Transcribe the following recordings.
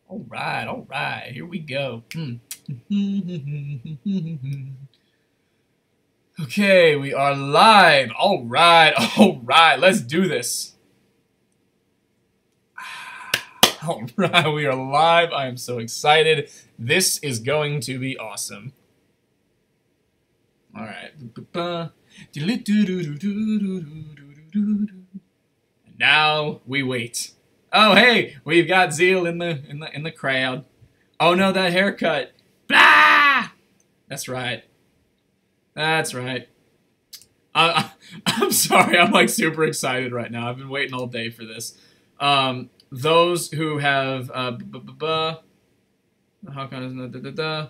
All right, here we go. Okay, we are live. All right, let's do this. All right, we are live. I am so excited. This is going to be awesome. All right. And now we wait. Oh, hey, we've got Zeal in the crowd. Oh no, that haircut. Blah! That's right. That's right. I'm sorry. I'm like super excited right now. I've been waiting all day for this. Those who have HaHcon is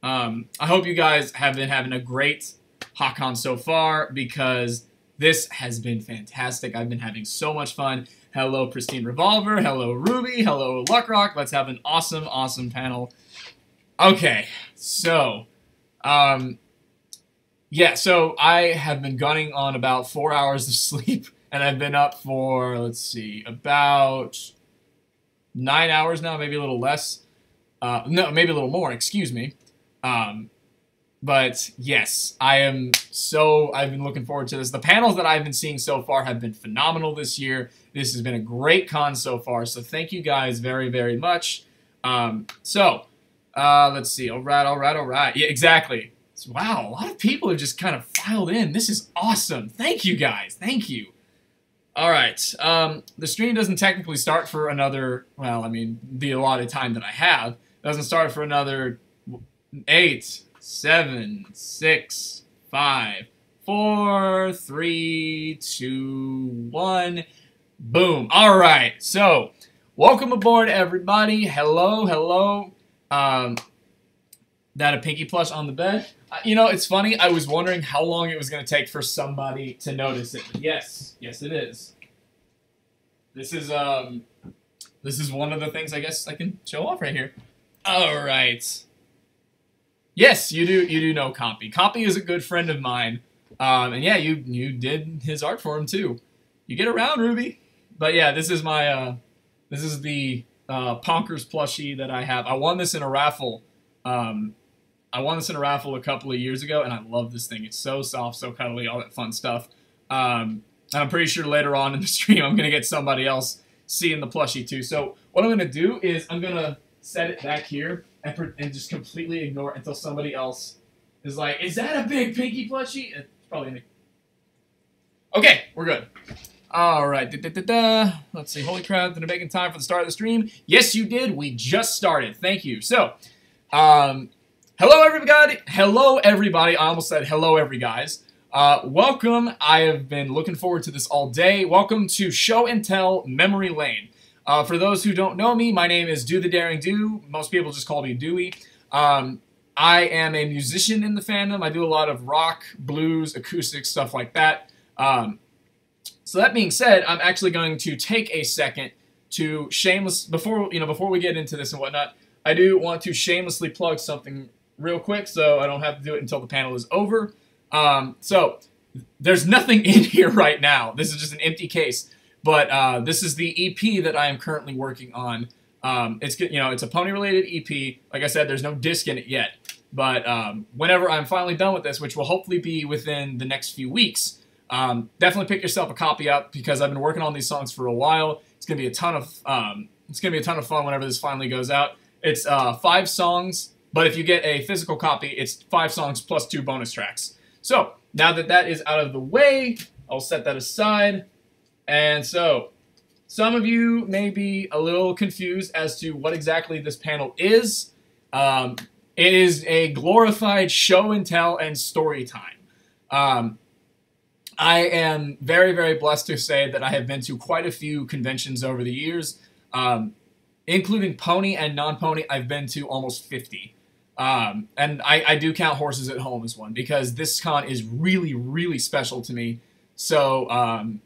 I hope you guys have been having a great HaHcon so far because this has been fantastic. I've been having so much fun. Hello, Pristine Revolver. Hello, Ruby. Hello, Luckrock. Let's have an awesome, awesome panel. Okay, so, yeah, so I have been gunning on about 4 hours of sleep, and I've been up for, let's see, about 9 hours now, maybe a little less. No, maybe a little more, excuse me. But yes, I've been looking forward to this. The panels that I've been seeing so far have been phenomenal this year. This has been a great con so far, so thank you guys very, very much. Let's see. All right. Yeah, exactly. So, wow, a lot of people have just kind of filed in. This is awesome. Thank you guys. Thank you. All right. The stream doesn't technically start for another, well, I mean, the allotted time that I have doesn't start for another 8, 7, 6, 5, 4, 3, 2, 1. Boom. All right. So, welcome aboard, everybody. Hello, hello. That a Pinky plush on the bed. You know, it's funny. I was wondering how long it was going to take for somebody to notice it. But yes, it is. This is one of the things I guess I can show off right here. All right. Yes, you do know Compy. Compy is a good friend of mine. And yeah, you did his art for him too. You get around, Ruby. But yeah, this is my this is the Ponkers plushie that I have. I won this in a raffle. I won this in a raffle a couple of years ago, and I love this thing. It's so soft, so cuddly, all that fun stuff. And I'm pretty sure later on in the stream, I'm going to get somebody else seeing the plushie too. So what I'm going to do is I'm going to set it back here and just completely ignore it until somebody else is like, is that a big Pinky plushie? It's probably okay, we're good. All right, let's see. Holy crap, did I make in time for the start of the stream? Yes, you did. We just started. Thank you. So, hello, everybody. Hello, everybody. I almost said hello, every guys. Welcome. I have been looking forward to this all day. Welcome to Show and Tell Memory Lane. For those who don't know me, my name is Do the Daring Do. Most people just call me Dewie. I am a musician in the fandom. I do a lot of rock, blues, acoustic, stuff like that. So that being said, I'm actually going to take a second to before we get into this and whatnot, I do want to shamelessly plug something real quick so I don't have to do it until the panel is over. So there's nothing in here right now. This is just an empty case. But this is the EP that I am currently working on. It's a pony-related EP. Like I said, there's no disc in it yet. But whenever I'm finally done with this, which will hopefully be within the next few weeks, definitely pick yourself a copy up because I've been working on these songs for a while. It's gonna be a ton of fun whenever this finally goes out. It's 5 songs, but if you get a physical copy, it's 5 songs plus 2 bonus tracks. So now that that is out of the way, I'll set that aside. And so, some of you may be a little confused as to what exactly this panel is. It is a glorified show and tell and story time. I am very, very blessed to say that I have been to quite a few conventions over the years, including pony and non-pony. I've been to almost 50. And I do count horses at home as one because this con is really, really special to me. So,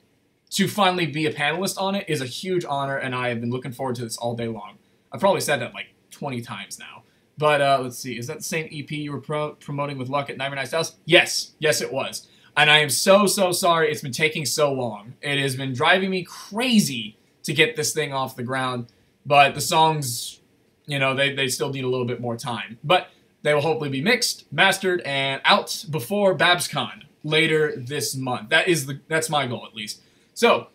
to finally be a panelist on it is a huge honor, and I have been looking forward to this all day long. I've probably said that like 20 times now. But let's see, is that the same EP you were promoting with Luck at Nightmare Night Styles? Yes, it was. And I am so sorry it's been taking so long. It has been driving me crazy to get this thing off the ground. but the songs, you know, they still need a little bit more time. But they will hopefully be mixed, mastered, and out before HaHcon later this month. That's my goal, at least. So,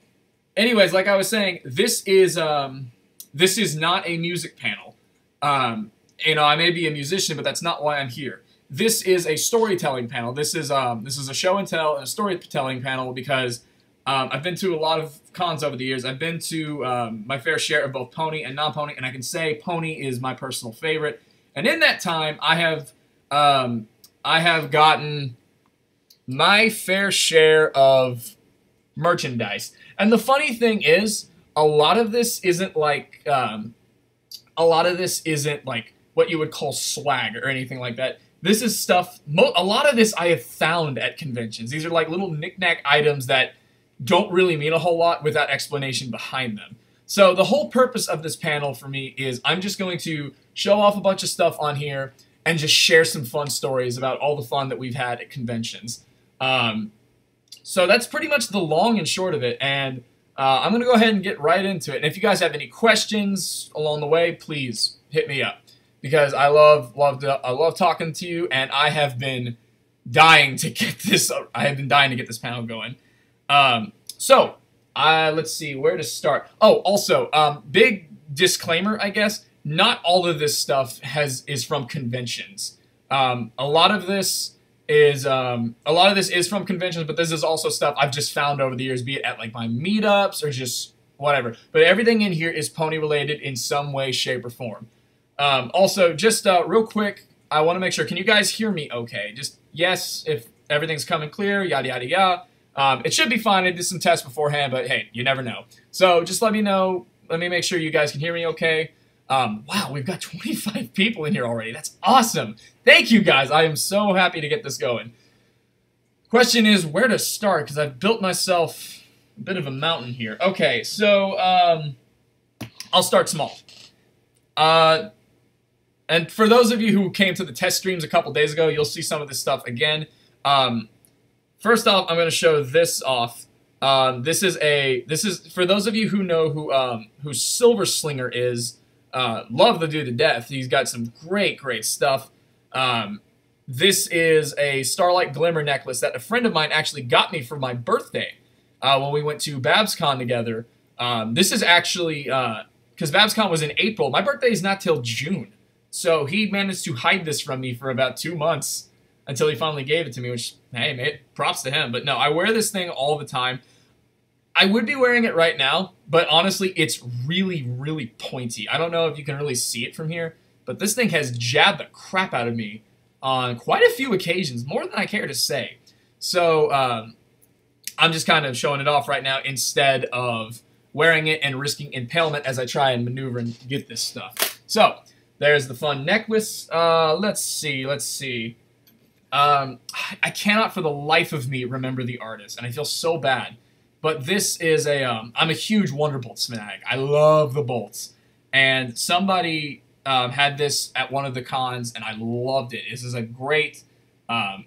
anyways, like I was saying, this is not a music panel. You know, I may be a musician, but that's not why I'm here. This is a storytelling panel. This is a show and tell and a storytelling panel because I've been to a lot of cons over the years. I've been to my fair share of both pony and non-pony, and I can say pony is my personal favorite. And in that time, I have gotten my fair share of merchandise. And the funny thing is, a lot of this isn't like what you would call swag or anything like that. This is stuff, a lot of this I have found at conventions. These are like little knick-knack items that don't really mean a whole lot without explanation behind them. So the whole purpose of this panel for me is I'm just going to show off a bunch of stuff on here and just share some fun stories about all the fun that we've had at conventions. So that's pretty much the long and short of it, and I'm going to go ahead and get right into it. And if you guys have any questions along the way, please hit me up. Because I love talking to you, and I have been dying to get this. I have been dying to get this panel going. Let's see where to start. Oh, also, big disclaimer, I guess. Not all of this stuff is from conventions. A lot of this is from conventions, but this is also stuff I've just found over the years, be it at like my meetups or just whatever. But everything in here is pony related in some way, shape, or form. Also, just real quick, I want to make sure, can you guys hear me okay? Just yes, if everything's coming clear, yada, yada, yada. It should be fine. I did some tests beforehand, but hey, you never know. So just let me know. Let me make sure you guys can hear me okay. Wow, we've got 25 people in here already. That's awesome. Thank you, guys. I am so happy to get this going. Question is where to start, because I've built myself a bit of a mountain here. Okay, so I'll start small. And for those of you who came to the test streams a couple days ago, you'll see some of this stuff again. First off, I'm going to show this off. This is for those of you who know who Silver Slinger is. Love the dude to death. He's got some great stuff. This is a Starlight Glimmer necklace that a friend of mine actually got me for my birthday when we went to HaHcon together. This is actually because HaHcon was in April. My birthday is not till June. So he managed to hide this from me for about 2 months until he finally gave it to me, which, hey, mate, props to him. But no, I wear this thing all the time. I would be wearing it right now, but honestly, it's really pointy. I don't know if you can really see it from here, but this thing has jabbed the crap out of me on quite a few occasions, more than I care to say. So I'm just kind of showing it off right now instead of wearing it and risking impalement as I try and maneuver and get this stuff. So there's the fun necklace. Let's see. I cannot for the life of me remember the artist, and I feel so bad. But this is I'm a huge Wonderbolts fanatic. I love the bolts. And somebody had this at one of the cons, and I loved it. This is a great... oh,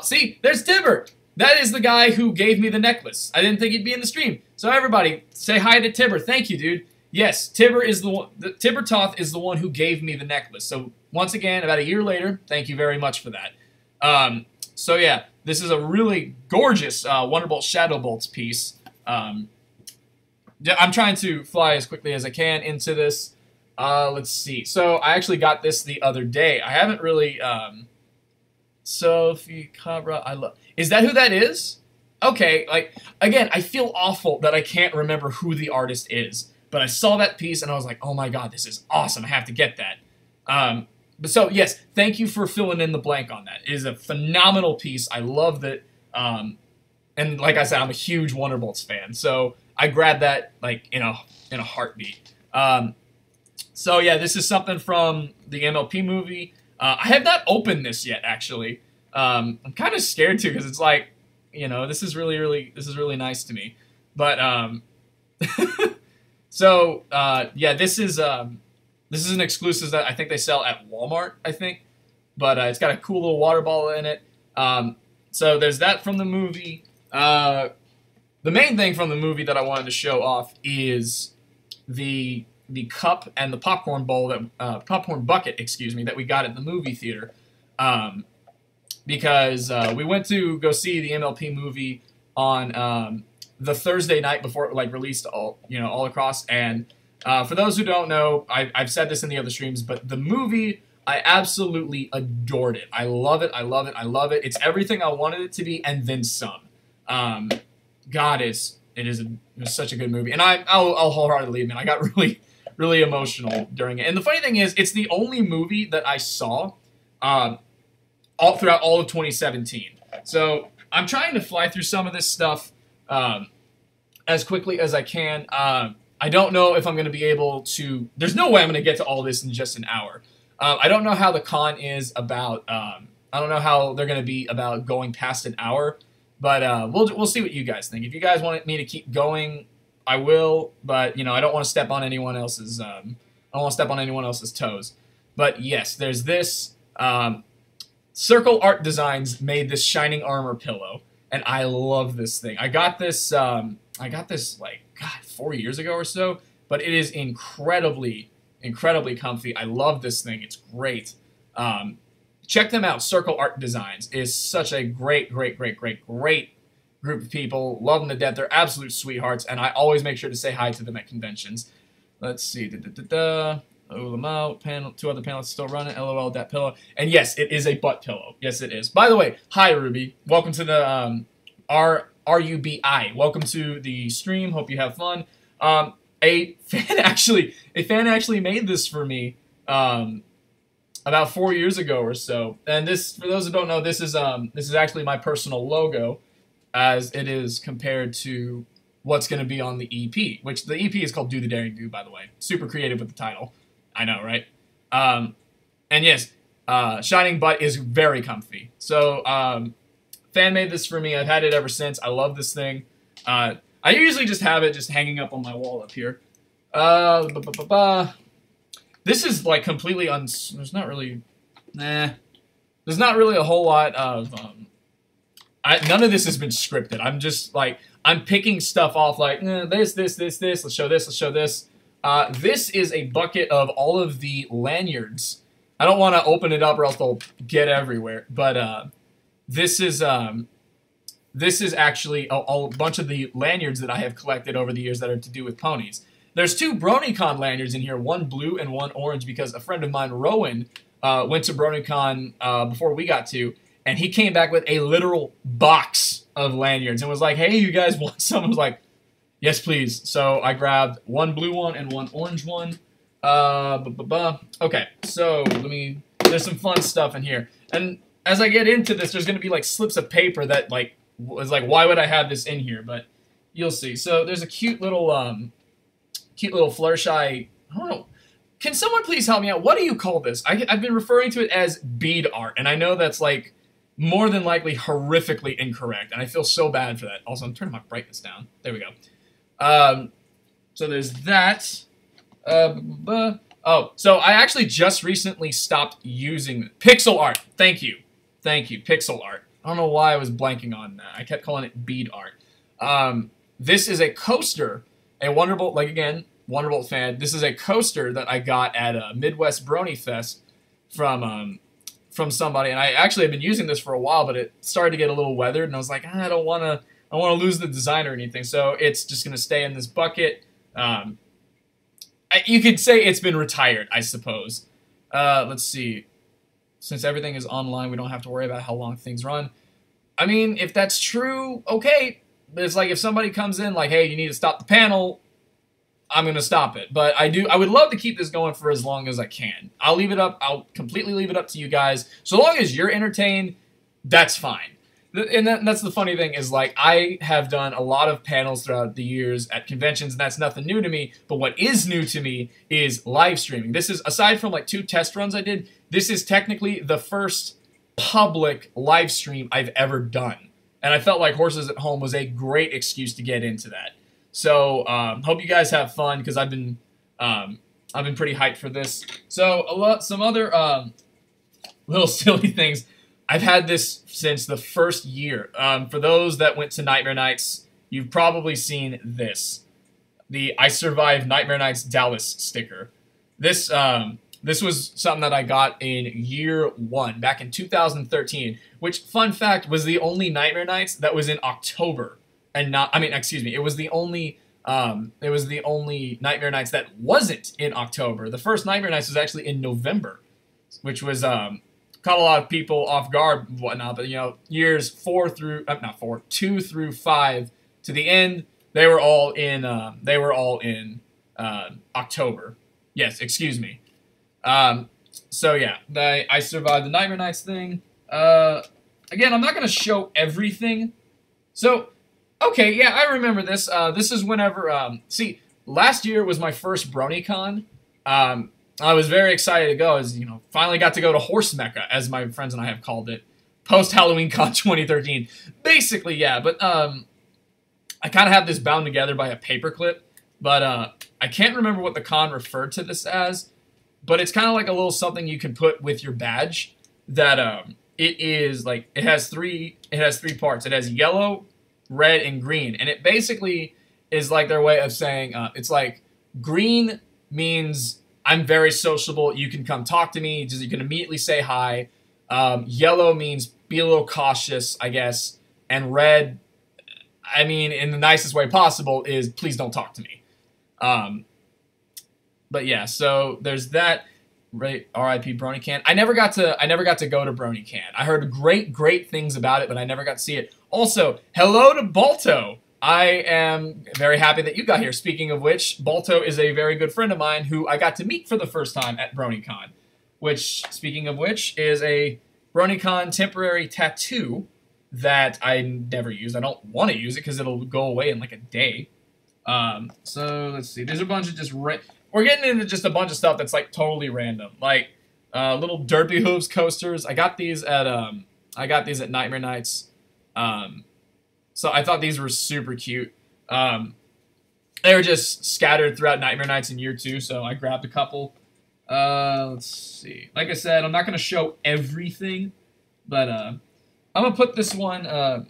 see, there's Tibber. That is the guy who gave me the necklace. I didn't think he'd be in the stream. So everybody, say hi to Tibber. Thank you, dude. Yes, Tibber is the one. Tibber Toth is the one who gave me the necklace. So once again, about a year later, thank you very much for that. So yeah, this is a really gorgeous Wonderbolt Shadow Bolts piece. I'm trying to fly as quickly as I can into this. Let's see. So I actually got this the other day. I haven't really. Sophie Cabra, I love. Is that who that is? Okay, like again, I feel awful that I can't remember who the artist is. But I saw that piece and I was like, oh my god, this is awesome. I have to get that. But so, yes, thank you for filling in the blank on that. It is a phenomenal piece. I loved it. And like I said, I'm a huge Wonderbolts fan. So I grabbed that like in a heartbeat. So yeah, this is something from the MLP movie. I have not opened this yet, actually. I'm kind of scared too because it's like, you know, this is really nice to me. But so yeah, this is an exclusive that I think they sell at Walmart, I think. But it's got a cool little water bottle in it. So there's that from the movie. The main thing from the movie that I wanted to show off is the cup and the popcorn bowl that popcorn bucket, excuse me, that we got at the movie theater, because we went to go see the MLP movie on the Thursday night before it released all across. And for those who don't know, I've said this in the other streams, but the movie, I absolutely adored it. I love it. I love it. I love it. It's everything I wanted it to be and then some. God, it was such a good movie, and I'll wholeheartedly admit I got really emotional during it. And the funny thing is, it's the only movie that I saw all throughout all of 2017. So I'm trying to fly through some of this stuff as quickly as I can. I don't know if I'm going to be able to. There's no way I'm going to get to all this in just an hour. I don't know how the con is about. I don't know how they're going to be about going past an hour. But we'll see what you guys think. If you guys want me to keep going, I will. But I don't want to step on anyone else's. I don't want to step on anyone else's toes. But yes, there's this. Circle Art Designs made this Shining Armor pillow, and I love this thing. I got this. Like 4 years ago or so. But it is incredibly comfy. I love this thing. It's great. Check them out. Circle Art Designs is such a great group of people. Love them to death. They're absolute sweethearts, and I always make sure to say hi to them at conventions. Let's see. Oh, panel. 2 other panels still running. LOL, that pillow. And yes, it is a butt pillow. Yes, it is. By the way, hi, Ruby. Welcome to the RUBI. Welcome to the stream. Hope you have fun. A fan actually made this for me. About 4 years ago or so, and this, for those who don't know, this is actually my personal logo, as it is compared to what's going to be on the EP, which the EP is called Do the Daring Do, by the way. Super creative with the title, I know, right? And yes, Shining Butt is very comfy. So, fan made this for me. I've had it ever since. I love this thing. I usually just have it just hanging up on my wall up here. This is like completely there's not really a whole lot of none of this has been scripted. I'm just like, I'm picking stuff off like this, let's show this. This is a bucket of all of the lanyards. I don't want to open it up or else they'll get everywhere, but this is actually a bunch of the lanyards that I have collected over the years that are to do with ponies. There's 2 BronyCon lanyards in here, one blue and one orange, because a friend of mine, Rowan, went to BronyCon before we got to, and he came back with a literal box of lanyards and was like, hey, you guys want some? I was like, yes, please. So I grabbed one blue one and one orange one. Okay, so there's some fun stuff in here. And as I get into this, there's going to be like slips of paper that was like, why would I have this in here? But you'll see. So there's a cute little Fluttershy, I don't know. Can someone please help me out? What do you call this? I've been referring to it as bead art, and I know that's like more than likely horrifically incorrect, and I feel so bad for that. Also, I'm turning my brightness down. There we go. So there's that. Oh, so I actually just recently stopped using pixel art. Thank you, pixel art. I don't know why I was blanking on that. I kept calling it bead art. This is a coaster. A Wonderbolt, again, Wonderbolt fan. This is a coaster that I got at a Midwest Brony Fest from somebody, and I actually have been using this for a while, but it started to get a little weathered, and I was like, I don't want to lose the design or anything, so it's just gonna stay in this bucket. You could say it's been retired, I suppose. Let's see. Since everything is online, we don't have to worry about how long things run. I mean, if that's true, okay. But it's like if somebody comes in like, hey, you need to stop the panel, I'm going to stop it. But I would love to keep this going for as long as I can. I'll leave it up. I'll completely leave it up to you guys. So long as you're entertained, that's fine. And that's the funny thing is, like, I have done a lot of panels throughout the years at conventions, and that's nothing new to me. But what is new to me is live streaming. This is, aside from like 2 test runs I did, this is technically the first public live stream I've ever done. And I felt like Horses at Home was a great excuse to get into that. So hope you guys have fun, because I've been pretty hyped for this. So some other little silly things. I've had this since the first year. For those that went to Nightmare Nights, you've probably seen this the I Survived Nightmare Nights Dallas sticker. This was something that I got in year 1, back in 2013, which, fun fact, was the only Nightmare Nights that was in October, and not, I mean, excuse me, it was the only Nightmare Nights that wasn't in October. The first Nightmare Nights was actually in November, which was, caught a lot of people off guard and whatnot, but, you know, years 2 through 5 to the end, they were all in October. Yes, excuse me. So yeah, I Survived the Nightmare Nights thing. Again, I'm not going to show everything. So, okay, yeah, I remember this. This is whenever, see, last year was my first BronyCon. I was very excited to go, as, you know, finally got to go to Horse Mecca, as my friends and I have called it, post-Halloween Con 2013. Basically, yeah, but, I kind of have this bound together by a paperclip, but, I can't remember what the con referred to this as, but it's kind of like a little something you can put with your badge that, it is, like, it has three parts. It has yellow, red, and green, and it basically is like their way of saying, it's like, green means I'm very sociable, you can come talk to me, you can immediately say hi. Yellow means be a little cautious, I guess, and red, I mean, in the nicest way possible, is please don't talk to me. But yeah, so there's that. Right, R.I.P. BronyCon. I never got to go to BronyCon. I heard great things about it, but I never got to see it. Also, hello to Balto. I am very happy that you got here. Speaking of which, Balto is a very good friend of mine who I got to meet for the first time at BronyCon. Which, speaking of which, is a BronyCon temporary tattoo that I never used. I don't want to use it because it'll go away in like a day. So let's see. There's a bunch of just we're getting into just a bunch of stuff that's like totally random, like little Derpy Hooves coasters. I got these at Nightmare Nights. So I thought these were super cute. They were just scattered throughout Nightmare Nights in year 2, so I grabbed a couple. Let's see. Like I said, I'm not gonna show everything, but I'm gonna put this one. I'm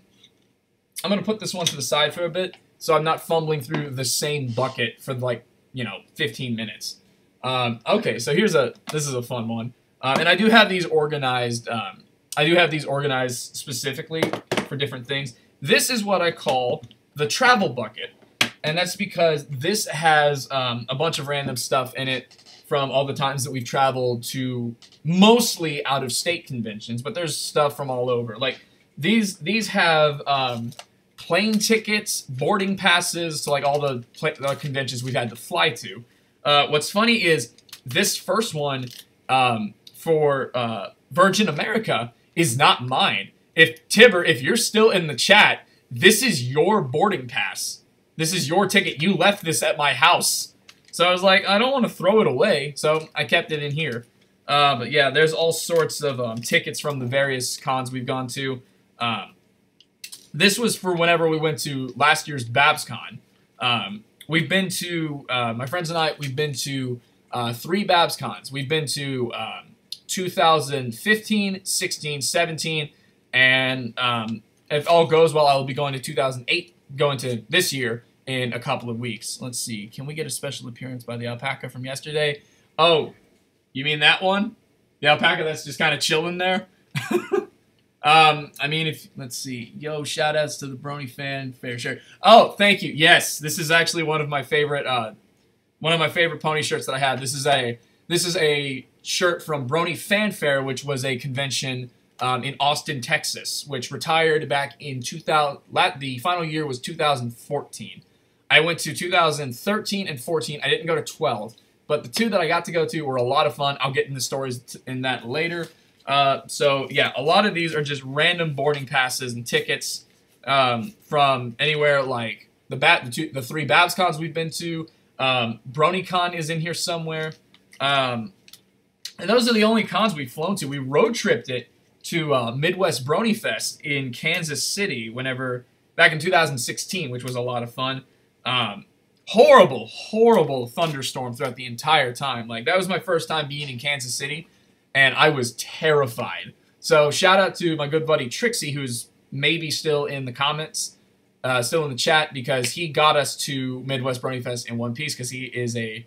gonna put this one to the side for a bit, so I'm not fumbling through the same bucket for like, you know, 15 minutes. Okay, so this is a fun one. And I do have these organized, specifically for different things. This is what I call the travel bucket. And that's because this has a bunch of random stuff in it from all the times that we've traveled to mostly out-of-state conventions, but there's stuff from all over. Like, these have plane tickets, boarding passes to like all the conventions we've had to fly to. What's funny is this first one for Virgin America is not mine. If Tibber, if you're still in the chat, this is your boarding pass. This is your ticket. You left this at my house. So I was like, I don't want to throw it away, so I kept it in here. But yeah, there's all sorts of tickets from the various cons we've gone to. This was for whenever we went to last year's BabsCon. We've been to, my friends and I, we've been to 3 BabsCons. We've been to 2015, 16, 17, and if all goes well, I will be going to 2008, going to this year in a couple of weeks. Let's see. Can we get a special appearance by the alpaca from yesterday? Oh, you mean that one? The alpaca that's just kind of chilling there? I mean, let's see. Yo, shout outs to the Brony fan, fair share. Oh, thank you. Yes, this is actually one of my favorite pony shirts that I have. This is a shirt from Brony Fanfare, which was a convention in Austin, Texas, which retired back in 2000. The final year was 2014. I went to 2013 and 14. I didn't go to 12, but the 2 that I got to go to were a lot of fun. I'll get into stories in that later. So yeah, a lot of these are just random boarding passes and tickets from anywhere, like the 3 BabsCons we've been to. BronyCon is in here somewhere. And those are the only cons we've flown to. We road tripped it to Midwest Brony Fest in Kansas City back in 2016, which was a lot of fun. Horrible thunderstorm throughout the entire time. Like, that was my first time being in Kansas City, and I was terrified. So shout out to my good buddy Trixie, who's maybe still in the comments. still in the chat because he got us to Midwest Brony Fest in one piece because he's a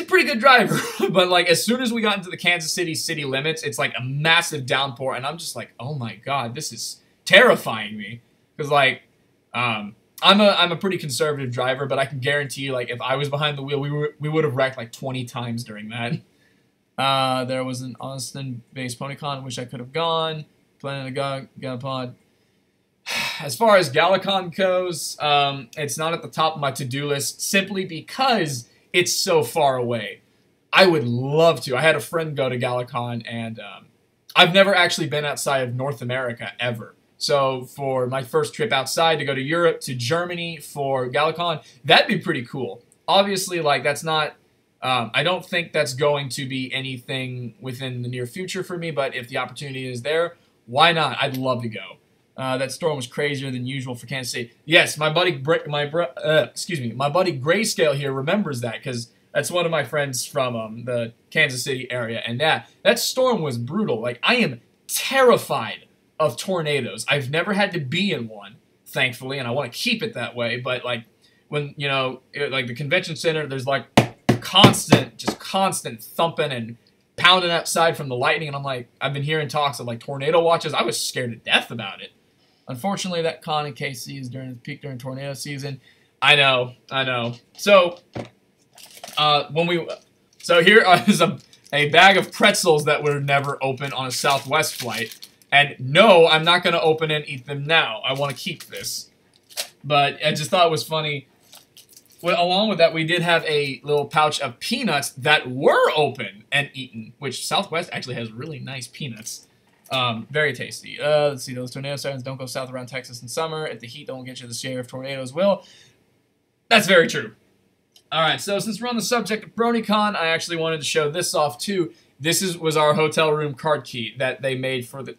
pretty good driver. But like as soon as we got into the Kansas City city limits, it's like a massive downpour, and I'm just like, oh my god, this is terrifying me because like I'm a pretty conservative driver, but I can guarantee you, like if I was behind the wheel, we would have wrecked like 20 times during that. There was an Austin-based PonyCon. Wish I could have gone. Planning to go pod. As far as GalaCon goes, it's not at the top of my to-do list simply because it's so far away. I would love to. I had a friend go to GalaCon, and I've never actually been outside of North America ever. So for my first trip outside to go to Europe, to Germany for GalaCon, that'd be pretty cool. Obviously, like that's not... I don't think that's going to be anything within the near future for me, but if the opportunity is there, why not? I'd love to go. That storm was crazier than usual for Kansas City. Yes, my buddy Grayscale here remembers that because that's one of my friends from the Kansas City area, and that storm was brutal. Like I am terrified of tornadoes. I've never had to be in one, thankfully, and I want to keep it that way. But like when like the convention center, there's like constant thumping and pounding outside from the lightning, and I'm like, I've been hearing talks of like tornado watches. I was scared to death about it. Unfortunately, that con in KC is during the peak during tornado season. I know. So, here is a bag of pretzels that were never opened on a Southwest flight, and no, I'm not going to open and eat them now. I want to keep this, but I just thought it was funny. Well, along with that, we did have a little pouch of peanuts that were open and eaten, which Southwest actually has really nice peanuts. Very tasty. Let's see, those tornado sirens don't go south around Texas in summer. If the heat don't get you, the share of tornadoes will. That's very true. All right, so since we're on the subject of BronyCon, I actually wanted to show this off too. This was our hotel room card key that they made for the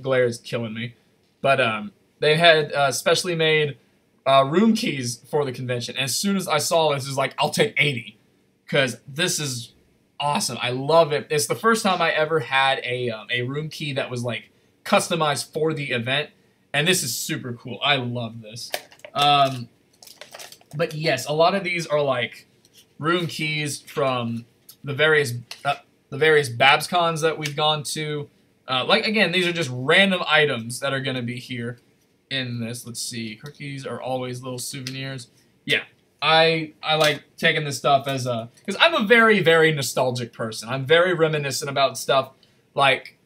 glare is killing me. But they had specially made room keys for the convention. And as soon as I saw this, it was like, I'll take 80 because this is awesome. I love it. It's the first time I ever had a room key that was like customized for the event, and this is super cool. I love this. But yes, a lot of these are like room keys from the various BabsCons that we've gone to. Like again, these are just random items that are going to be here in this. Let's see. Cookies are always little souvenirs. Yeah. I like taking this stuff as because I'm a very, very nostalgic person. I'm very reminiscent about stuff. Like,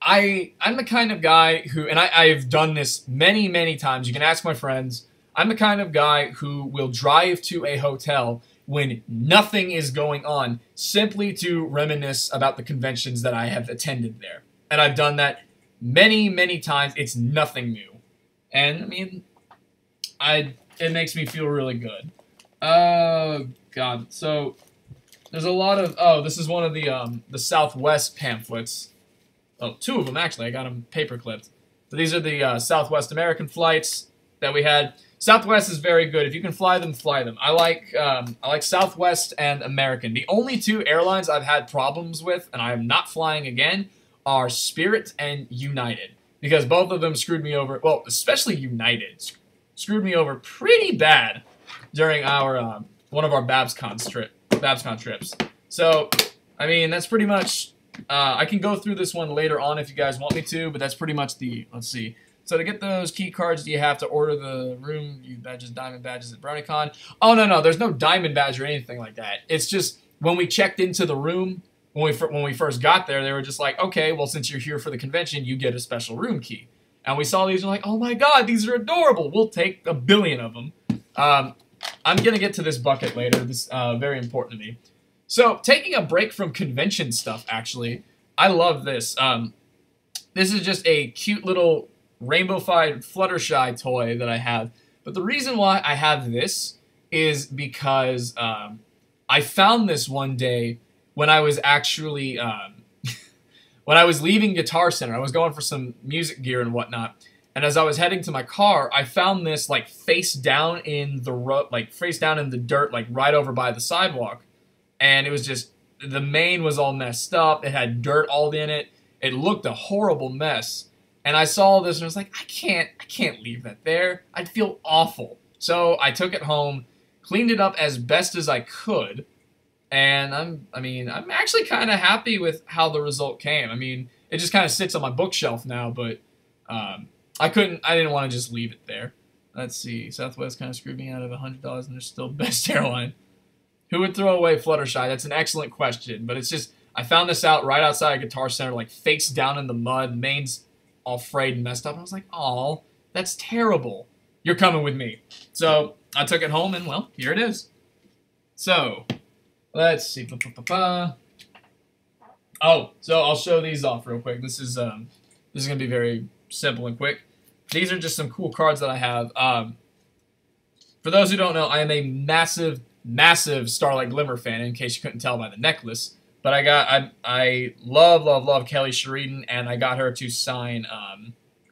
I'm the kind of guy who, and I've done this many, many times. You can ask my friends. I'm the kind of guy who will drive to a hotel when nothing is going on simply to reminisce about the conventions that I have attended there. And I've done that many, many times. It's nothing new. And, I mean, it makes me feel really good. Oh, God. So, there's a lot of... Oh, this is one of the Southwest pamphlets. Oh, two of them, actually. I got them paper clipped. So these are the Southwest American flights that we had. Southwest is very good. If you can fly them, fly them. I like Southwest and American. The only two airlines I've had problems with, and I am not flying again, are Spirit and United. Because both of them screwed me over. Well, especially United screwed me over pretty bad during our one of our BabsCon trips. So, I mean, that's pretty much... I can go through this one later on if you guys want me to, but that's pretty much the... Let's see. So to get those key cards, do you have to order the room badges, diamond badges at BronyCon? Oh, no. There's no diamond badge or anything like that. It's just when we checked into the room, when we first got there, they were just like, okay, well, since you're here for the convention, you get a special room key. And we saw these and we're like, oh my god, these are adorable. We'll take 1 billion of them. I'm going to get to this bucket later. This is very important to me. So, taking a break from convention stuff, actually, I love this. This is just a cute little rainbow-fied Fluttershy toy that I have. But the reason why I have this is because I found this one day when I was actually... when I was leaving Guitar Center. I was going for some music gear and whatnot. And as I was heading to my car, I found this like face down in the dirt, like right over by the sidewalk. And it was just, the mane was all messed up. It had dirt all in it. It looked a horrible mess. And I saw this and I was like, I can't leave that there. I'd feel awful. So I took it home, cleaned it up as best as I could, and I'm actually kind of happy with how the result came. I mean, it just kind of sits on my bookshelf now, but I didn't want to just leave it there. Let's see, Southwest kind of screwed me out of $100 and they're still best airline. Who would throw away Fluttershy? That's an excellent question, but it's just, I found this out right outside Guitar Center, like face down in the mud, main's all frayed and messed up. And I was like, oh, that's terrible. You're coming with me. So I took it home and, well, here it is. So, let's see. Oh, so I'll show these off real quick. This is going to be very simple and quick. These are just some cool cards that I have. For those who don't know, I am a massive, massive Starlight Glimmer fan, in case you couldn't tell by the necklace. But I love, love, love Kelly Sheridan, and I got her to sign,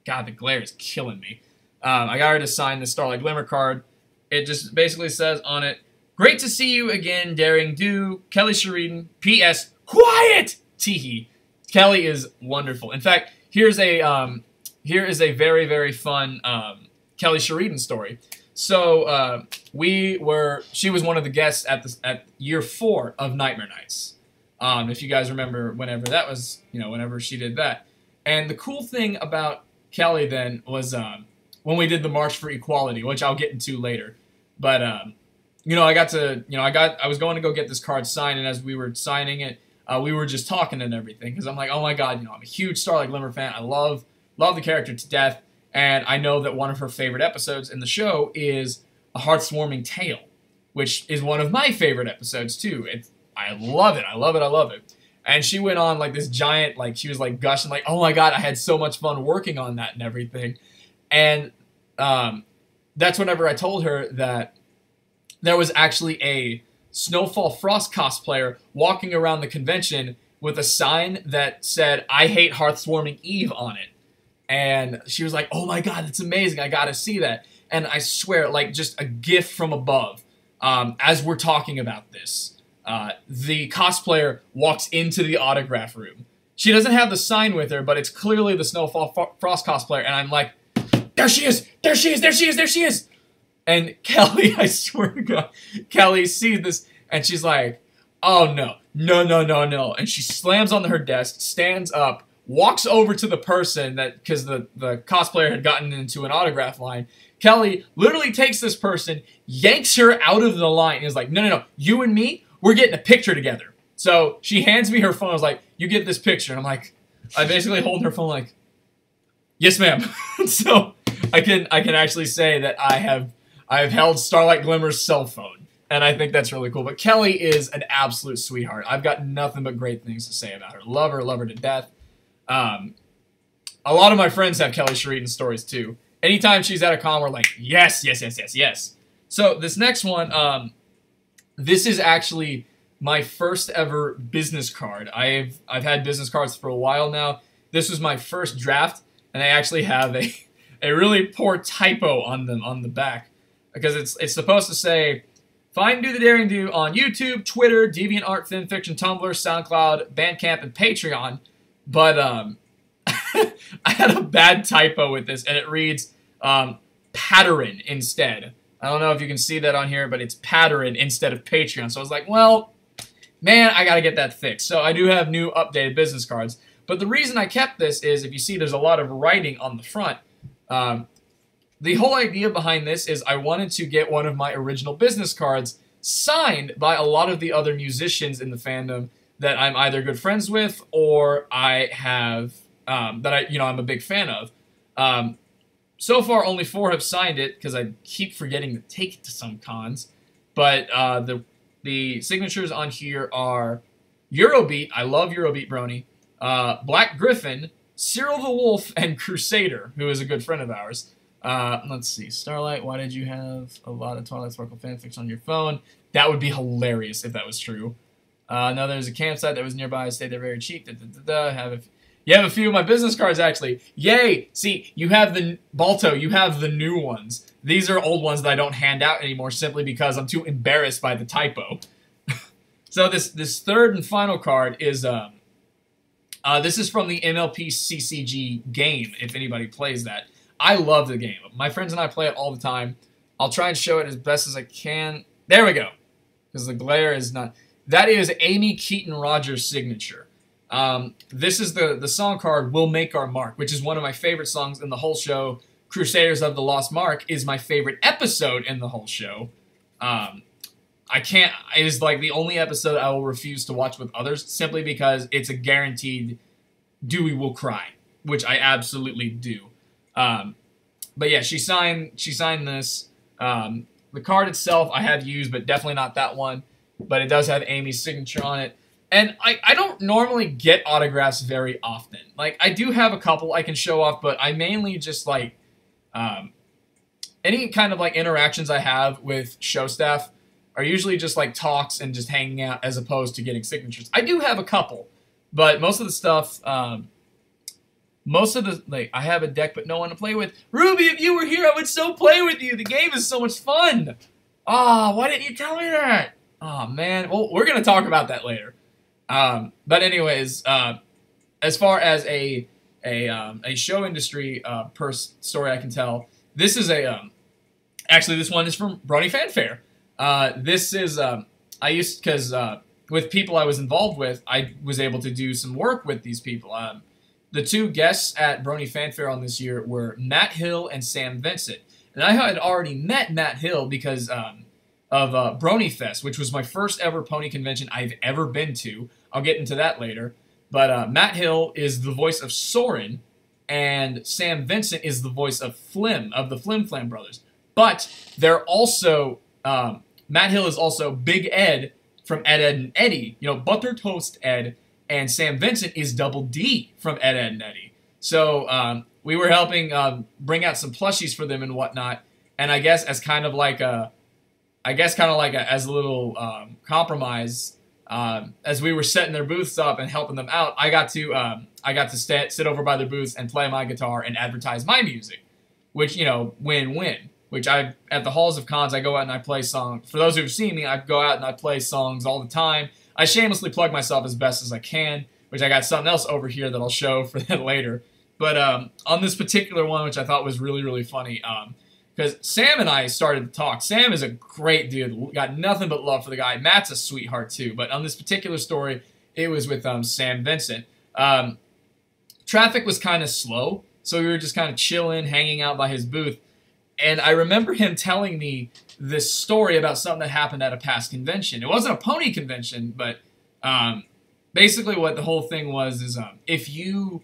God, the glare is killing me. I got her to sign the Starlight Glimmer card. It just basically says on it, "Great to see you again, Daring Do, Kelly Sheridan, P.S. Quiet! Teehee." Kelly is wonderful. In fact, here is a very, very fun Kelly Sheridan story. So she was one of the guests at year 4 of Nightmare Nights. If you guys remember, whenever that was, whenever she did that. And the cool thing about Kelly then was when we did the March for Equality, which I'll get into later. But I was going to go get this card signed, and as we were signing it, we were just talking and everything, because I'm like, oh my God, I'm a huge Starlight Glimmer fan. I love the character to death, and I know that one of her favorite episodes in the show is A Heartwarming Tale, which is one of my favorite episodes too. I love it. I love it. I love it. And she went on like this giant, like she was like gushing, like, oh my God, I had so much fun working on that and everything. And that's whenever I told her that there was actually a Snowfall Frost cosplayer walking around the convention with a sign that said, "I hate Hearthwarming Eve" on it. And she was like, oh my God, that's amazing. I gotta see that. And I swear, like just a gift from above, as we're talking about this, the cosplayer walks into the autograph room. She doesn't have the sign with her, but it's clearly the Snowfall Frost cosplayer. And I'm like, there she is! There she is! There she is! There she is! And Kelly, I swear to God, Kelly sees this, and she's like, oh no, no, no, no, no. And she slams on her desk, stands up, walks over to the person because the cosplayer had gotten into an autograph line. Kelly literally takes this person, yanks her out of the line, and is like, no, no, no, you and me, we're getting a picture together. So she hands me her phone. I was like, you get this picture. And I'm like, I basically hold her phone like, yes, ma'am. So I can actually say that I have held Starlight Glimmer's cell phone. And I think that's really cool. But Kelly is an absolute sweetheart. I've got nothing but great things to say about her. Love her to death. A lot of my friends have Kelly Sheridan stories too. Anytime she's at a con, we're like, yes, yes, yes, yes, yes. So this next one, this is actually my first ever business card. I've had business cards for a while now. This was my first draft, and I actually have a really poor typo on them on the back, because it's supposed to say, "Find Do the Daring Do on YouTube, Twitter, DeviantArt, FinFiction, Tumblr, SoundCloud, Bandcamp, and Patreon." But I had a bad typo with this, and it reads Patterin instead. I don't know if you can see that on here, but it's Patterin instead of Patreon. So I was like, well, man, I gotta get that fixed. So I do have new updated business cards. But the reason I kept this is, if you see, there's a lot of writing on the front. The whole idea behind this is I wanted to get one of my original business cards signed by a lot of the other musicians in the fandom that I'm either good friends with or I have I'm a big fan of. So far, only 4 have signed it because I keep forgetting to take it to some cons. But the signatures on here are Eurobeat. I love Eurobeat Brony. Black Griffin, Cyril the Wolf, and Crusader, who is a good friend of ours. Let's see. Starlight, why did you have a lot of Twilight Sparkle fanfics on your phone? That would be hilarious if that was true. No, there's a campsite that was nearby. I stayed there very cheap. You have a few of my business cards, actually. Yay! See, you have the Balto. You have the new ones. These are old ones that I don't hand out anymore simply because I'm too embarrassed by the typo. So this third and final card is This is from the MLP CCG game, if anybody plays that. I love the game. My friends and I play it all the time. I'll try and show it as best as I can. There we go. Because the glare is not... That is Amy Keaton Rogers' signature. This is the song card, We'll Make Our Mark, which is one of my favorite songs in the whole show. Crusaders of the Lost Mark is my favorite episode in the whole show. I can't... It is like the only episode I will refuse to watch with others, simply because it's a guaranteed Dewie will cry, which I absolutely do. But yeah, she signed this. The card itself I have used, but definitely not that one. But it does have Amy's signature on it. And I don't normally get autographs very often. Like, I do have a couple I can show off, but I mainly just, like, any kind of, like, interactions I have with show staff are usually just, like, talks and just hanging out as opposed to getting signatures. I do have a couple, but most of the stuff, like, I have a deck but no one to play with. Ruby, if you were here, I would so play with you. The game is so much fun. Ah, why didn't you tell me that? Oh, man. Well, we're going to talk about that later. But anyways, as far as a show industry story I can tell, this is actually this one is from Brony Fanfare. This is because with people I was involved with, I was able to do some work with these people. The two guests at Brony Fanfare on this year were Matt Hill and Sam Vincent, and I had already met Matt Hill because of Brony Fest, which was my first ever pony convention I've ever been to. I'll get into that later. But Matt Hill is the voice of Soren, and Sam Vincent is the voice of Flim, of the Flim Flam Brothers. But they're also, Matt Hill is also Big Ed from Ed, Edd and Eddy, you know, Butter Toast Ed, and Sam Vincent is Double D from Ed, Edd and Eddy. So we were helping bring out some plushies for them and whatnot, and I guess as kind of like a, as a little compromise, as we were setting their booths up and helping them out, I got to sit over by their booths and play my guitar and advertise my music, which, you know, win-win. Which at the halls of cons, I go out and I play songs. For those who've seen me, I go out and I play songs all the time. I shamelessly plug myself as best as I can, which I got something else over here that I'll show for that later. But on this particular one, which I thought was really, really funny, because Sam and I started to talk. Sam is a great dude. Got nothing but love for the guy. Matt's a sweetheart, too. But on this particular story, it was with Sam Vincent. Traffic was kind of slow, so we were just kind of chilling, hanging out by his booth. And I remember him telling me this story about something that happened at a past convention. It wasn't a pony convention, but basically what the whole thing was is if you...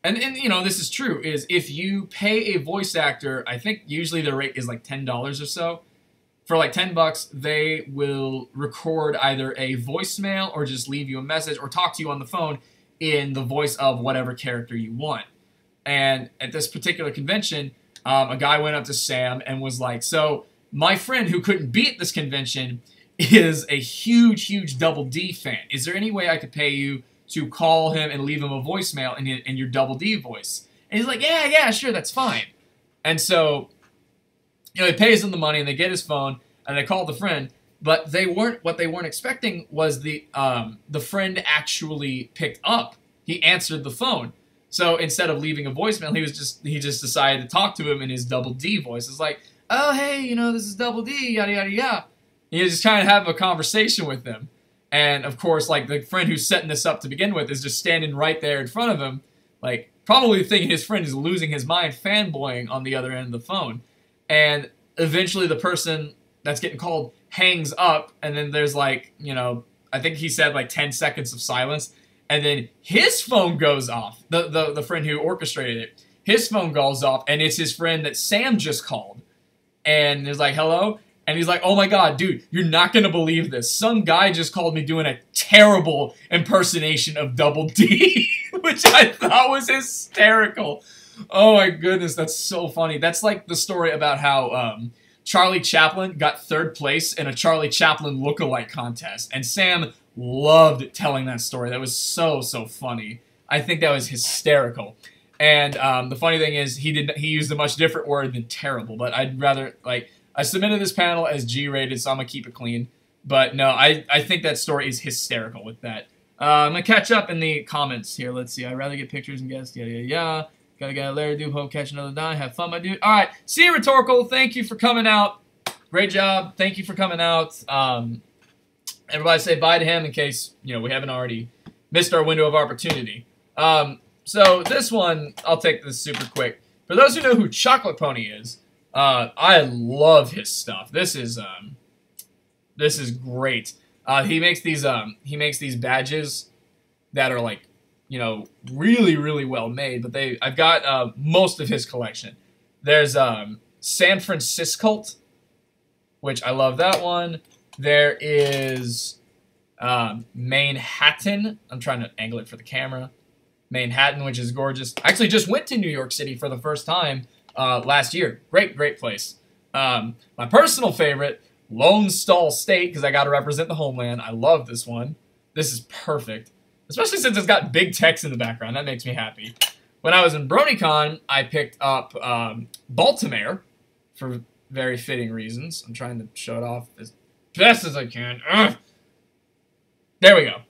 And you know, this is true, is if you pay a voice actor, I think usually the rate is like $10 or so. For like $10, they will record either a voicemail or just leave you a message or talk to you on the phone in the voice of whatever character you want. And at this particular convention, a guy went up to Sam and was like, so my friend who couldn't be at this convention is a huge, huge Double D fan. Is there any way I could pay you to call him and leave him a voicemail in your Double D voice? And he's like, yeah, sure, that's fine. And so, you know, he pays him the money and they get his phone and they call the friend, but what they weren't expecting was the friend actually picked up. He answered the phone. So instead of leaving a voicemail, he just decided to talk to him in his Double D voice. It's like, oh, hey, you know, this is Double D, yada, yada, yada. He was just kind of having a conversation with them. And, of course, like, the friend who's setting this up to begin with is just standing right there in front of him, like, probably thinking his friend is losing his mind, fanboying on the other end of the phone. And eventually the person that's getting called hangs up, and then there's, like, you know, I think he said, like, 10 seconds of silence. And then his phone goes off, the friend who orchestrated it. His phone goes off, and it's his friend that Sam just called. And he's like, hello? And he's like, oh my god, dude, you're not going to believe this. Some guy just called me doing a terrible impersonation of Double D, which I thought was hysterical. Oh my goodness, that's so funny. That's like the story about how Charlie Chaplin got 3rd place in a Charlie Chaplin lookalike contest. And Sam loved telling that story. That was so funny. I think that was hysterical. And the funny thing is, he used a much different word than terrible, but I'd rather, like, I submitted this panel as G-rated, so I'm going to keep it clean. But no, I think that story is hysterical with that. I'm gonna catch up in the comments here. Let's see. I'd rather get pictures and guess. Yeah, yeah, yeah. Gotta get a Larry do. Hope catch another die. Have fun, my dude. All right. See you, Rhetorical. Thank you for coming out. Great job. Thank you for coming out. Everybody say bye to him in case, you know, we haven't already missed our window of opportunity. So this one, I'll take this super quick. For those who know who Chocolate Pony is, I love his stuff. This is great. He makes these badges that are like, you know, really, really well made. But I've got most of his collection. There's San Francisco, which I love that one. There is Manhattan. I'm trying to angle it for the camera. Manhattan, which is gorgeous. I actually just went to New York City for the first time last year. Great, great place. My personal favorite, Lone Star State, because I got to represent the homeland. I love this one. This is perfect. Especially since it's got big text in the background. That makes me happy. When I was in BronyCon, I picked up Baltimore for very fitting reasons. I'm trying to show it off as best as I can. Ugh. There we go.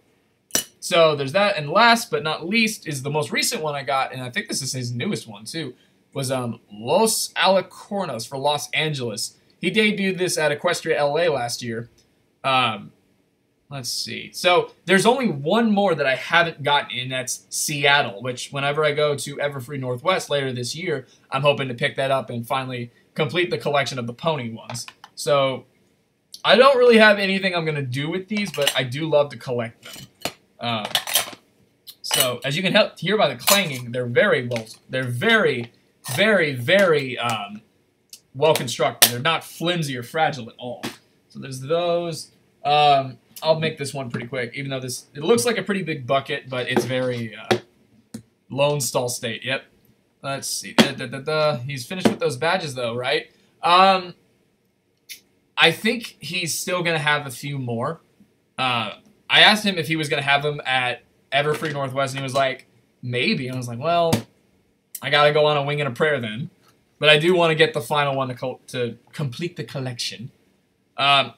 So there's that. And last but not least is the most recent one I got, and I think this is his newest one too, was Los Alicornos for Los Angeles. He debuted this at Equestria LA last year. Let's see. So there's only one more that I haven't gotten, and that's Seattle, which whenever I go to Everfree Northwest later this year, I'm hoping to pick that up and finally complete the collection of the pony ones. So I don't really have anything I'm going to do with these, but I do love to collect them. So as you can hear by the clanging, they're very well, they're very, very, very well constructed. They're not flimsy or fragile at all. So there's those. I'll make this one pretty quick, even though it looks like a pretty big bucket, but it's very Lone Star State. Yep. Let's see. He's finished with those badges though, right? I think he's still gonna have a few more. I asked him if he was going to have them at Everfree Northwest, and he was like, maybe. And I was like, well, I got to go on a wing and a prayer then. But I do want to get the final one to complete the collection.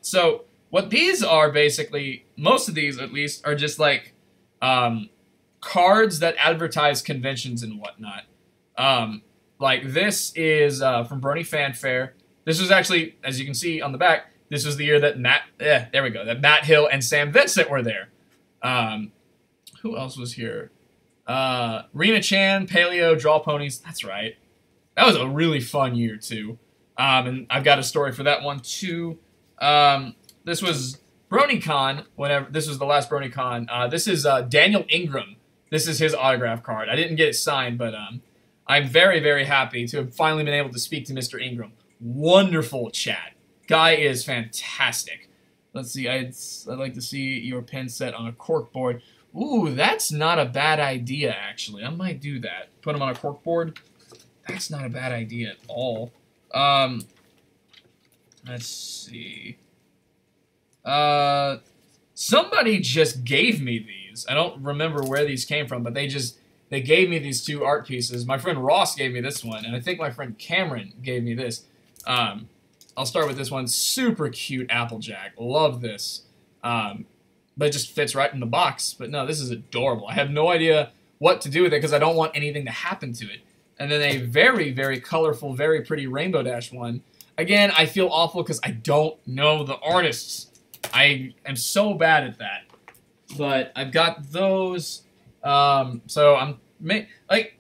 So what these are basically, most of these at least, are just like cards that advertise conventions and whatnot. Like this is from Brony Fanfare. This was actually, as you can see on the back, this was the year that that Matt Hill and Sam Vincent were there. Who else was here? Rena Chan, Paleo, Draw Ponies. That's right. That was a really fun year, too. And I've got a story for that one, too. This was BronyCon. This was the last BronyCon. This is Daniel Ingram. This is his autograph card. I didn't get it signed, but I'm very, very happy to have finally been able to speak to Mr. Ingram. Wonderful chat. Guy is fantastic. Let's see. I'd like to see your pen set on a cork board. Ooh, that's not a bad idea, actually. I might do that. Put him on a cork board. That's not a bad idea at all. Let's see. Somebody just gave me these. I don't remember where these came from, but they gave me these two art pieces. My friend Ross gave me this one, and I think my friend Cameron gave me this. I'll start with this one. Super cute Applejack. Love this. But it just fits right in the box. But no, this is adorable. I have no idea what to do with it because I don't want anything to happen to it. And then a very, very colorful, very pretty Rainbow Dash one. Again, I feel awful because I don't know the artists. I am so bad at that. But I've got those. So I'm like,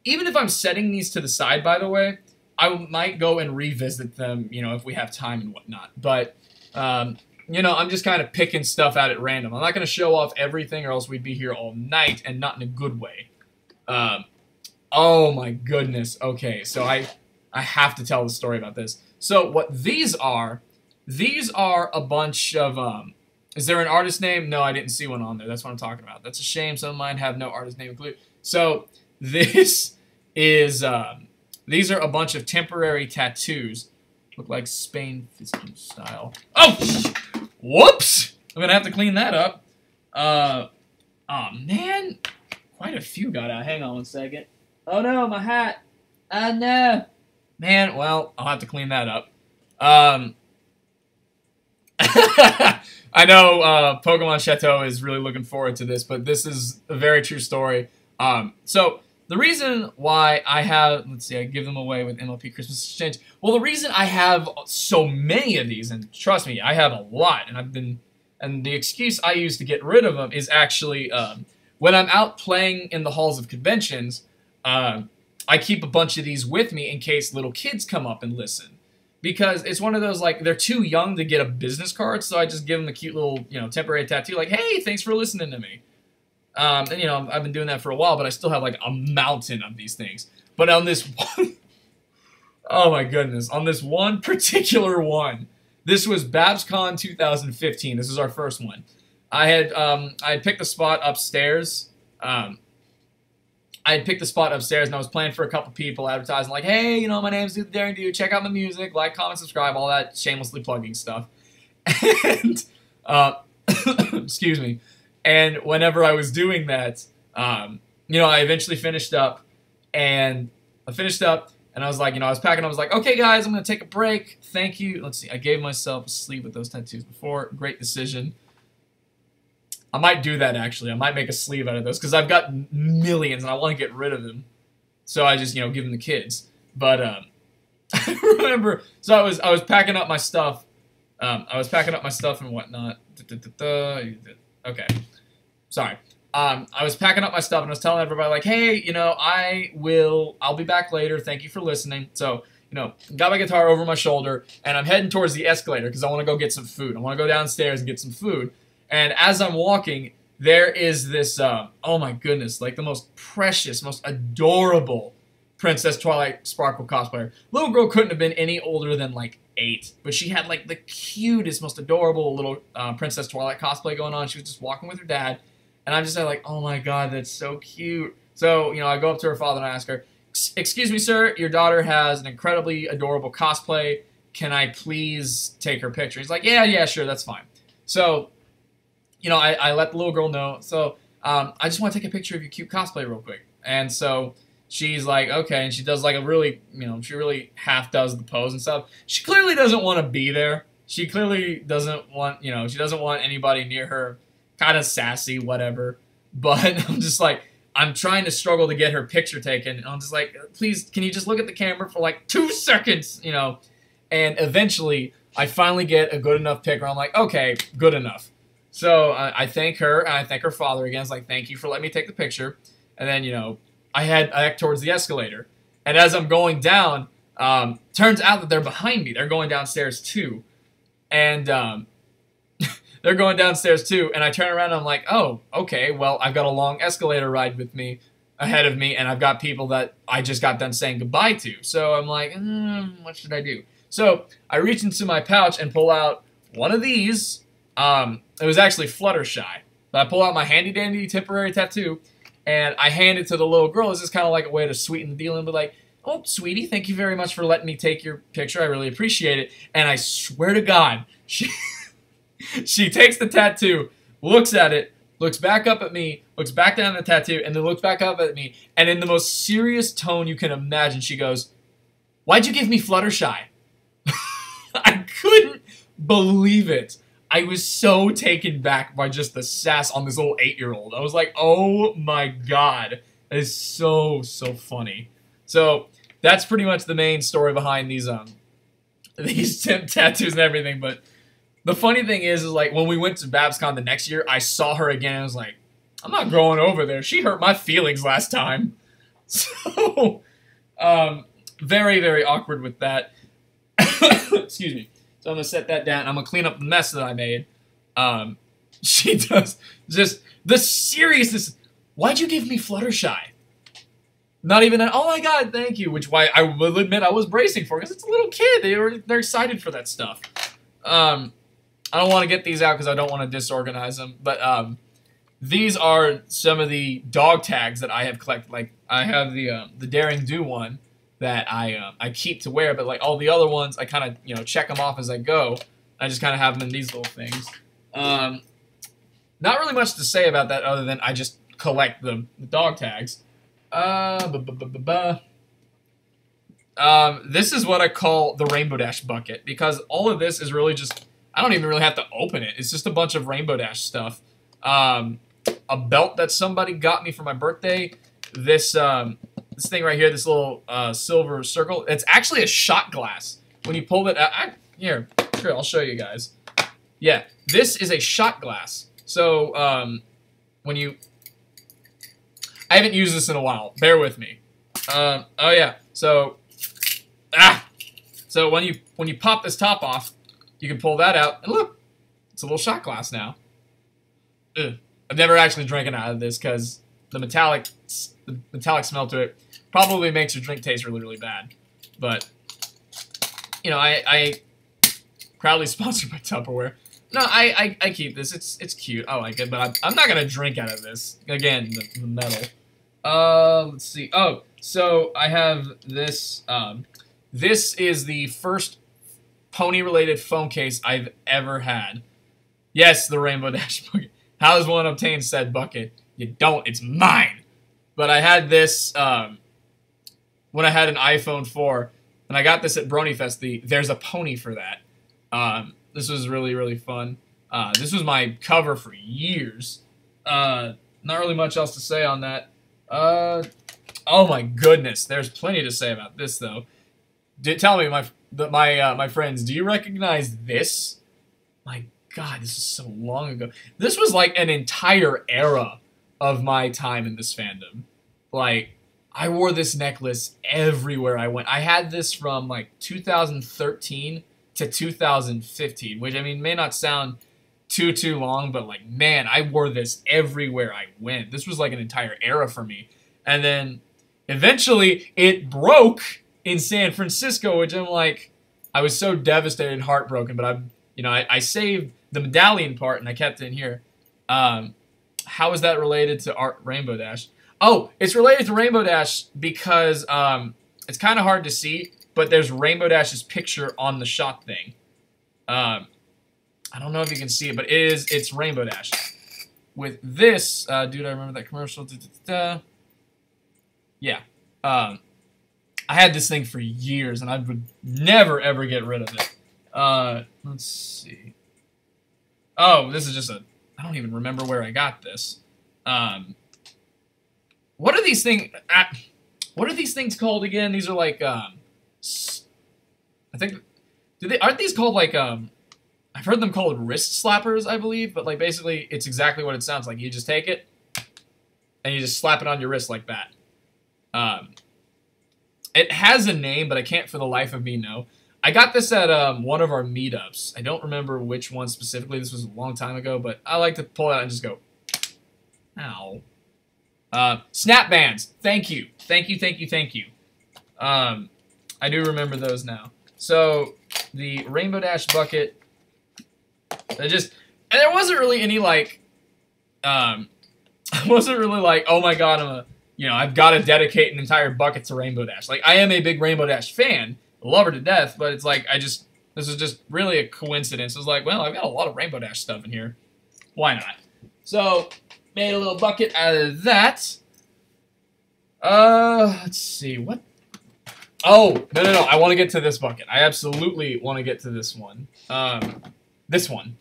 even if I'm setting these to the side, by the way, I might go and revisit them, you know, if we have time and whatnot. But, you know, I'm just kind of picking stuff out at random. I'm not going to show off everything or else we'd be here all night and not in a good way. Oh, my goodness. Okay, so I have to tell the story about this. So what these are a bunch of, is there an artist name? No, I didn't see one on there. That's what I'm talking about. That's a shame. Some of mine have no artist name included. So this is, these are a bunch of temporary tattoos. Look like Spain Fiscal style. Oh! Whoops! I'm going to have to clean that up. Oh, man. Quite a few got out. Hang on one second. Oh, no, my hat. Oh, no. Man, well, I'll have to clean that up. I know Pokemon Chateau is really looking forward to this, but this is a very true story. So the reason why I have, let's see, I give them away with MLP Christmas Exchange. Well, the reason I have so many of these, and trust me, I have a lot, and the excuse I use to get rid of them is actually when I'm out playing in the halls of conventions, I keep a bunch of these with me in case little kids come up and listen. Because it's one of those, like, they're too young to get a business card, so I just give them a cute little, temporary tattoo, like, hey, thanks for listening to me. And, I've been doing that for a while, but I still have, like, a mountain of these things. But on this one, oh my goodness, on this one particular one, this was BabsCon 2015. This is our first one. I had picked a spot upstairs. I had picked a spot upstairs, and I was playing for a couple people, advertising like, hey, my name's Dude the Daring Dude. Check out my music, like, comment, subscribe, all that shamelessly plugging stuff. And, excuse me. And whenever I was doing that, I eventually finished up, and I was like, I was packing, I was like, okay, guys, I'm going to take a break. Thank you. Let's see, I gave myself a sleeve with those tattoos before. Great decision. I might do that, actually. I might make a sleeve out of those, because I've got millions, and I want to get rid of them. So I just, give them to kids. But, I remember, so I was packing up my stuff. I was packing up my stuff and whatnot. Okay. Sorry. I was packing up my stuff, and I was telling everybody, like, hey, I'll be back later. Thank you for listening. So, got my guitar over my shoulder, and I'm heading towards the escalator, because I want to go get some food. I want to go downstairs and get some food. And as I'm walking, there is this, oh my goodness, like the most precious, most adorable Princess Twilight Sparkle cosplayer. Little girl couldn't have been any older than like 8, but she had like the cutest, most adorable little Princess Twilight cosplay going on. She was just walking with her dad, and I'm just like, oh my god, that's so cute. So, I go up to her father and I ask her, excuse me, sir, your daughter has an incredibly adorable cosplay. Can I please take her picture? He's like, yeah, sure, that's fine. So, I let the little girl know. So, I just want to take a picture of your cute cosplay real quick. And so she's like, okay. And she does like a really, she really half does the pose and stuff. She clearly doesn't want to be there. She clearly doesn't want, she doesn't want anybody near her. Kind of sassy, whatever. But I'm just like, I'm trying to struggle to get her picture taken. And I'm just like, please, can you just look at the camera for like 2 seconds, And eventually, I finally get a good enough pic where I'm like, okay, good enough. So I thank her, and I thank her father again. It's like, thank you for letting me take the picture. And then, I head towards the escalator. And as I'm going down, turns out that they're behind me. They're going downstairs too. And they're going downstairs too. And I turn around and I'm like, oh, okay, well, I've got a long escalator ride with me, ahead of me, and I've got people that I just got done saying goodbye to. So I'm like, what should I do? So I reach into my pouch and pull out one of these. It was actually Fluttershy. But I pull out my handy-dandy temporary tattoo, and I hand it to the little girl. It's just kind of like a way to sweeten the deal and be like, oh, sweetie, thank you very much for letting me take your picture. I really appreciate it. And I swear to God, she takes the tattoo, looks at it, looks back up at me, looks back down at the tattoo, and then looks back up at me. And in the most serious tone you can imagine, she goes, why'd you give me Fluttershy? I couldn't believe it. I was so taken back by just the sass on this little 8-year-old. I was like, oh my god. That is so, so funny. So, that's pretty much the main story behind these tattoos and everything. But the funny thing is like, when we went to BabsCon the next year, I saw her again and I was like, I'm not going over there. She hurt my feelings last time. So, very, very awkward with that. Excuse me. So I'm going to set that down. I'm going to clean up the mess that I made. She does just the seriousness. Why'd you give me Fluttershy? Not even an, oh my god, thank you. Which why I will admit I was bracing for, because it's a little kid. They're excited for that stuff. I don't want to get these out because I don't want to disorganize them. But these are some of the dog tags that I have collected. Like I have the Daring Do one that I keep to wear, but like all the other ones, I kind of check them off as I go. I just kind of have them in these little things. Not really much to say about that other than I just collect the dog tags. This is what I call the Rainbow Dash bucket, because all of this is really just I don't even really have to open it. It's just a bunch of Rainbow Dash stuff. A belt that somebody got me for my birthday. This thing right here, this little silver circle. It's actually a shot glass. When you pull it out, here, I'll show you guys. Yeah, this is a shot glass. So when you, I haven't used this in a while. Bear with me. Oh yeah. So so when you pop this top off, you can pull that out, and look, it's a little shot glass now. Ugh. I've never actually drank it out of this because the metallic smell to it probably makes your drink taste really, really bad. But you know, I proudly sponsored by Tupperware. No, I keep this. It's cute. I like it, but I'm not gonna drink out of this. Again, the metal. Let's see. Oh, so I have this. This is the first pony-related phone case I've ever had. Yes, the Rainbow Dash bucket. How does one obtain said bucket? You don't. It's mine. But I had this when I had an iPhone 4, and I got this at BronyFest. There's a pony for that. This was really, really fun. This was my cover for years. Not really much else to say on that. Oh my goodness, there's plenty to say about this though. Tell me, my friends, do you recognize this? My God, this is so long ago. This was like an entire era of my time in this fandom. Like, I wore this necklace everywhere I went. I had this from like 2013 to 2015, which I mean may not sound too long, but like, man, I wore this everywhere I went. This was like an entire era for me. And then eventually it broke in San Francisco, which I'm like, I was so devastated and heartbroken, but I saved the medallion part and I kept it in here. How is that related to Rainbow Dash? Oh, it's related to Rainbow Dash because it's kind of hard to see, but there's Rainbow Dash's picture on the shot thing. I don't know if you can see it, but it's Rainbow Dash. With this, dude, I remember that commercial. Yeah. I had this thing for years, and I would never, ever get rid of it. Let's see. Oh, this is just I don't even remember where I got this. What are these things? What are these things called again? These are like, I think, aren't these called like, I've heard them called wrist slappers, I believe, but like basically it's exactly what it sounds like. You just take it, and you just slap it on your wrist like that. It has a name, but I can't for the life of me know. I got this at one of our meetups. I don't remember which one specifically. This was a long time ago, but I like to pull it out and just go, ow. Snap bands. Thank you. Thank you, thank you, thank you. I do remember those now. So, the Rainbow Dash bucket, and there wasn't really any, like, it wasn't really like, oh my god, I've got to dedicate an entire bucket to Rainbow Dash. Like, I am a big Rainbow Dash fan. I love her to death, but it's like, this is just really a coincidence. It was like, well, I've got a lot of Rainbow Dash stuff in here. Why not? So, made a little bucket out of that. Let's see, what? Oh, no, I want to get to this bucket. I absolutely want to get to this one. This one.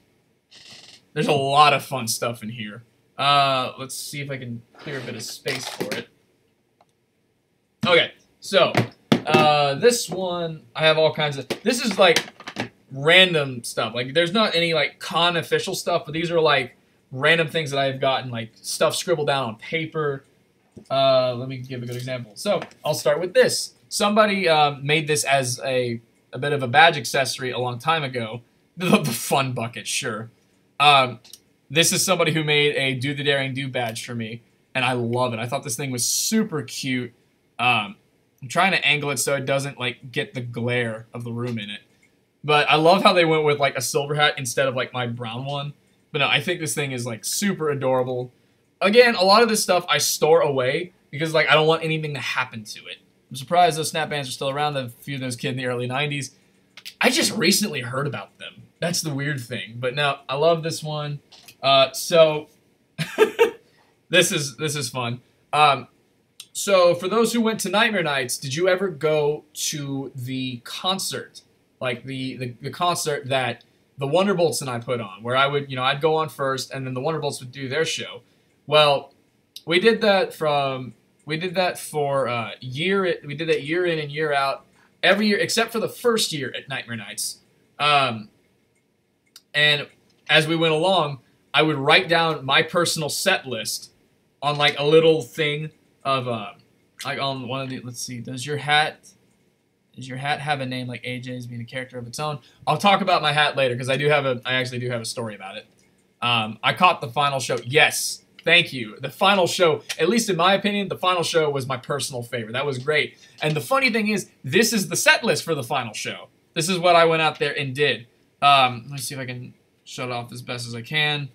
There's a lot of fun stuff in here. Let's see if I can clear a bit of space for it. Okay, so, this one, I have all kinds of, this is like random stuff. Like, there's not any like con official stuff, but these are like random things that I've gotten, like stuff scribbled down on paper. Let me give a good example. So, I'll start with this. Somebody made this as a bit of a badge accessory a long time ago. The fun bucket, sure. This is somebody who made a Do the Daring Do badge for me, and I love it. I thought this thing was super cute. I'm trying to angle it so it doesn't like get the glare of the room in it. But I love how they went with like a silver hat instead of like my brown one. But no, I think this thing is like super adorable. Again, a lot of this stuff I store away because like I don't want anything to happen to it. I'm surprised those snap bands are still around. A few of those kids in the early 90s. I just recently heard about them. That's the weird thing. But no, I love this one. So this is fun. So for those who went to Nightmare Nights, did you ever go to the concert? Like the concert that the Wonderbolts and I put on, where I would, I'd go on first, and then the Wonderbolts would do their show. Well, we did that for we did that year in and year out, every year except for the first year at Nightmare Nights. And as we went along, I would write down my personal set list on like a little thing of like on one of the, let's see, does your hat have a name like AJ's being a character of its own? I'll talk about my hat later because I actually do have a story about it. I caught the final show. Yes, thank you. The final show, at least in my opinion, the final show was my personal favorite. That was great. And the funny thing is, this is the set list for the final show. This is what I went out there and did. Let me see if I can shut it off as best as I can.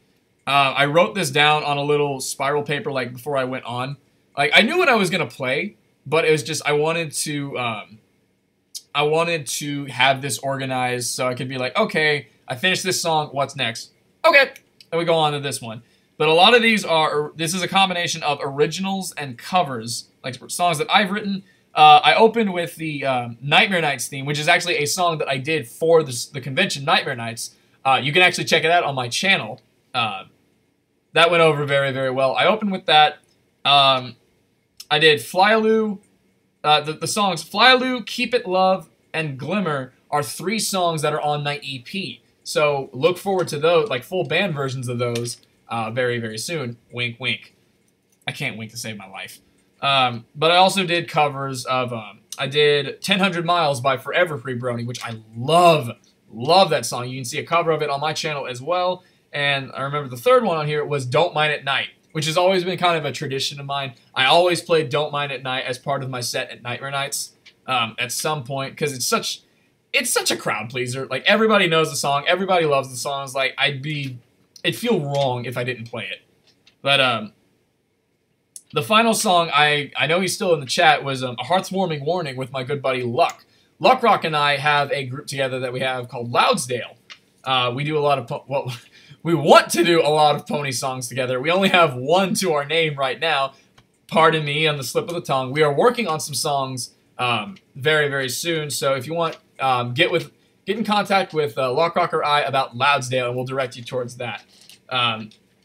I wrote this down on a little spiral paper like before I went on. Like I knew what I was gonna play, but it was just I wanted to have this organized so I could be like, okay, I finished this song, what's next? Okay, then we go on to this one. But a lot of these this is a combination of originals and covers, like songs that I've written. I opened with the Nightmare Nights theme, which is actually a song that I did for the convention, Nightmare Nights. You can actually check it out on my channel. That went over very, very well. I opened with that. I did Flyaloo. The songs Flyaloo, Keep It Love, and Glimmer are 3 songs that are on my EP. So look forward to those, like full band versions of those, very, very soon. Wink, wink. I can't wink to save my life. But I also did covers of, I did 1000 Miles by Forever Free Brony, which I love that song. You can see a cover of it on my channel as well. And I remember the third one on here was Don't Mind at Night, which has always been kind of a tradition of mine. I always played Don't Mind at Night as part of my set at Nightmare Nights at some point, because it's such a crowd pleaser. Like, everybody knows the song. Everybody loves the songs. Like, it'd feel wrong if I didn't play it. But, the final song, I know he's still in the chat, was A Heartwarming Warning with my good buddy Luck. Luck Rock and I have a group together that we have called Loudsdale. We do a lot of, we want to do a lot of pony songs together. We only have one to our name right now. Pardon me on the slip of the tongue. We are working on some songs very, very soon. So if you want, get in contact with Luck Rock or I about Loudsdale, and we'll direct you towards that.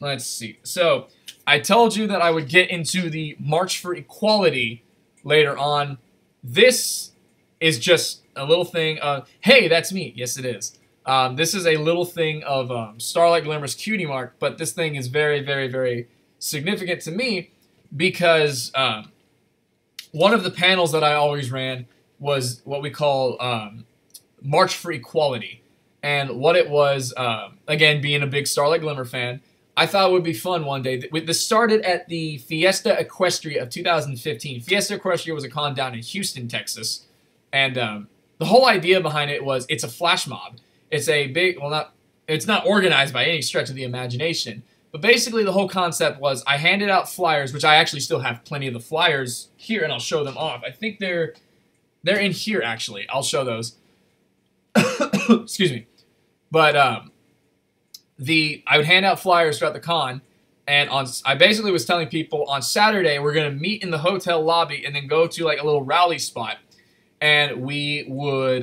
Let's see. So I told you that I would get into the March for Equality later on. This is just a little thing of, hey, that's me. Yes, it is. This is a little thing of Starlight Glimmer's cutie mark, but this thing is very, very, very significant to me because one of the panels that I always ran was what we call March for Equality. And what it was, again, being a big Starlight Glimmer fan, I thought it would be fun one day. This started at the Fiesta Equestria of 2015. Fiesta Equestria was a con down in Houston, Texas. And the whole idea behind it was it's a flash mob. It's a big, well, it's not organized by any stretch of the imagination. But basically the whole concept was I handed out flyers, which I actually still have plenty of the flyers here, and I'll show them off. I think they're in here, actually. I'll show those. Excuse me. But I would hand out flyers throughout the con, and I basically was telling people on Saturday we're going to meet in the hotel lobby and then go to like a little rally spot, and we were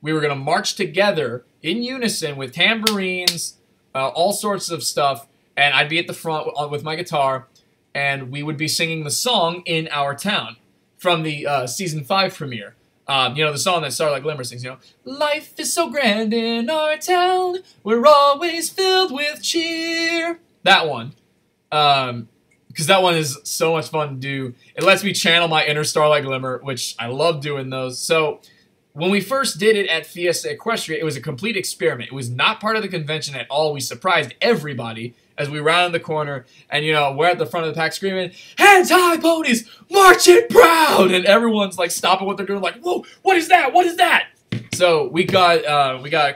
going to march together in unison with tambourines, all sorts of stuff, and I'd be at the front with my guitar, and we would be singing the song In Our Town from the Season 5 premiere. You know, the song that Starlight Glimmer sings, you know, life is so grand in our town, we're always filled with cheer. That one. Because that one is so much fun to do. It lets me channel my inner Starlight Glimmer, which I love doing those. So when we first did it at Fiesta Equestria, it was a complete experiment. It was not part of the convention at all. We surprised everybody as we rounded the corner, and, you know, we're at the front of the pack screaming, hands high, ponies, marching proud! And everyone's, like, stopping what they're doing, like, whoa, what is that? What is that? So we got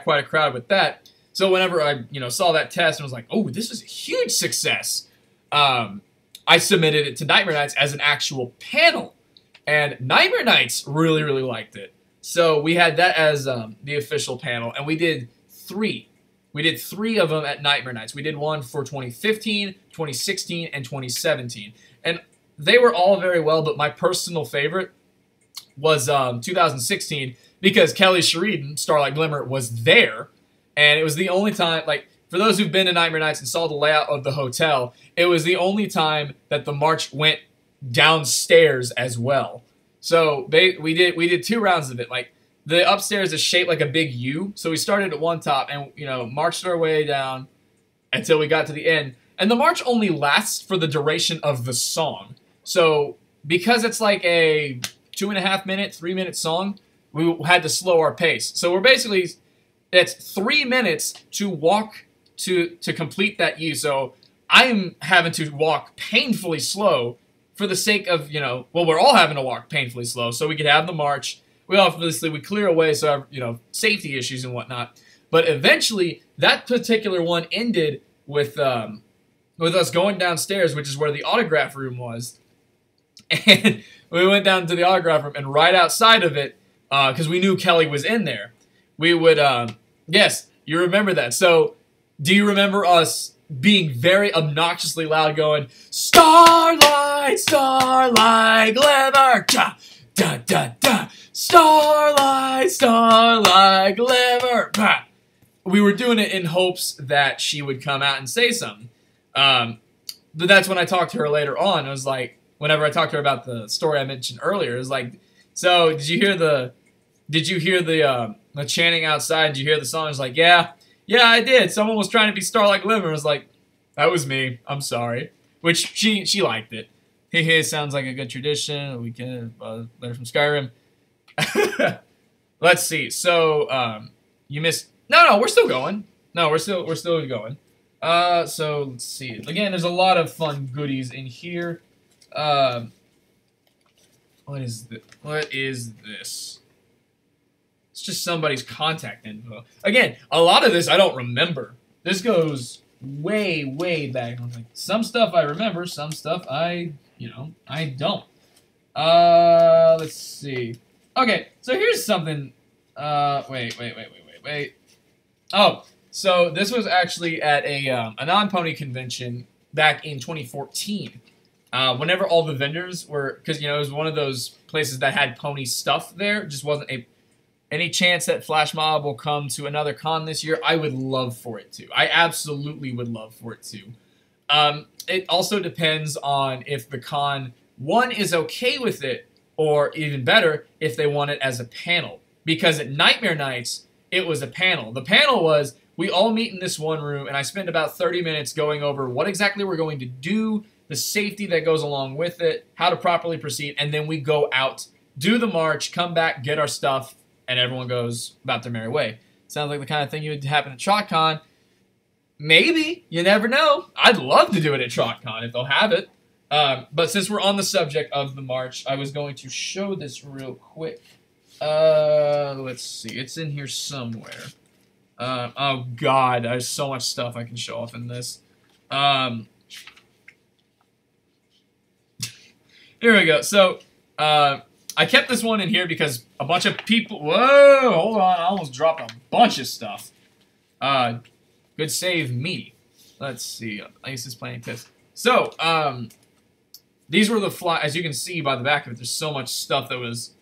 quite a crowd with that. So whenever I, you know, saw that test and was like, oh, this is a huge success, I submitted it to Nightmare Nights as an actual panel. And Nightmare Nights really, really liked it. So we had that as the official panel, and we did 3. We did 3 of them at Nightmare Nights. We did one for 2015, 2016, and 2017. And they were all very well, but my personal favorite was 2016 because Kelly Sheridan, Starlight Glimmer, was there. And it was the only time, like, for those who've been to Nightmare Nights and saw the layout of the hotel, it was the only time that the march went downstairs as well. So we did 2 rounds of it. Like, the upstairs is shaped like a big U, so we started at one top and, you know, marched our way down until we got to the end. And the march only lasts for the duration of the song. So because it's like a 2.5 minute, 3 minute song, we had to slow our pace. So we're basically, it's 3 minutes to walk to complete that U. So I'm having to walk painfully slow for the sake of, you know, well, we're all having to walk painfully slow so we could have the march. We obviously, we clear away, so, you know, safety issues and whatnot. But eventually, that particular one ended with us going downstairs, which is where the autograph room was. And we went down to the autograph room, and right outside of it, because we knew Kelly was in there, we would, yes, you remember that. So, do you remember us being very obnoxiously loud going, "Starlight, starlight, glimmer, da, da, da, da, starlight, starlight, glimmer, bah." We were doing it in hopes that she would come out and say something. But that's when I talked to her later on. It was like, whenever I talked to her about the story I mentioned earlier, it was like, so did you hear the chanting outside? Did you hear the song? I was like, yeah, I did. Someone was trying to be Starlight Glimmer. I was like, that was me. I'm sorry. Which she liked it. Hey, sounds like a good tradition. We can letter from Skyrim. Let's see. So you missed. No, we're still going. No, we're still going. So let's see. Again, there's a lot of fun goodies in here. What is this? What is this? It's just somebody's contact info. Again, a lot of this I don't remember. This goes way, way back. Like, some stuff I remember, some stuff I don't. Let's see. Okay, so here's something. Wait. Oh, so this was actually at a non-pony convention back in 2014. Whenever all the vendors were, because, you know, it was one of those places that had pony stuff there. It just wasn't any chance that Flash Mob will come to another con this year. I would love for it to. I absolutely would love for it to. It also depends on if the con, one, is okay with it, or even better, if they want it as a panel. Because at Nightmare Nights, it was a panel. The panel was, we all meet in this one room, and I spent about 30 minutes going over what exactly we're going to do, the safety that goes along with it, how to properly proceed, and then we go out, do the march, come back, get our stuff, and everyone goes about their merry way. Sounds like the kind of thing would happen at HaHcon. Maybe. You never know. I'd love to do it at HaHcon if they'll have it. But since we're on the subject of the march, I was going to show this real quick. Let's see. It's in here somewhere. Oh, God. There's so much stuff I can show off in this. Here we go. So, I kept this one in here because a bunch of people... Whoa! Hold on. I almost dropped a bunch of stuff. Good save me. Let's see. Ice is playing test. So, these were the fly... As you can see by the back of it, there's so much stuff that was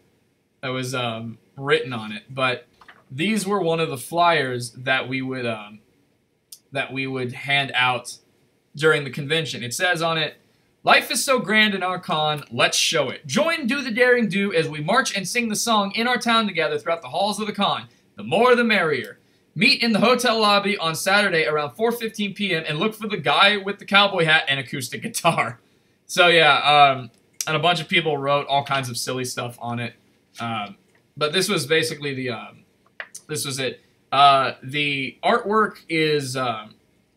written on it. But these were one of the flyers that we would hand out during the convention. It says on it, "Life is so grand in our con, let's show it. Join Do the Daring Do as we march and sing the song in our town together throughout the halls of the con. The more the merrier. Meet in the hotel lobby on Saturday around 4:15 p.m. and look for the guy with the cowboy hat and acoustic guitar." So yeah, and a bunch of people wrote all kinds of silly stuff on it. But this was basically this was it. The artwork is,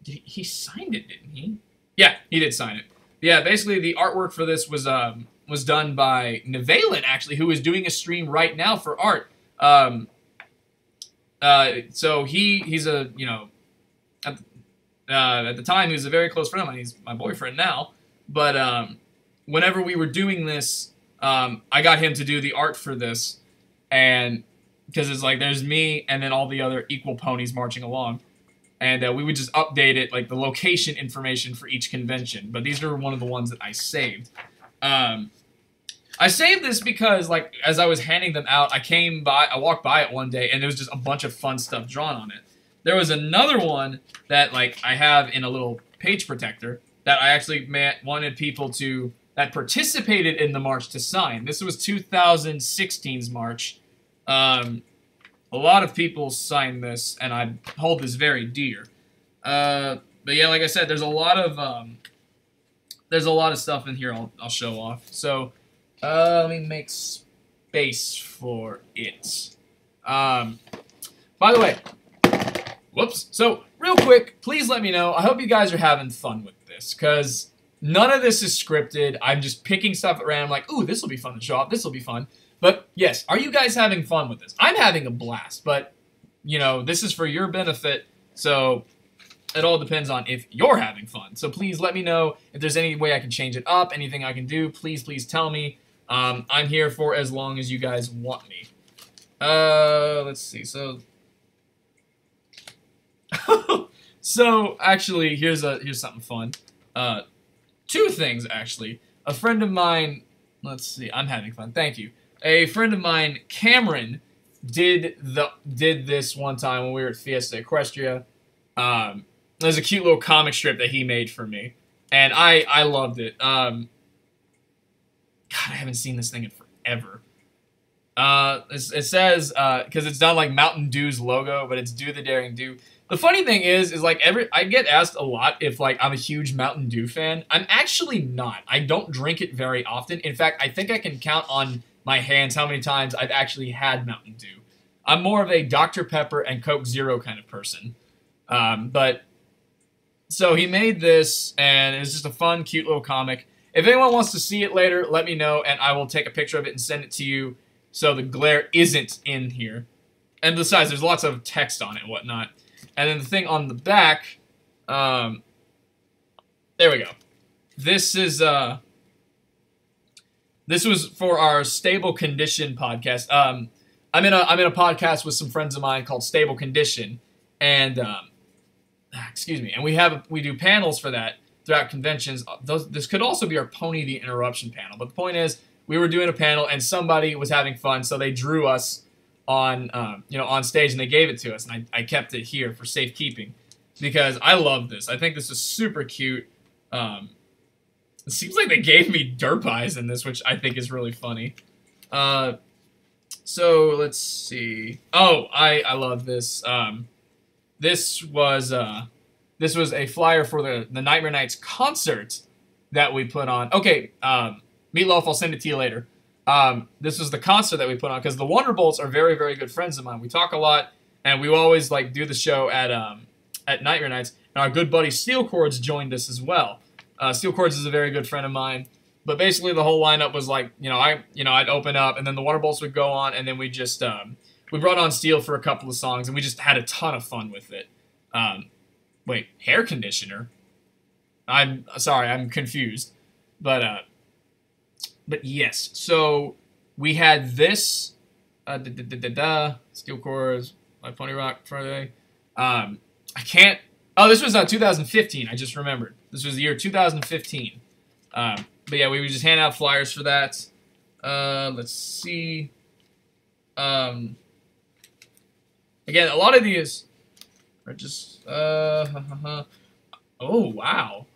he signed it, didn't he? Yeah, he did sign it. Yeah, basically the artwork for this was done by Nevalin, actually, who is doing a stream right now for art. So he's a, you know, at the time he was a very close friend of mine. He's my boyfriend now. But whenever we were doing this, I got him to do the art for this, and because it's like there's me and then all the other equal ponies marching along. And we would just update it, like the location information for each convention. But these are one of the ones that I saved. I saved this because, like, as I was handing them out, I walked by it one day, and there was just a bunch of fun stuff drawn on it. there was another one that like I have in a little page protector that I actually wanted people that participated in the march to sign. This was 2016's march. A lot of people signed this, and I hold this very dear. But yeah, like I said, there's a lot of stuff in here I'll show off. So let me make space for it. By the way, whoops. So real quick, please let me know. I hope you guys are having fun with this, because none of this is scripted. I'm just picking stuff at random, like, ooh, this will be fun to show off. This will be fun. But yes, are you guys having fun with this? I'm having a blast, but you know, this is for your benefit, so it all depends on if you're having fun. So please let me know if there's any way I can change it up, anything I can do. Please, please tell me. I'm here for as long as you guys want me. Let's see. So, so actually, here's something fun. Two things actually. A friend of mine. Let's see. I'm having fun. Thank you. A friend of mine, Cameron, did this one time when we were at Fiesta Equestria. There's a cute little comic strip that he made for me, and I loved it. God, I haven't seen this thing in forever. It says, because it's done like Mountain Dew's logo, but it's Do the Daring Do. The funny thing is like I get asked a lot if like I'm a huge Mountain Dew fan. I'm actually not. I don't drink it very often. In fact, I think I can count on my hands how many times I've actually had Mountain Dew. I'm more of a Dr. Pepper and Coke Zero kind of person. But so he made this, and it's just a fun, cute little comic. If anyone wants to see it later, let me know, and I will take a picture of it and send it to you so the glare isn't in here. And besides, there's lots of text on it and whatnot. And then the thing on the back, there we go. This is, this was for our Stable Condition podcast. I'm in a podcast with some friends of mine called Stable Condition, and excuse me, and we do panels for that throughout conventions. This could also be our Pony the Interruption panel, but the point is, we were doing a panel and somebody was having fun, so they drew us on on stage and they gave it to us, and I kept it here for safekeeping because I love this. I think this is super cute. It seems like they gave me derp eyes in this, which I think is really funny. So let's see. Oh, I love this. This was a flyer for the Nightmare Nights concert that we put on. Okay, Meatloaf, I'll send it to you later. This was the concert that we put on because the Wonderbolts are very, very good friends of mine. We talk a lot, and we always like do the show at Nightmare Nights. And our good buddy Steel Chords joined us as well. Steel Chords is a very good friend of mine. But basically, the whole lineup was like, I'd open up, and then the Wonderbolts would go on, and then we just we brought on Steel for a couple of songs, and we just had a ton of fun with it. Wait, hair conditioner? I'm sorry, I'm confused. But yes, so we had this, Steel Cores, My Pony Rock Friday. I can't, this was 2015, I just remembered. This was the year 2015. But yeah, we would just hand out flyers for that. Let's see. Again, a lot of these are just, oh, wow.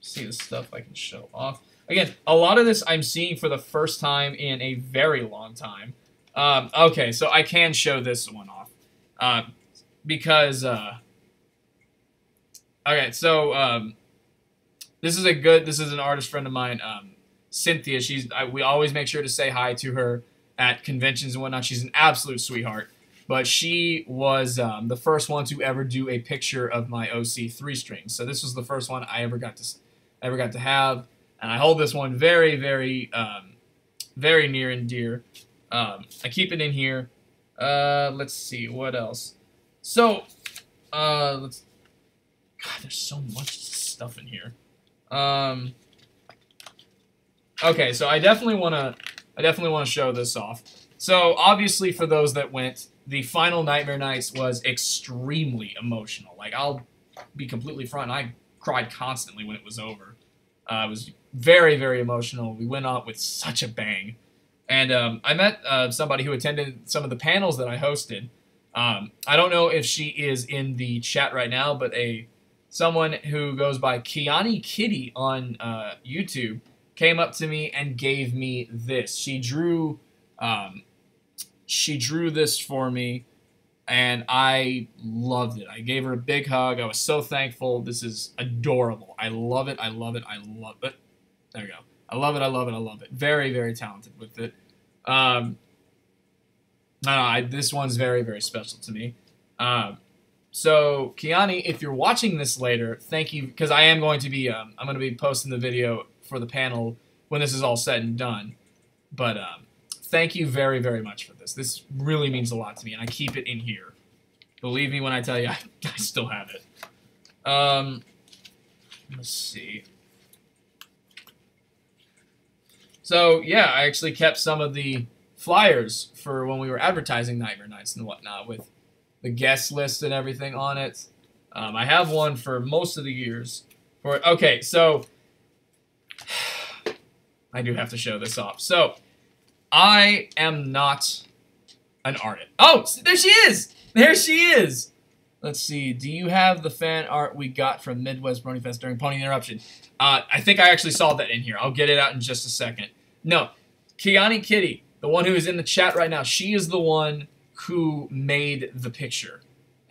See the stuff I can show off. Again, a lot of this I'm seeing for the first time in a very long time. Okay, so I can show this one off. Because, okay, so, this is an artist friend of mine, Cynthia. We always make sure to say hi to her at conventions and whatnot. She's an absolute sweetheart. But she was the first one to ever do a picture of my OC 3-string. So this was the first one I ever got to have, and I hold this one very, very, very near and dear. I keep it in here. Let's see what else. So, God, there's so much stuff in here. Okay, so I definitely want to show this off. So obviously, for those that went, the final Nightmare Nights was extremely emotional. Like, I'll be completely front. I cried constantly when it was over. It was very, very emotional. We went out with such a bang. And I met somebody who attended some of the panels that I hosted. I don't know if she is in the chat right now, but someone who goes by Kiani Kitty on YouTube came up to me and gave me this. She drew this for me, and I loved it. I gave her a big hug. I was so thankful. This is adorable. I love it. I love it. I love it. There we go. I love it. I love it. I love it. Very, very talented with it. This one's very, very special to me. So, Kiani, if you're watching this later, thank you, because I am going to be, I'm going to be posting the video for the panel when this is all said and done. But, thank you very, very much for this. This really means a lot to me, and I keep it in here. Believe me when I tell you, I still have it. Let's see. So, yeah, I actually kept some of the flyers for when we were advertising Nightmare Nights and whatnot with the guest list and everything on it. I have one for most of the years. Okay, so I do have to show this off. So, I am not an artist. Oh, there she is! There she is! Let's see. Do you have the fan art we got from Midwest Brony Fest during Pony Interruption? I think I actually saw that in here. I'll get it out in just a second. No. Kiani Kitty, the one who is in the chat right now, she is the one who made the picture.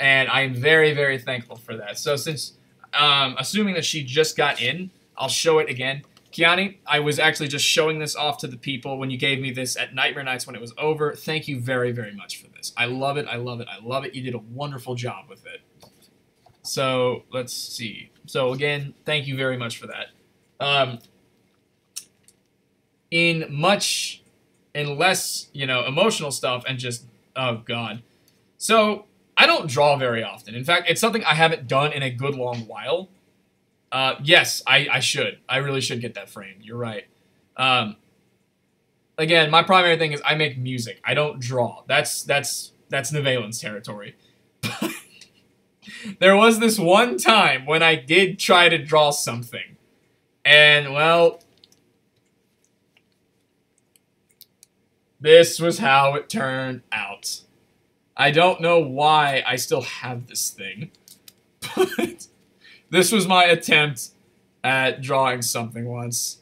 And I am very, very thankful for that. So since, assuming that she just got in, I'll show it again. Kiani, I was actually just showing this off to the people when you gave me this at Nightmare Nights when it was over. Thank you very, very much for this. I love it, I love it, I love it. You did a wonderful job with it. So, let's see. So, again, thank you very much for that. In less, emotional stuff and just, oh, God. So, I don't draw very often. In fact, it's something I haven't done in a good long while. Yes, I should. I really should get that framed. You're right. Again, my primary thing is I make music. I don't draw. That's Nevalin's territory. There was this one time when I did try to draw something. And, well, this was how it turned out. I don't know why I still have this thing, but this was my attempt at drawing something once.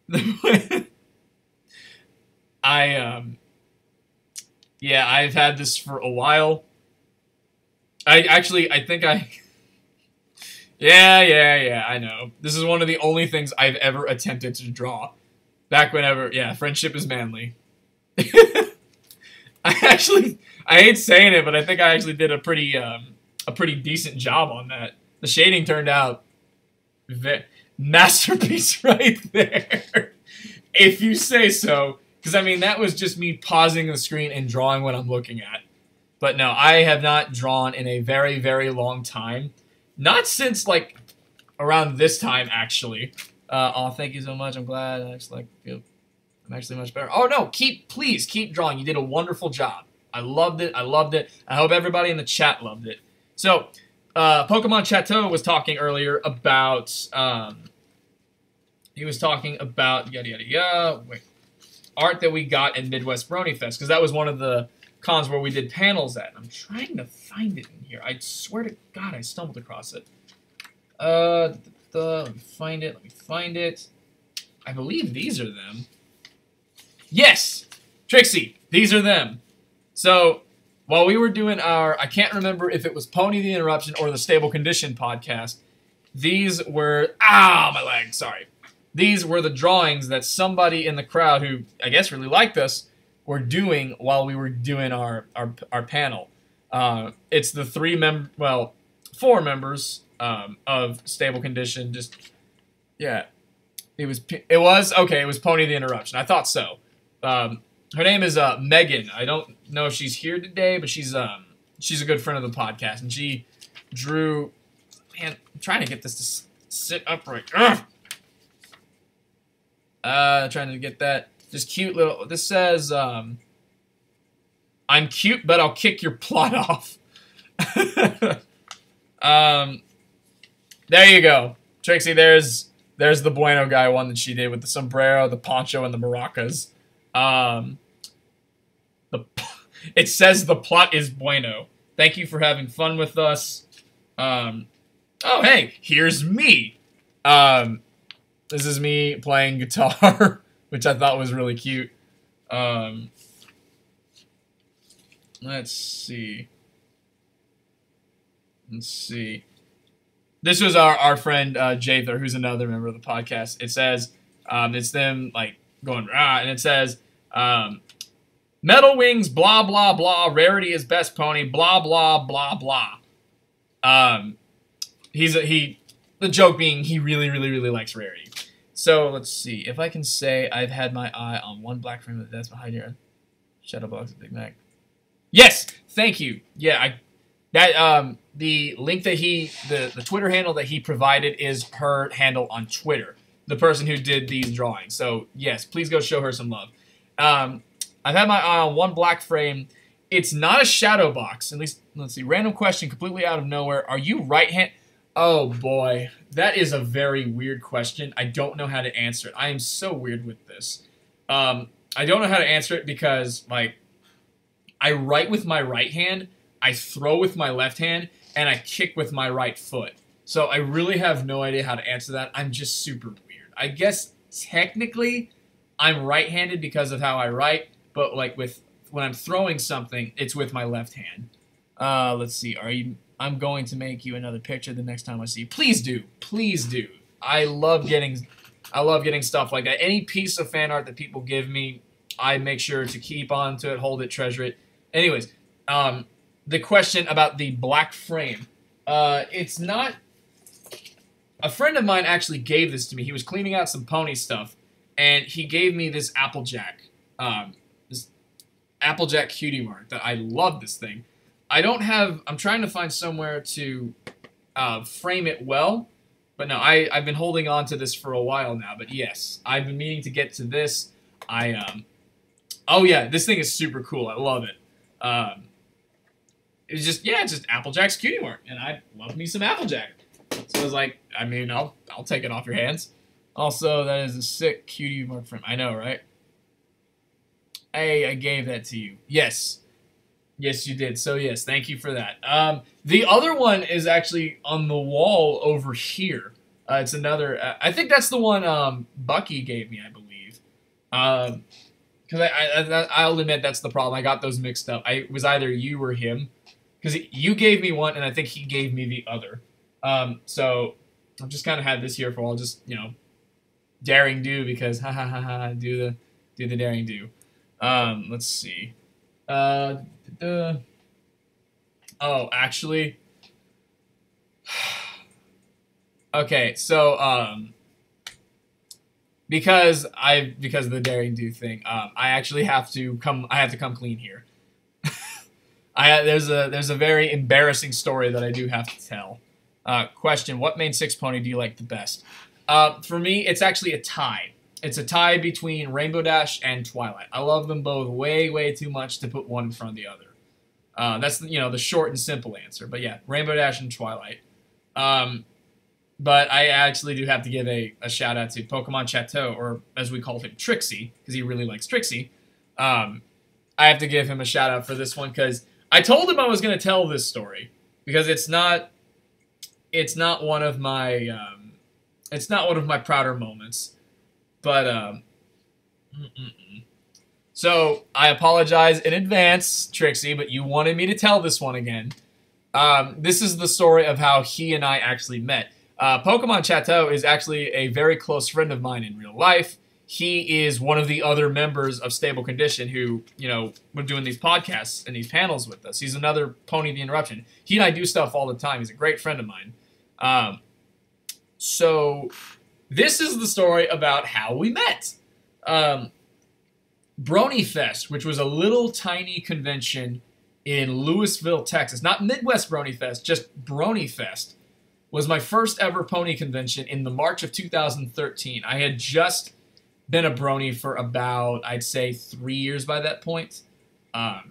Yeah, I've had this for a while. I think yeah, I know. This is one of the only things I've ever attempted to draw. Back whenever, yeah, friendship is manly. I hate saying it, but I think I actually did a pretty decent job on that. The shading turned out masterpiece right there, if you say so. Because, I mean, that was just me pausing the screen and drawing what I'm looking at. But no, I have not drawn in a very, very long time. Not since, like, around this time, actually. Oh, thank you so much. I'm glad. I'm actually much better. Oh, no, please keep drawing. You did a wonderful job. I loved it. I loved it. I hope everybody in the chat loved it. So, Pokemon Chateau was talking earlier about, he was talking about, yada, yada, yada, art that we got at Midwest Brony Fest, because that was one of the cons where we did panels at. I'm trying to find it in here. I swear to God I stumbled across it. Let me find it. I believe these are them. Yes! Trixie, these are them. So, while we were doing I can't remember if it was Pony the Interruption or the Stable Condition podcast, these were, my leg, sorry. These were the drawings that somebody in the crowd who, I guess, really liked us were doing while we were doing our panel. It's the four members of Stable Condition. It was Pony the Interruption. I thought so. Her name is Megan. I don't know if she's here today, but she's a good friend of the podcast, and she drew. Man, I'm trying to get this to sit upright. Trying to get that. Just cute little. This says, "I'm cute, but I'll kick your plot off." There you go, Trixie. There's the Bueno guy one that she did with the sombrero, the poncho, and the maracas. Um, the it says the plot is bueno. Thank you for having fun with us. Oh, hey, here's me. This is me playing guitar, which I thought was really cute. Let's see. This was our friend Jather, who's another member of the podcast. It says, it's them like going, and it says, Metal Wings, blah, blah, blah, rarity is best pony, blah, blah, blah, blah. The joke being he really, really, really likes rarity. So let's see. If I can say I've had my eye on one black frame that's behind your Shadowbox at Big Mac. Yes! Thank you. Yeah, the link that the Twitter handle that he provided is her handle on Twitter. The person who did these drawings. So, yes, please go show her some love. I've had my eye on one black frame. It's not a shadow box. At least, let's see. Random question, completely out of nowhere. Are you right-handed? Oh, boy. That is a very weird question. I don't know how to answer it. I am so weird with this. I don't know how to answer it because, like, I write with my right hand, I throw with my left hand, and I kick with my right foot. So I really have no idea how to answer that. I'm just super weird. I guess technically I'm right-handed because of how I write, but like when I'm throwing something, it's with my left hand. Let's see. I'm going to make you another picture the next time I see you. Please do. Please do. I love getting stuff like that. Any piece of fan art that people give me, I make sure to keep on to it, hold it, treasure it. Anyways, the question about the black frame. It's not... A friend of mine actually gave this to me. He was cleaning out some pony stuff, and he gave me this Applejack. This Applejack cutie mark that I love this thing. I'm trying to find somewhere to frame it well, but no, I've been holding on to this for a while now, but yes, I've been meaning to get to this. Oh yeah, this thing is super cool. I love it. It's just Applejack's cutie mark, and I love me some Applejack. So I was like, I mean, I'll take it off your hands. Also, that is a sick cutie mark frame. I know, right? Hey, I gave that to you. Yes. Yes, you did. So yes, thank you for that. The other one is actually on the wall over here. It's another, I think that's the one Bucky gave me, I believe. Because I'll admit that's the problem. I got those mixed up. It was either you or him. Because you gave me one, and I think he gave me the other. So I've just kind of had this here for a while. Just, you know, daring do because do the daring do. Let's see. Oh, actually. Okay, so because of the daring do thing, I actually have to come clean here. There's a very embarrassing story that I do have to tell. Question: what main six pony do you like the best? For me, it's actually a tie. It's a tie between Rainbow Dash and Twilight. I love them both way, way too much to put one in front of the other. That's the short and simple answer. But yeah, Rainbow Dash and Twilight. But I actually do have to give a shout out to Pokemon Chateau, or as we call him, Trixie, because he really likes Trixie. I have to give him a shout out for this one because I told him I was going to tell this story because it's not one of my prouder moments. But so I apologize in advance, Trixie, but you wanted me to tell this one again. This is the story of how he and I actually met. Pokemon Chateau is actually a very close friend of mine in real life. He is one of the other members of Stable Condition who, we're doing these podcasts and these panels with us. He's another Pony the Interruption. He and I do stuff all the time. He's a great friend of mine. So this is the story about how we met. Brony Fest, which was a little tiny convention in Louisville, Texas. Not Midwest Brony Fest, just Brony Fest. Was my first ever pony convention in the March of 2013. I had just been a brony for about, I'd say, 3 years by that point. I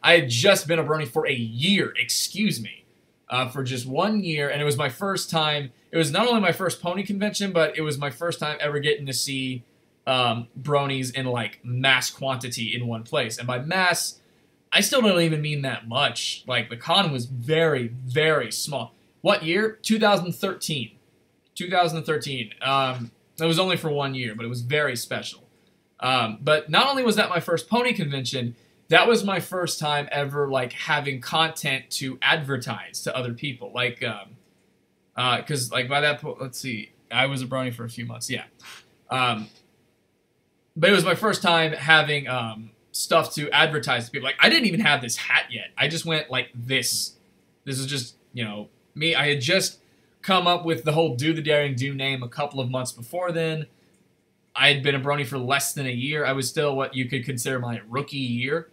had just been a brony for a year, excuse me. For just 1 year, and it was my first time. It was not only my first pony convention, but it was my first time ever getting to see bronies in like mass quantity in one place. And by mass, I still don't even mean that much. Like the con was very, very small. What year? 2013. 2013. It was only for 1 year, but it was very special. But not only was that my first pony convention, that was my first time ever like having content to advertise to other people. Like, because like by that point, let's see, I was a brony for a few months, yeah. But it was my first time having stuff to advertise to people. Like, I didn't even have this hat yet. I just went like this. This is just, you know, me. I had just come up with the whole Do the Daring Do name a couple of months before then. I had been a brony for less than a year. I was still what you could consider my rookie year.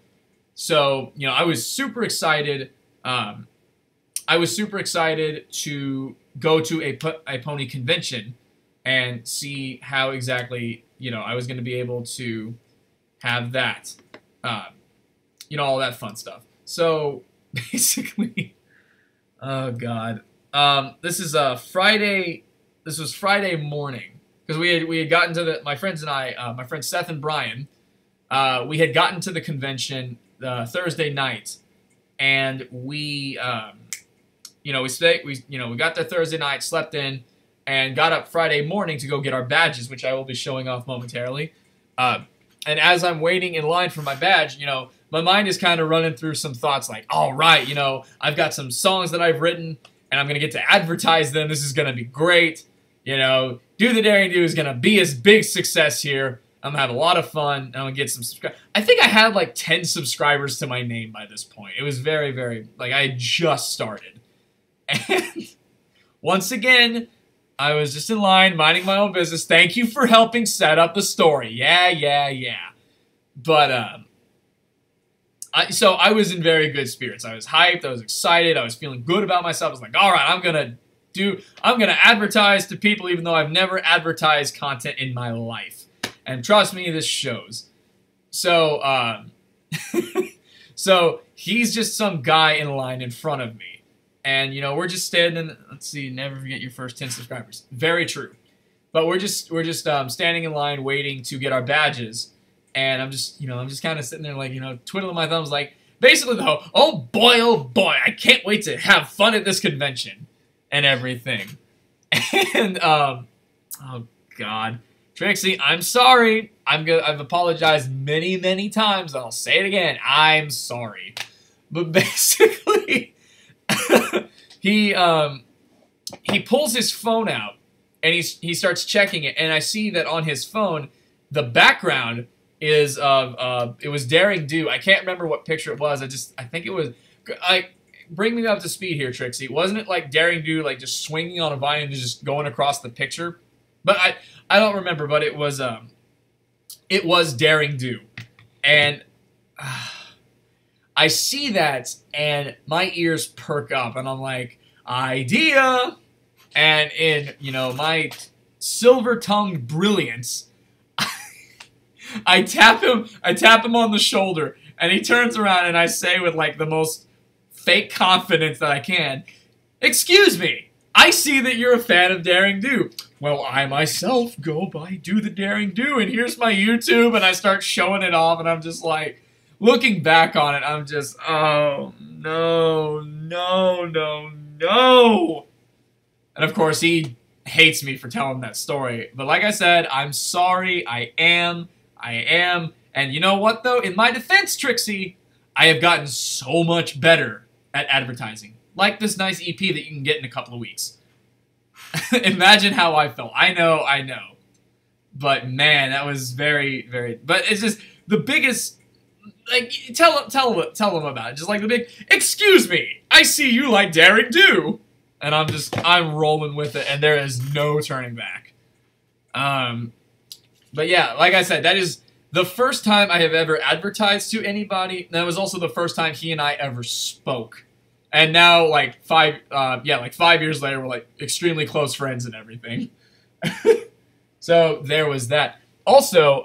So, you know, I was super excited. I was super excited to go to a pony convention and see how exactly, you know, I was going to be able to have that, you know, all that fun stuff. So, basically, oh, God. This is Friday. This was Friday morning. Because we had gotten to my friends and I, my friends Seth and Brian, we had gotten to the convention Thursday night, and we, you know, we got there Thursday night, slept in, and got up Friday morning to go get our badges, which I will be showing off momentarily. And as I'm waiting in line for my badge, you know, my mind is kind of running through some thoughts like, all right, you know, I've got some songs that I've written, and I'm gonna get to advertise them. This is gonna be great. You know, Do the Daring Do is going to be a big success here. I'm going to have a lot of fun. I'm going to get some subscribers. I think I had like 10 subscribers to my name by this point. It was very, very, like I had just started. And once again, I was just in line, minding my own business. Thank you for helping set up the story. Yeah. But, so I was in very good spirits. I was hyped. I was excited. I was feeling good about myself. I was like, all right, I'm going to advertise to people even though I've never advertised content in my life. And trust me, this shows. So, so he's just some guy in line in front of me. And, you know, we're just standing, let's see, never forget your first 10 subscribers. Very true. But we're just standing in line waiting to get our badges. And I'm just kind of sitting there like, you know, twiddling my thumbs like, basically though, oh boy, I can't wait to have fun at this convention. And everything. And, oh, God. Trixie, I'm sorry. I've apologized many, many times. I'll say it again. I'm sorry. But basically, he pulls his phone out, and he starts checking it, and I see that on his phone, the background is of, it was Daring Do. I can't remember what picture it was. I think it was, bring me up to speed here, Trixie. Wasn't it like Daring Do, like just swinging on a vine and just going across the picture? But I don't remember, but it was Daring Do. And I see that and my ears perk up and I'm like, idea! And in, you know, my silver-tongued brilliance, I tap him on the shoulder and he turns around and I say with like the most fake confidence that I can, excuse me, I see that you're a fan of Daring Do. Well, I myself go by Do the Daring Do, and here's my YouTube, and I start showing it off, and I'm just like, looking back on it, I'm just, oh, no. And of course, he hates me for telling that story. But like I said, I'm sorry, I am, and you know what, though? In my defense, Trixie, I have gotten so much better at advertising. Like this nice EP that you can get in a couple of weeks. Imagine how I felt. I know. But man, that was very, very... But it's just the biggest... Like, tell them about it. Just like the big, excuse me, I see you like Daring Do. And I'm rolling with it, and there is no turning back. But yeah, like I said, that is the first time I have ever advertised to anybody. That was also the first time he and I ever spoke. And now, like 5 years later, we're like extremely close friends and everything. So there was that. Also,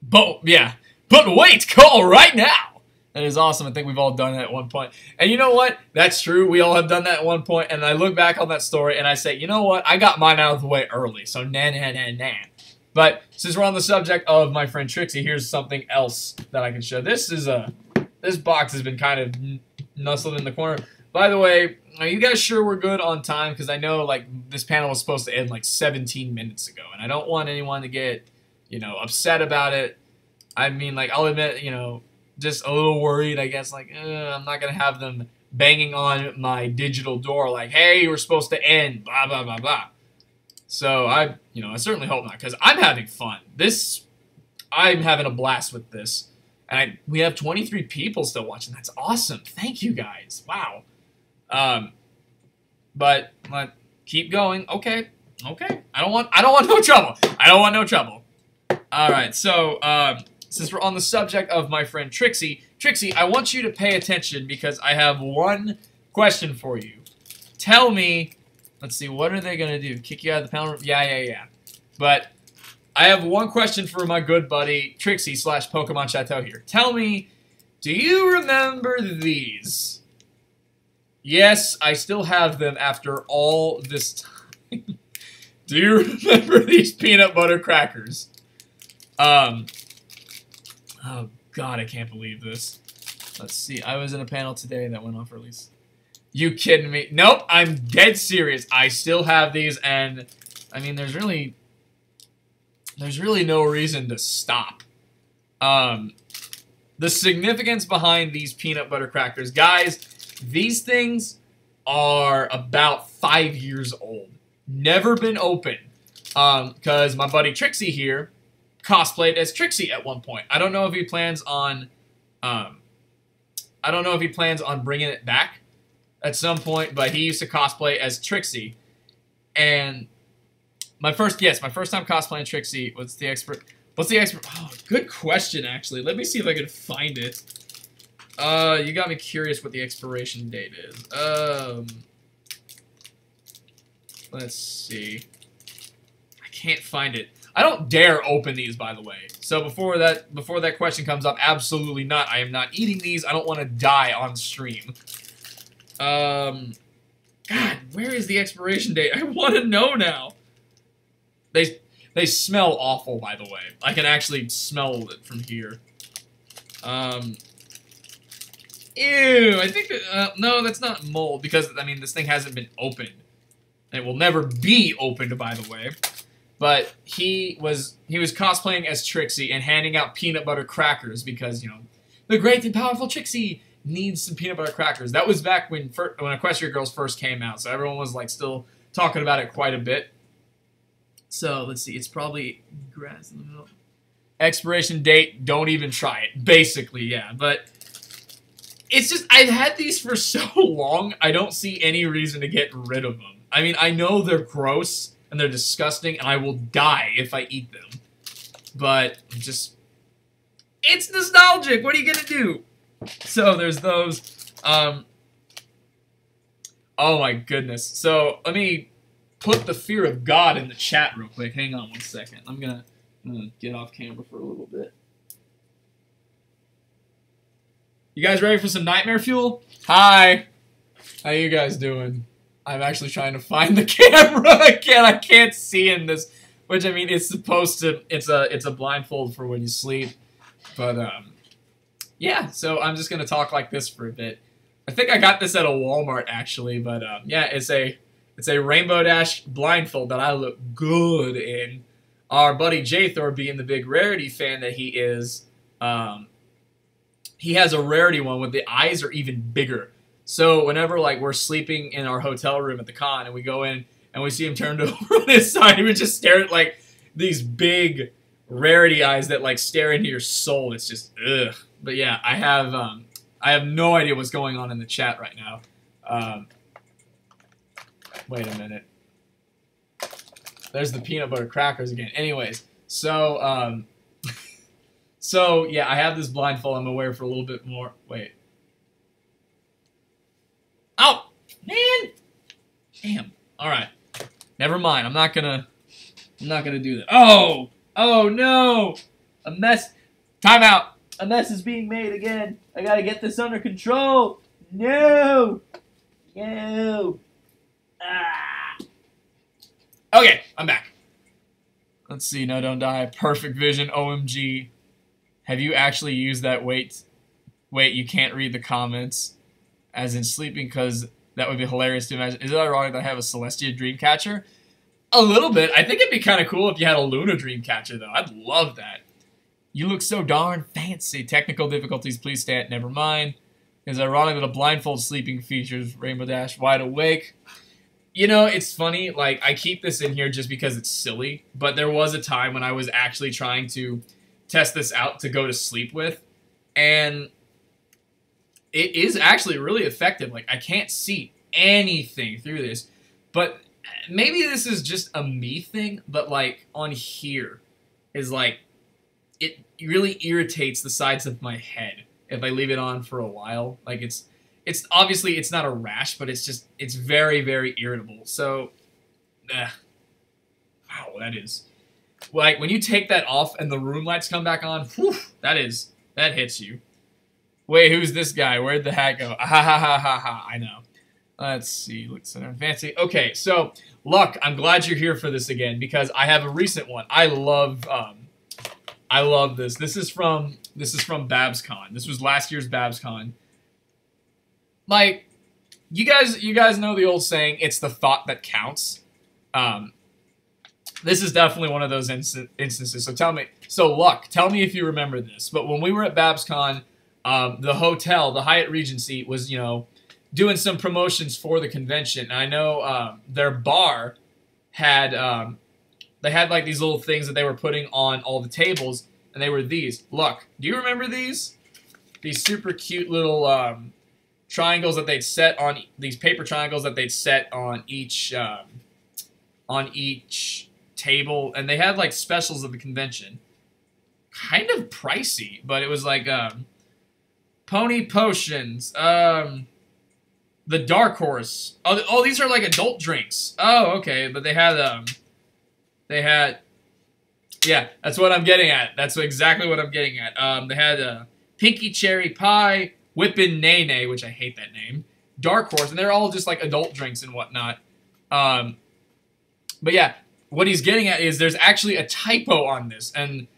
but wait, call right now. That is awesome. I think we've all done that at one point. And you know what? That's true. We all have done that at one point. And I look back on that story and I say, you know what? I got mine out of the way early. So nah. But since we're on the subject of my friend Trixie, here's something else that I can show. This box has been kind of nestled in the corner. By the way, are you guys sure we're good on time? Because I know like this panel was supposed to end like 17 minutes ago, and I don't want anyone to get, you know, upset about it. I mean, like, I'll admit, you know, just a little worried, I guess, like, I'm not gonna have them banging on my digital door like, hey, we're supposed to end, blah blah blah blah. So I certainly hope not, because I'm having fun. I'm having a blast with this, and we have 23 people still watching. That's awesome. Thank you guys. Wow. But keep going. Okay. I don't want no trouble. I don't want no trouble. All right. So since we're on the subject of my friend Trixie, I want you to pay attention because I have one question for you. Tell me. Let's see. What are they gonna do? Kick you out of the panel room? Yeah. But I have one question for my good buddy Trixie / Pokemon Chateau here. Tell me, do you remember these? Yes, I still have them after all this time. Do you remember these peanut butter crackers? Oh God, I can't believe this. Let's see, I was in a panel today that went on for at least... You kidding me? Nope, I'm dead serious. I still have these, and I mean, there's really no reason to stop. The significance behind these peanut butter crackers, guys, these things are about 5 years old. Never been opened. Because my buddy Trixie here cosplayed as Trixie at one point. I don't know if he plans on bringing it back at some point, but he used to cosplay as Trixie. And my first time cosplaying Trixie, what's the expert? Oh, good question, actually. Let me see if I can find it. You got me curious what the expiration date is. Let's see. I can't find it. I don't dare open these, by the way. So before that question comes up, absolutely not. I am not eating these. I don't want to die on stream. God, where is the expiration date? I want to know now. They smell awful, by the way. I can actually smell it from here. Ew, I think that, no, that's not mold, because, I mean, this thing hasn't been opened. It will never be opened, by the way. But he was cosplaying as Trixie and handing out peanut butter crackers because, you know, the great and powerful Trixie needs some peanut butter crackers. That was back when Equestria Girls first came out, so everyone was, like, still talking about it quite a bit. So, let's see, it's probably grass in the middle. Expiration date, don't even try it. Basically, yeah, but... It's just, I've had these for so long, I don't see any reason to get rid of them. I mean, I know they're gross, and they're disgusting, and I will die if I eat them. But, just... It's nostalgic! What are you gonna do? So, there's those. Oh my goodness. So, let me put the fear of God in the chat real quick. Hang on one second. I'm gonna get off camera for a little bit. You guys ready for some nightmare fuel? Hi! How you guys doing? I'm actually trying to find the camera again. I can't see in this. Which, I mean, it's supposed to... It's a blindfold for when you sleep. But, yeah. So, I'm just gonna talk like this for a bit. I think I got this at a Walmart, actually. But, yeah, it's a Rainbow Dash blindfold that I look good in. Our buddy Jthor, being the big Rarity fan that he is... he has a Rarity one where the eyes are even bigger. So whenever like we're sleeping in our hotel room at the con and we go in and we see him turned over on his side, he would just stare at like these big Rarity eyes that like stare into your soul. It's just ugh. But yeah, I have no idea what's going on in the chat right now. Wait a minute. There's the peanut butter crackers again. Anyways, so so, yeah, I have this blindfold I'm gonna wear for a little bit more. Wait. Oh! Man! Damn. Alright. Never mind. I'm not gonna do that. Oh! Oh, no! A mess. Time out! A mess is being made again. I gotta get this under control. No! No! Ah! Okay, I'm back. Let's see. No, don't die. Perfect vision. OMG. Have you actually used that? Wait, you can't read the comments. As in sleeping, because that would be hilarious to imagine. Is it ironic that I have a Celestia Dreamcatcher? A little bit. I think it'd be kind of cool if you had a Luna Dreamcatcher, though. I'd love that. You look so darn fancy. Technical difficulties, please stand. Never mind. It's ironic that a blindfold sleeping features Rainbow Dash wide awake. You know, it's funny. Like, I keep this in here just because it's silly. But there was a time when I was actually trying to test this out to go to sleep with. And it is actually really effective. Like, I can't see anything through this. But maybe this is just a me thing. But, like, on here is, like, it really irritates the sides of my head if I leave it on for a while. Like, it's obviously, it's not a rash, but it's just, it's very, very irritable. So, wow, that is. Like, when you take that off and the room lights come back on, whew, that hits you. Wait, who's this guy? Where'd the hat go? Ha ha ha ha ha. I know. Let's see. Looks fancy. Okay, so Luck, I'm glad you're here for this again because I have a recent one. I love this. This is from BabsCon. This was last year's BabsCon. Like, you guys know the old saying, it's the thought that counts. This is definitely one of those instances. So Luck, tell me if you remember this. But when we were at BabsCon, the hotel, the Hyatt Regency, was, you know, doing some promotions for the convention. And I know their bar had, they had like these little things that they were putting on all the tables, and they were these. Luck, do you remember these? These super cute little triangles that they'd set on, these paper triangles that they'd set on each table, and they had like specials of the convention. Kind of pricey, but it was like Pony Potions, the Dark Horse. Oh, these are like adult drinks. Oh, okay, but they had yeah, that's what I'm getting at. That's exactly what I'm getting at. They had Pinky Cherry Pie, Whippin' Nene, which I hate that name, Dark Horse, and they're all just like adult drinks and whatnot. But yeah, what he's getting at is there's actually a typo on this, and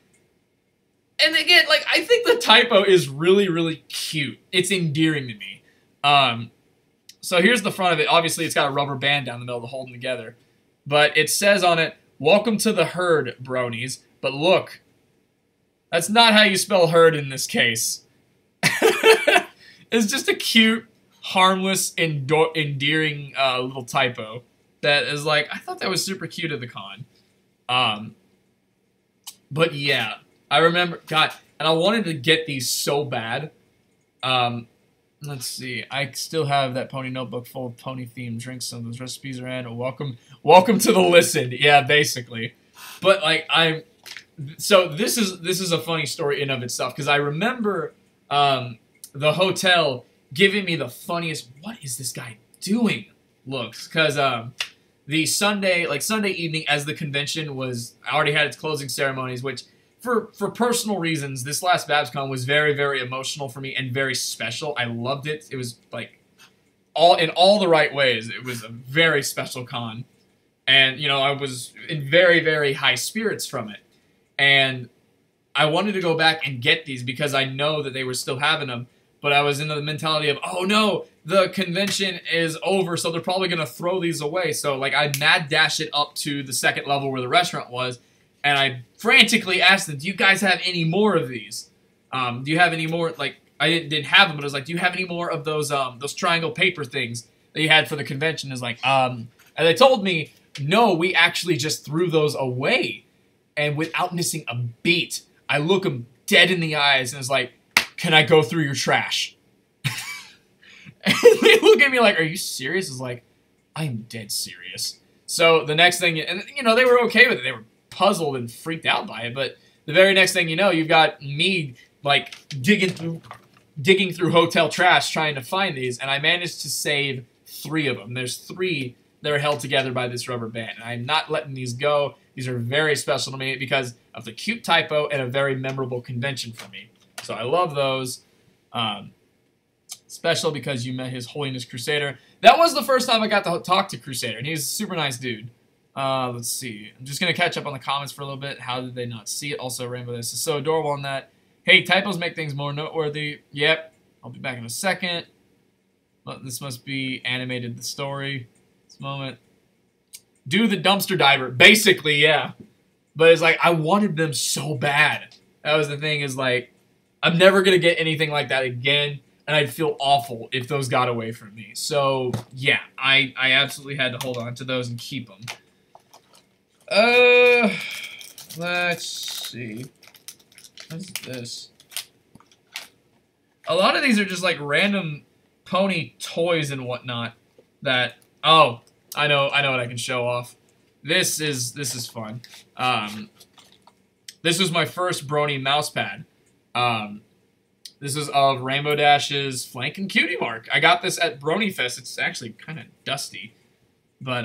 again, like, I think the typo is really, really cute. It's endearing to me. So here's the front of it. Obviously, it's got a rubber band down the middle to hold them together. But it says on it, "Welcome to the herd, bronies." But look, that's not how you spell herd in this case. It's just a cute, harmless, endearing little typo that is like, I thought that was super cute at the con. But yeah. I remember, God, and I wanted to get these so bad. Let's see. I still have that pony notebook full of pony-themed drinks. Some of those recipes are in. Welcome to the listen. Yeah, basically. But like, so this is a funny story in of itself because I remember the hotel giving me the funniest, what is this guy doing looks, because the Sunday evening as the convention was already had its closing ceremonies, which for personal reasons, this last BabsCon was very, very emotional for me and very special. I loved it. It was like in all the right ways. It was a very special con. And, you know, I was in very, very high spirits from it. And I wanted to go back and get these because I know that they were still having them. But I was in the mentality of, oh no, the convention is over, so they're probably going to throw these away. So, like, I mad dashed it up to the second level where the restaurant was. And I frantically asked them, do you guys have any more of these? Do you have any more? Like, I didn't have them, but I was like, do you have any more of those triangle paper things that you had for the convention? Is like, and they told me, no, we actually just threw those away. And without missing a beat, I look them dead in the eyes and it's like, can I go through your trash? And they look at me like, are you serious? It's like, I'm dead serious. So the next thing, and you know, they were okay with it. They were puzzled and freaked out by it, but the very next thing you know, you've got me like digging through hotel trash trying to find these, and I managed to save 3 of them. There's 3 that are held together by this rubber band, and I'm not letting these go. These are very special to me because of the cute typo and a very memorable convention for me. So I love those. Special because you met His Holiness Crusader. That was the first time I got to talk to Crusader, and he's a super nice dude. Let's see. I'm just going to catch up on the comments for a little bit. How did they not see it? Also, Rainbow, this is so adorable on that. Hey, typos make things more noteworthy. Yep. I'll be back in a second. But this must be animated the story. This moment. Do the dumpster diver. Basically, yeah. But it's like, I wanted them so bad. That was the thing, is like, I'm never going to get anything like that again. And I'd feel awful if those got away from me. So, yeah. I absolutely had to hold on to those and keep them. Let's see. What's this? A lot of these are just like random pony toys and whatnot that, oh, I know what I can show off. This is fun. This was my first Brony mouse pad. This is of Rainbow Dash's Flank and Cutie Mark. I got this at Brony Fest. It's actually kind of dusty, but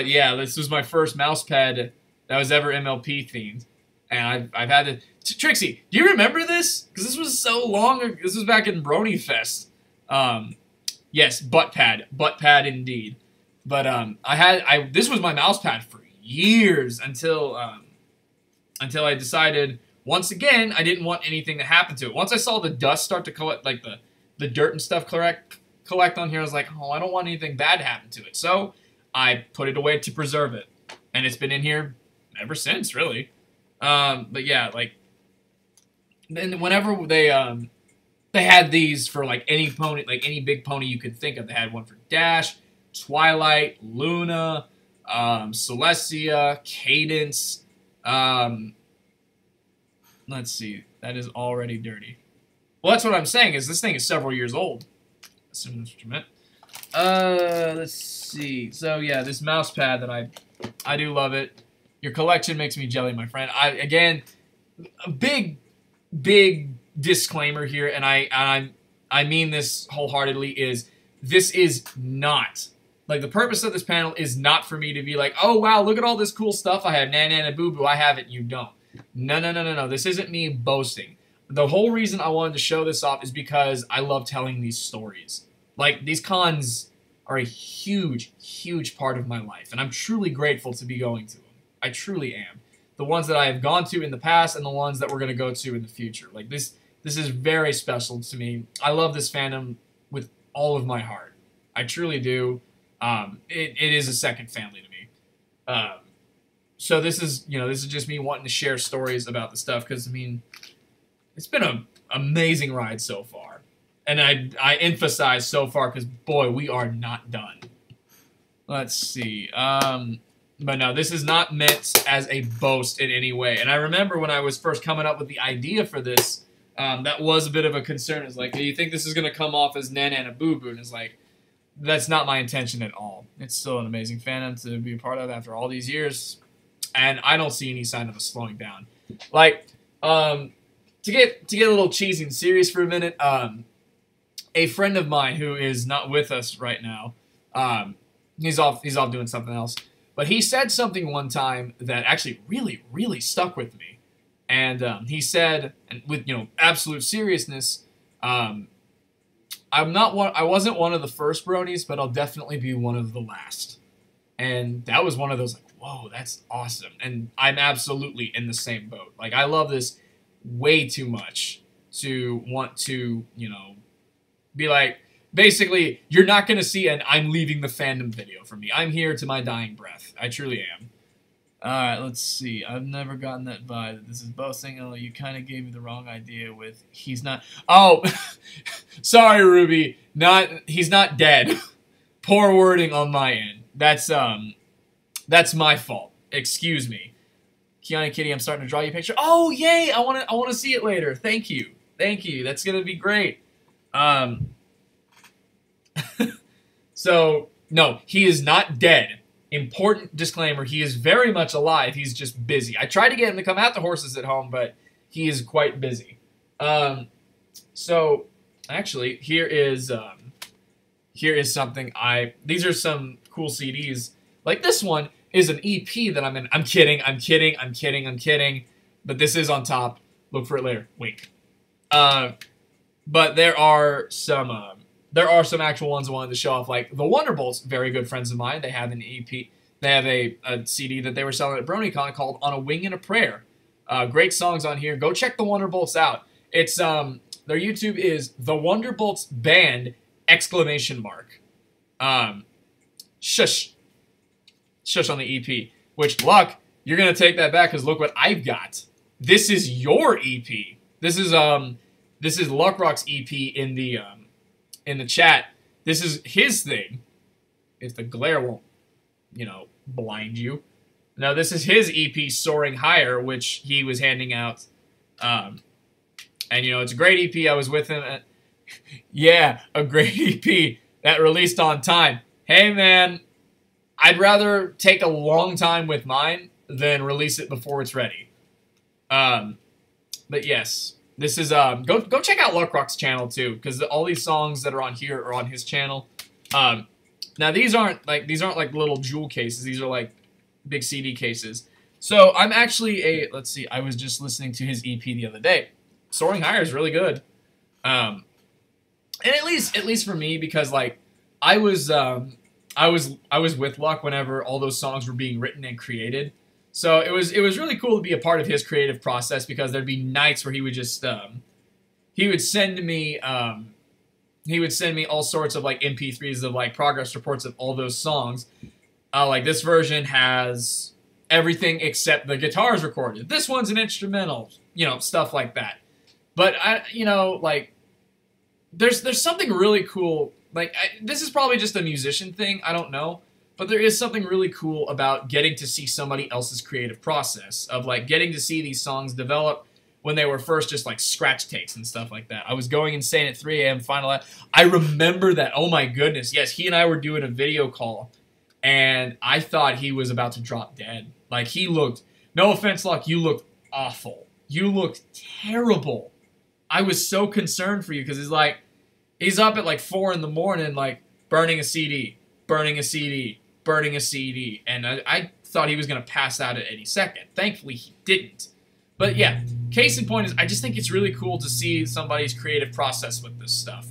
yeah, this was my first mouse pad that was ever MLP themed, and I've had it. Trixie, do you remember this? Because this was so long ago. This was back in Brony Fest. Yes, butt pad indeed. But this was my mouse pad for years until I decided once again I didn't want anything to happen to it. Once I saw the dust start to collect, like the dirt and stuff collect on here, I was like, oh, I don't want anything bad to happen to it. So I put it away to preserve it, and it's been in here ever since, really. But yeah, like, then whenever they had these for like any pony, like any big pony you could think of. They had one for Dash, Twilight, Luna, Celestia, Cadence. Let's see, that is already dirty. Well, that's what I'm saying, is this thing is several years old. Assume that's what you meant. Let's see. So yeah, this mouse pad that I do love it. Your collection makes me jelly, my friend. Again, a big disclaimer here, and I mean this wholeheartedly, is this is not, like, the purpose of this panel is not for me to be like, oh wow, look at all this cool stuff I have, Nana Boo Boo, I have it, you don't. No. This isn't me boasting. The whole reason I wanted to show this off is because I love telling these stories. Like, these cons are a huge part of my life, and I'm truly grateful to be going to them. I truly am. The ones that I have gone to in the past and the ones that we're going to go to in the future. Like, this is very special to me. I love this fandom with all of my heart. I truly do. It is a second family to me. So this is just me wanting to share stories about the stuff, because, I mean, it's been an amazing ride so far. And I emphasize so far because, boy, we are not done. Let's see. But no, this is not meant as a boast in any way. And I remember when I was first coming up with the idea for this, that was a bit of a concern. It's like, hey, you think this is going to come off as Nana Boo Boo? And it's like, that's not my intention at all. It's still an amazing fandom to be a part of after all these years. And I don't see any sign of us slowing down. Like, to get a little cheesy and serious for a minute, a friend of mine who is not with us right now, he's off doing something else. But he said something one time that actually really stuck with me. And he said, and with absolute seriousness, I wasn't one of the first bronies, but I'll definitely be one of the last. And that was one of those, like, whoa, that's awesome. And I'm absolutely in the same boat. Like, I love this way too much to want to, be like, basically, you're not going to see an I'm leaving the fandom video from me. I'm here to my dying breath. I truly am. Alright, let's see. I've never gotten that vibe. This is boasting. Oh, you kind of gave me the wrong idea with he's not... Oh! Sorry, Ruby. He's not dead. Poor wording on my end. That's my fault. Excuse me. Kiana Kitty, I'm starting to draw you a picture. Oh, yay! I want to see it later. Thank you. Thank you. That's going to be great. So, no, he is not dead. Important disclaimer, he is very much alive. He's just busy. I tried to get him to come out to Horses at Home, but he is quite busy. So, actually, here is something these are some cool CDs. Like, this one is an EP that I'm in. I'm kidding. But this is on top. Look for it later. Wait. But there are some there are some actual ones I wanted to show off, like the Wonderbolts, very good friends of mine. They have an EP. They have a CD that they were selling at BronyCon called On a Wing and a Prayer. Great songs on here. Go check the Wonderbolts out. It's their YouTube is the Wonderbolts Band ! Shush on the EP. Which, Luck, you're gonna take that back because look what I've got. This is your EP. This is Luck Rock's EP in the chat. This is his thing. If the glare won't, blind you. Now, this is his EP, Soaring Higher, which he was handing out. And, it's a great EP. I was with him. Yeah, a great EP that released on time. Hey, man, I'd rather take a long time with mine than release it before it's ready. But, yes, this is... Go check out Luck Rock's channel, too, because all these songs that are on here are on his channel. Now, these aren't like little jewel cases. These are, like, big CD cases. So I'm actually let's see, I was just listening to his EP the other day. Soaring Higher is really good. And at least for me, because like I was with Luck whenever all those songs were being written and created. So it was really cool to be a part of his creative process, because there'd be nights where he would just he would send me all sorts of like MP3s of like progress reports of all those songs. Like this version has everything except the guitars recorded. This one's an instrumental, stuff like that. But like there's something really cool. Like this is probably just a musician thing. I don't know, but there is something really cool about getting to see somebody else's creative process of like getting to see these songs develop when they were first just like scratch takes and stuff like that. I was going insane at 3 a.m. final. I remember that. Oh my goodness. Yes, he and I were doing a video call. And I thought he was about to drop dead. Like, he looked... No offense, Luck, you looked awful. You looked terrible. I was so concerned for you, because he's up at, like, 4 in the morning, like, burning a CD, burning a CD, burning a CD. And I thought he was going to pass out at any second. Thankfully, he didn't. But, yeah, case in point is I just think it's really cool to see somebody's creative process with this stuff.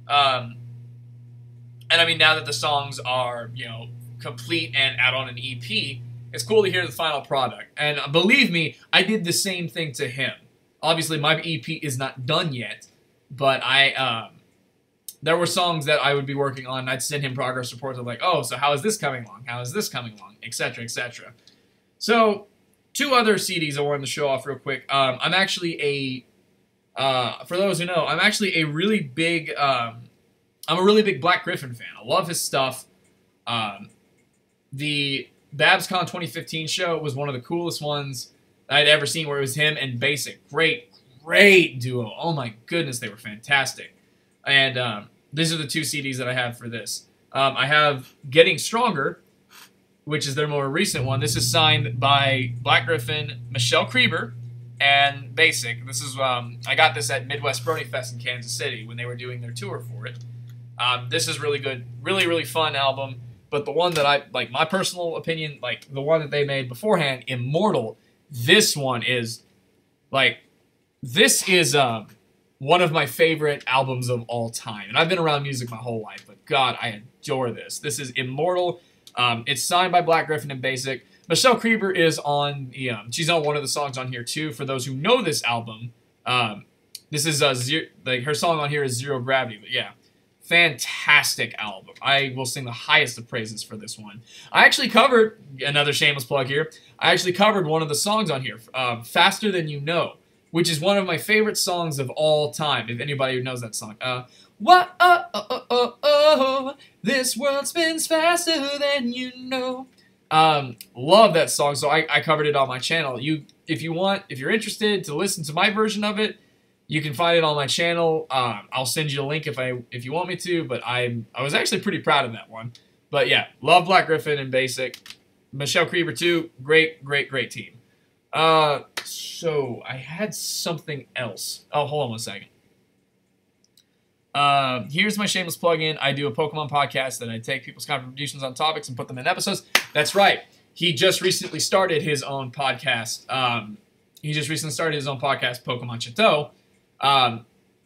And, I mean, now that the songs are, complete and add on an EP, it's cool to hear the final product. And believe me, I did the same thing to him. Obviously, my EP is not done yet, but there were songs that I would be working on, and I'd send him progress reports of like, oh, so how is this coming along? How is this coming along? Etc., etc. So, 2 other CDs I wanted to show off real quick. I'm actually for those who know, I'm actually a really big, I'm a really big Black Gryphon fan. I love his stuff. The BabsCon 2015 show was one of the coolest ones I'd ever seen, where it was him and Basic. Great duo. Oh my goodness, they were fantastic. And these are the 2 CDs that I have for this. I have Getting Stronger, which is their more recent one. This is signed by Black Gryphon, Michelle Creeber, and Basic. This is I got this at Midwest Brony Fest in Kansas City when they were doing their tour for it. This is really good, really fun album. But the one that I, like, my personal opinion, like, the one that they made beforehand, Immortal, this one is, like, this is one of my favorite albums of all time. And I've been around music my whole life, but God, I adore this. This is Immortal. It's signed by Black Gryphon and Basic. Michelle Creeber is on, she's on one of the songs on here, too. For those who know this album, this is, her song on here is Zero Gravity, but yeah. Fantastic album. I will sing the highest of praises for this one. I actually covered, another shameless plug here, I actually covered one of the songs on here, Faster Than You Know, which is one of my favorite songs of all time, if anybody who knows that song. This world spins faster than you know. Love that song, so I covered it on my channel. If you're interested to listen to my version of it, you can find it on my channel. I'll send you a link if you want me to, but I was actually pretty proud of that one. But yeah, love Black Gryphon and Basic. Michelle Creeber too. Great team. So I had something else. Oh, hold on one second. Here's my shameless plug-in. I do a Pokemon podcast that I take people's contributions on topics and put them in episodes. That's right. He just recently started his own podcast. Pokemon Chateau.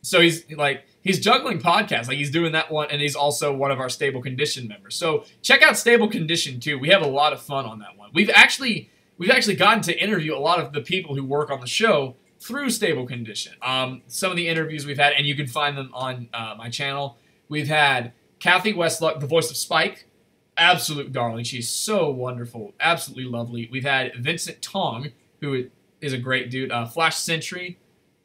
So he's juggling podcasts. Like he's doing that one, and he's also one of our Stable Condition members. So check out Stable Condition too. We have a lot of fun on that one. We've actually gotten to interview a lot of the people who work on the show through Stable Condition. Some of the interviews we've had, and you can find them on my channel. We've had Kathy Westluck, the voice of Spike. Absolute darling. She's so wonderful. Absolutely lovely. We've had Vincent Tong, who is a great dude. Flash Sentry.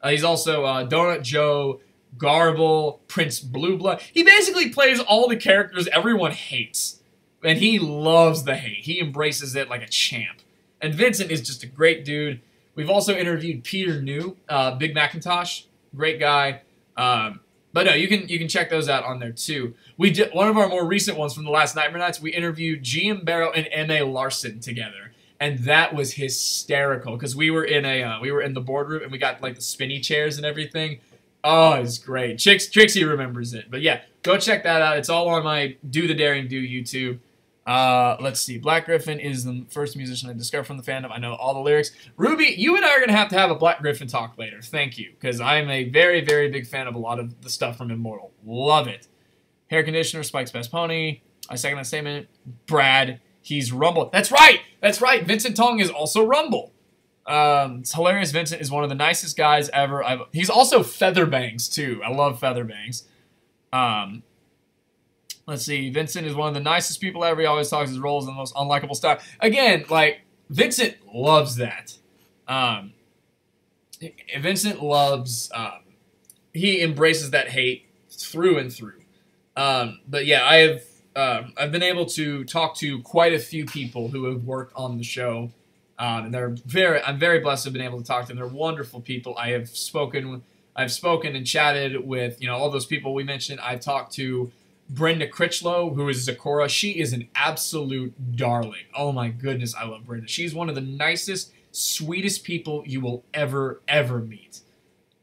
He's also Donut Joe, Garble, Prince Blue Blood. He basically plays all the characters everyone hates. And he loves the hate. He embraces it like a champ. And Vincent is just a great dude. We've also interviewed Peter New, Big Macintosh. Great guy. But no, you can check those out on there too. We did one of our more recent ones from the last Nightmare Nights. We interviewed GM Barrow and M.A. Larson together, and that was hysterical because we were in the boardroom and we got like the spinny chairs and everything. Oh, it's great. Trixie remembers it, but yeah, go check that out. It's all on my Do the Daring Do YouTube. Let's see. Black Griffin is the first musician I discovered from the fandom. I know all the lyrics. Ruby, you and I are going to have a Black Griffin talk later. Thank you, because I'm a very, very big fan of a lot of the stuff from Immortal. Love it. Hair conditioner, Spike's best pony. I second that statement. Brad, he's Rumble. That's right. That's right. Vincent Tong is also Rumble. It's hilarious. Vincent is one of the nicest guys ever. He's also Featherbangs, too. I love Featherbangs. Let's see. Vincent is one of the nicest people ever. He always talks his roles in the most unlikable style. Again, like, Vincent loves that. Vincent loves... he embraces that hate through and through. But yeah, I've been able to talk to quite a few people who have worked on the show. And I'm very blessed to have been able to talk to them. They're wonderful people. I've spoken and chatted with, all those people we mentioned. I've talked to Brenda Critchlow, who is Zakora. She is an absolute darling. Oh my goodness, I love Brenda. She's one of the nicest, sweetest people you will ever meet.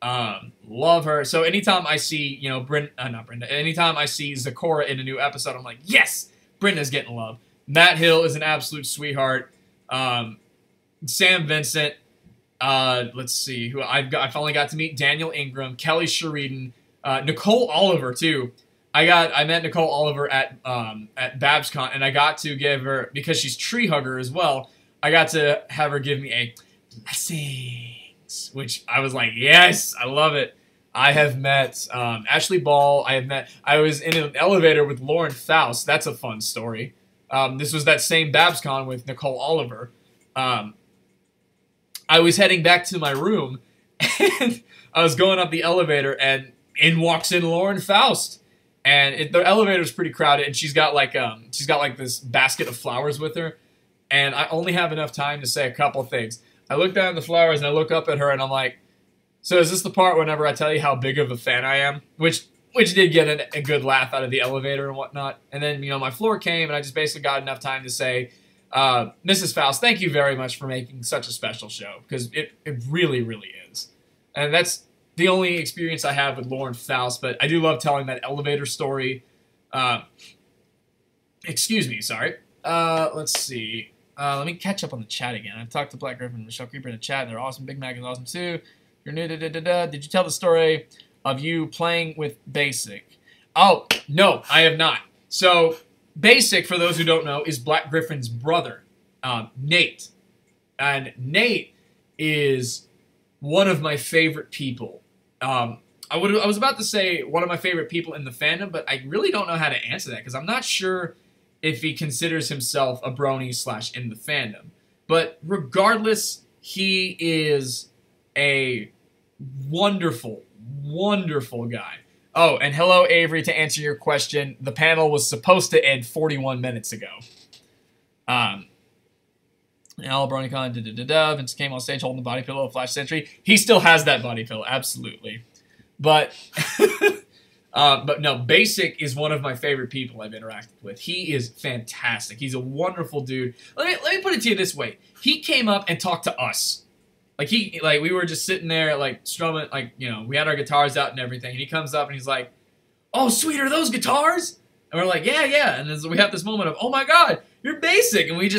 Love her. So anytime I see, anytime I see Zakora in a new episode, I'm like, yes, Brenda's getting love. Matt Hill is an absolute sweetheart. Sam Vincent. Let's see who I finally got to meet. Daniel Ingram, Kelly Sheridan, Nicole Oliver too. I met Nicole Oliver at BabsCon, and I got to give her, because she's Tree Hugger as well, I got to have her give me a blessings, which I was like, yes, I love it. I have met Ashley Ball. I was in an elevator with Lauren Faust. That's a fun story. This was that same BabsCon with Nicole Oliver. I was heading back to my room, and I was going up the elevator, and in walks in Lauren Faust. And the elevator's pretty crowded, and she's got like this basket of flowers with her, and I only have enough time to say a couple things. I look down at the flowers, and I look up at her, and I'm like, so is this the part whenever I tell you how big of a fan I am? Which did get a good laugh out of the elevator and whatnot. And then, my floor came, and I just basically got enough time to say, Mrs. Faust, thank you very much for making such a special show, because it really, really is. And that's the only experience I have with Lauren Faust, but I do love telling that elevator story. Excuse me, sorry. Let's see. Let me catch up on the chat again. I've talked to Black Griffin and Michelle Creeper in the chat, and they're awesome. Big Mac is awesome too. You're new, Did you tell the story of you playing with Basic? Oh, no, I have not. So, Basic, for those who don't know, is Black Griffin's brother, Nate. And Nate is one of my favorite people. I was about to say one of my favorite people in the fandom, but I really don't know how to answer that, because I'm not sure if he considers himself a brony / in the fandom. But regardless, he is a wonderful, wonderful guy. Oh, and hello, Avery, to answer your question. The panel was supposed to end 41 minutes ago. Al BronyCon, Vince came on stage holding the body pillow of Flash Sentry. He still has that body pillow, absolutely. But, but no, Basic is one of my favorite people I've interacted with. He is fantastic. He's a wonderful dude. Let me put it to you this way. He came up and talked to us. We were just sitting there, strumming, we had our guitars out and everything. And he comes up and he's like, "Oh, sweet, are those guitars?" And we're like, yeah. And then we have this moment of, "Oh my God, you're Basic." And we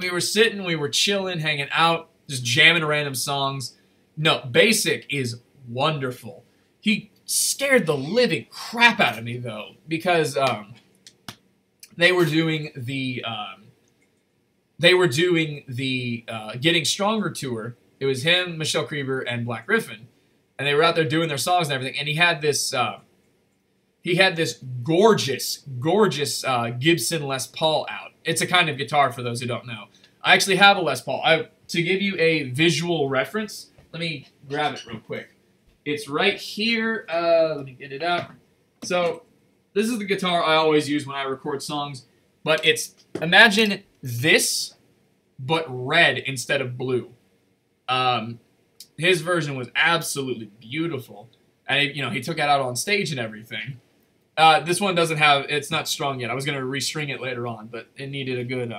were sitting, we were chilling, hanging out, just jamming random songs. No, Basic is wonderful. He scared the living crap out of me though, because they were doing the Getting Stronger tour. It was him, Michelle Creeber, and Black Griffin, and they were out there doing their songs and everything. And he had this gorgeous Gibson Les Paul out. It's a kind of guitar for those who don't know. I actually have a Les Paul. To give you a visual reference, let me grab it real quick. It's right here. Let me get it out. So this is the guitar I always use when I record songs. But imagine this, but red instead of blue. His version was absolutely beautiful. And he took it out on stage and everything. This one it's not strung yet. I was going to restring it later on, but it needed a good,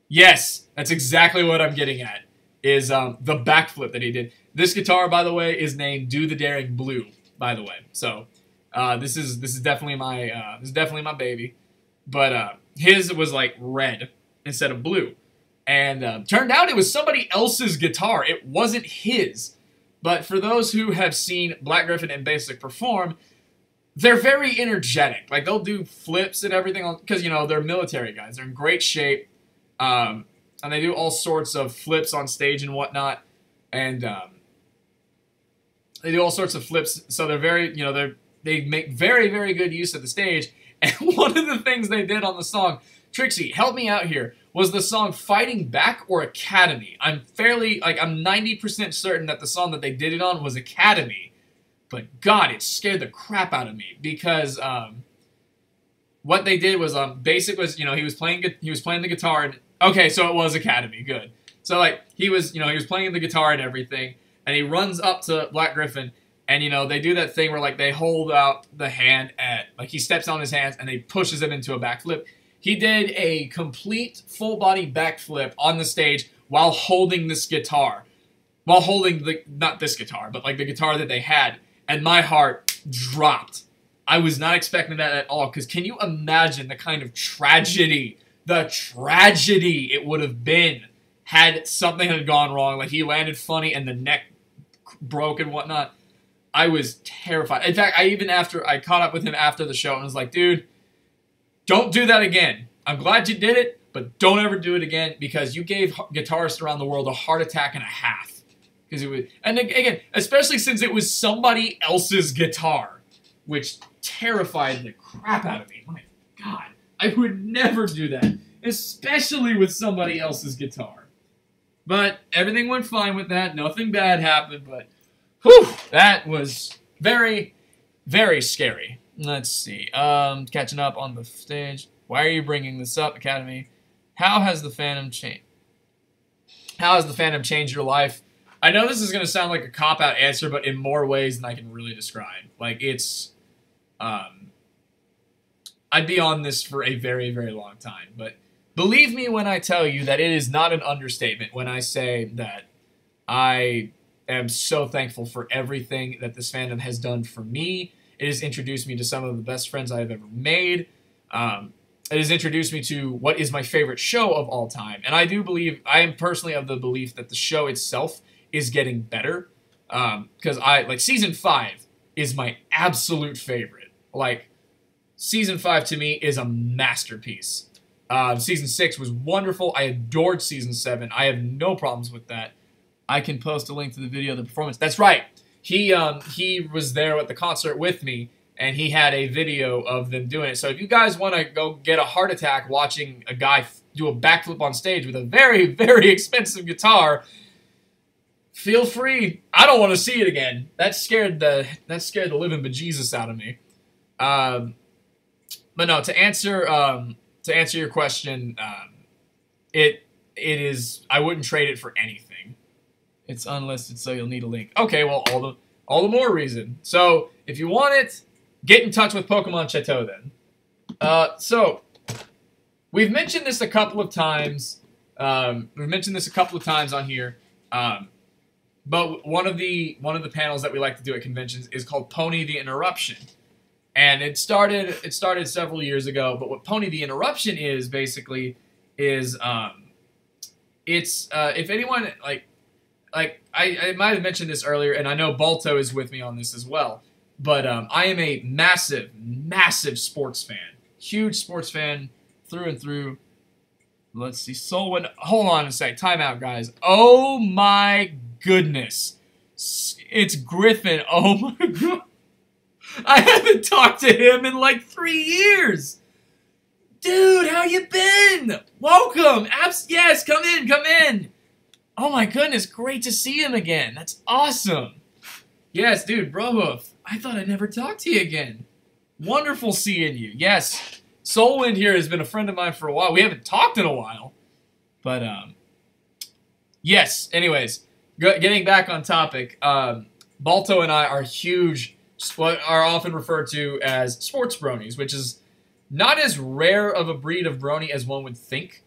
yes, that's exactly what I'm getting at, is the backflip that he did. This guitar, by the way, is named Do the Daring Blue, by the way. So, this is definitely my baby. But, his was like red instead of blue. And, turned out it was somebody else's guitar. It wasn't his. But for those who have seen Black Griffin and Basic perform, they're very energetic. Like, they'll do flips and everything, because, they're military guys. They're in great shape. And they do all sorts of flips on stage and whatnot. And, they do all sorts of flips. So they're very, they make very, very good use of the stage. And one of the things they did on the song, Trixie, help me out here, was the song Fighting Back or Academy. I'm 90% certain that the song that they did it on was Academy. But God, it scared the crap out of me, because what they did was Basic was, he was playing the guitar, and okay, so it was Academy, good. So like he was playing the guitar and everything, and he runs up to Black Griffin, and they do that thing where like they hold out the hand he steps on his hands and they pushes him into a backflip. He did a complete full body backflip on the stage while holding this guitar. While holding not this guitar, but like the guitar that they had. And my heart dropped. I was not expecting that at all, because can you imagine the kind of tragedy it would have been had something had gone wrong, like he landed funny and the neck broke and whatnot. I was terrified. In fact, I caught up with him after the show and was like, dude, don't do that again. I'm glad you did it, but don't ever do it again, because you gave guitarists around the world a heart attack and a half. Because it was, and again, especially since it was somebody else's guitar, which terrified the crap out of me. My God, I would never do that, especially with somebody else's guitar. But everything went fine with that. Nothing bad happened, but whew, that was very, very scary. Let's see. Catching up on the stage. Why are you bringing this up, Academy? How has the Fandom changed? How has the Fandom changed your life? I know this is going to sound like a cop-out answer, but in more ways than I can really describe. Like, it's... I'd be on this for a very, very long time. But believe me when I tell you that it is not an understatement when I say that I am so thankful for everything that this fandom has done for me. It has introduced me to some of the best friends I have ever made. It has introduced me to what is my favorite show of all time. And I am personally of the belief that the show itself is getting better. Because Season 5 is my absolute favorite. Like, Season 5 to me is a masterpiece. Season 6 was wonderful. I adored Season 7. I have no problems with that. I can post a link to the video of the performance. That's right. He was there at the concert with me, and he had a video of them doing it. So if you guys want to go get a heart attack watching a guy do a backflip on stage with a very, very expensive guitar, feel free. I don't want to see it again. That scared the living bejesus out of me. But no, to answer your question, it is, I wouldn't trade it for anything. It's unlisted, so you'll need a link. Okay, well, all the more reason. So if you want it, get in touch with Pokemon Chateau then. So we've mentioned this a couple of times. We've mentioned this a couple of times on here. But one of the panels that we like to do at conventions is called Pony the Interruption. And it started several years ago, but what Pony the Interruption is basically is if anyone I might have mentioned this earlier, and I know Balto is with me on this as well. But I am a massive, massive sports fan. Huge sports fan through and through. Let's see. Solwyn, hold on a sec. Time out, guys. Oh my goodness. It's Griffin. Oh my god. I haven't talked to him in like 3 years. Dude, how you been? Welcome. Yes, come in, come in. Oh my goodness, great to see him again. That's awesome. Yes, dude, Brohoof. I thought I'd never talk to you again. Wonderful seeing you. Yes. Solwind here has been a friend of mine for a while. We haven't talked in a while. But, yes. Anyways, getting back on topic, Balto and I are huge, what are often referred to as sports bronies, which is not as rare of a breed of brony as one would think.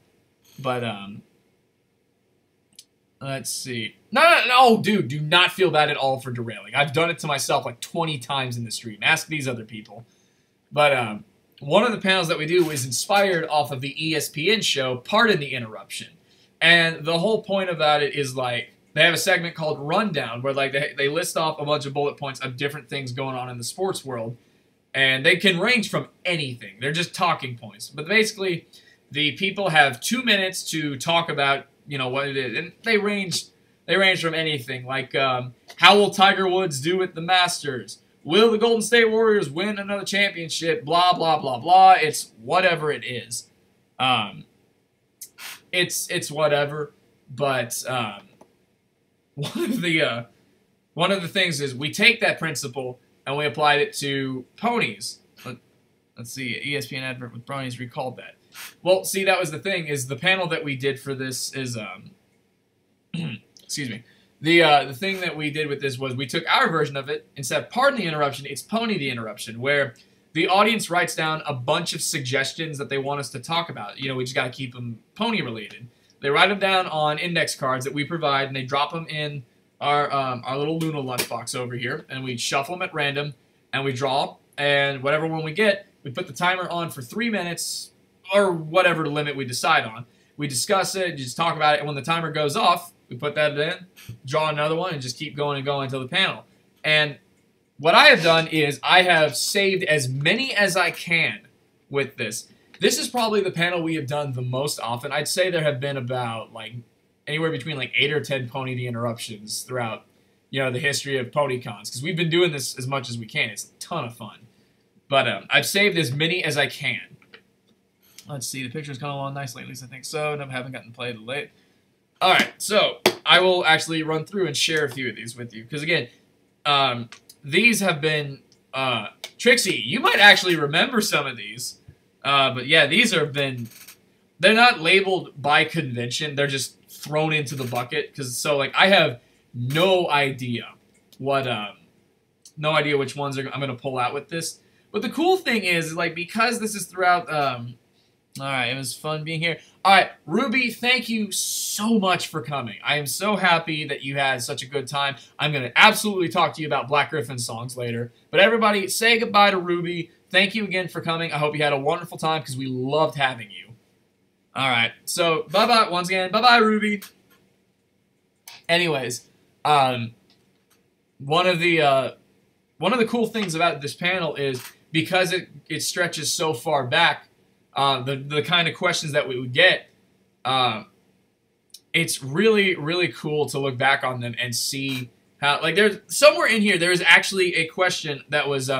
But, let's see. No, dude, do not feel bad at all for derailing. I've done it to myself like 20 times in the stream. Ask these other people. But, one of the panels that we do is inspired off of the ESPN show, Pardon the Interruption. And the whole point about it is, like, they have a segment called Rundown, where, like, they list off a bunch of bullet points of different things going on in the sports world. And they can range from anything. They're just talking points. But basically, the people have 2 minutes to talk about, you know, what it is. And they range from anything, like, how will Tiger Woods do at the Masters? Will the Golden State Warriors win another championship? Blah, blah, blah, blah. It's whatever it is. It's whatever. But one of the things is we take that principle and we applied it to ponies. Let's see, ESPN advert with bronies recalled that. Well, see, that was the thing, is the panel that we did for this is, excuse me. The thing that we did with this was we took our version of it. Instead of Pardon the Interruption, it's Pony the Interruption, where the audience writes down a bunch of suggestions that they want us to talk about. You know, we just got to keep them pony-related. They write them down on index cards that we provide, and they drop them in our little Luna lunchbox over here, and we shuffle them at random, and we draw, and whatever one we get, we put the timer on for 3 minutes, or whatever limit we decide on. We discuss it, just talk about it, and when the timer goes off, we put that in, draw another one, and just keep going and going until the panel. And what I have done is I have saved as many as I can with this. This is probably the panel we have done the most often. I'd say there have been about, like, anywhere between, like, 8 or 10 Pony the Interruptions throughout, you know, the history of PonyCons. Because we've been doing this as much as we can. It's a ton of fun. But I've saved as many as I can. Let's see, the picture's coming along nicely, at least I think so. No, I haven't gotten played late. Alright, so I will actually run through and share a few of these with you. Because again, these have been, Trixie, you might actually remember some of these. But yeah, these have been, they're not labeled by convention. They're just thrown into the bucket. So like, I have no idea what, no idea which ones I'm going to pull out with this. But the cool thing is, like, because this is throughout, alright, it was fun being here. Alright, Ruby, thank you so much for coming. I am so happy that you had such a good time. I'm going to absolutely talk to you about Black Griffin songs later. But everybody, say goodbye to Ruby. Thank you again for coming. I hope you had a wonderful time because we loved having you. Alright, so bye-bye once again. Bye-bye, Ruby. Anyways, one of the cool things about this panel is because it stretches so far back, the kind of questions that we would get, it's really, really cool to look back on them and see how, like, there's somewhere in here, there is actually a question that was,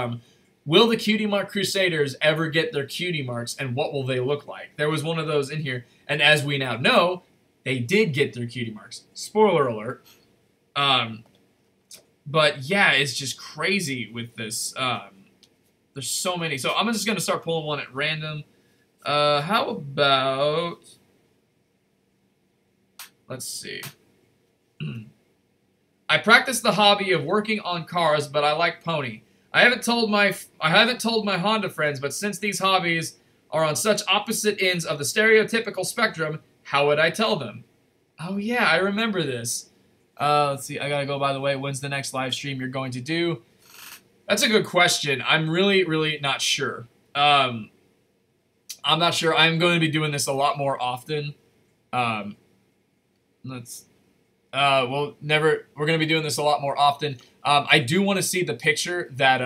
will the Cutie Mark Crusaders ever get their cutie marks, and what will they look like? There was one of those in here, and as we now know, they did get their cutie marks. Spoiler alert. But yeah, it's just crazy with this. There's so many. So I'm just going to start pulling one at random. How about... Let's see. I practice the hobby of working on cars, but I like pony. I haven't told my Honda friends, but since these hobbies are on such opposite ends of the stereotypical spectrum, how would I tell them? Oh yeah, I remember this. Let's see, I gotta go, by the way. When's the next live stream you're going to do? That's a good question. I'm really, really not sure. I'm not sure. I'm going to be doing this a lot more often. we're going to be doing this a lot more often. I do want to see the picture that,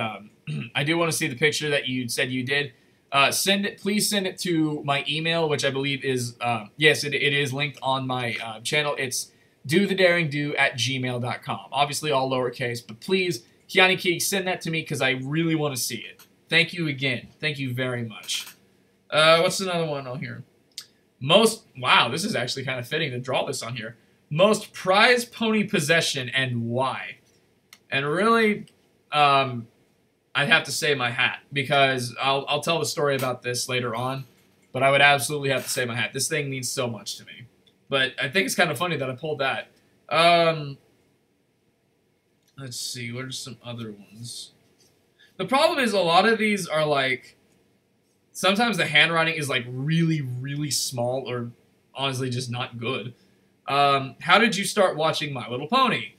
I do want to see the picture that you said you did. Please send it to my email, which I believe is, yes, it is linked on my channel. It's dothedaringdo@gmail.com. Obviously all lowercase, but please, HaHcon, send that to me because I really want to see it. Thank you again. Thank you very much. What's another one on here? Wow, this is actually kind of fitting to draw this on here. Most prized pony possession and why? And really, I'd have to say my hat, because I'll tell the story about this later on, but I would absolutely have to say my hat. This thing means so much to me. But I think it's kind of funny that I pulled that. Let's see, what are some other ones? The problem is a lot of these are like, sometimes the handwriting is like really, really small or honestly just not good. How did you start watching My Little Pony?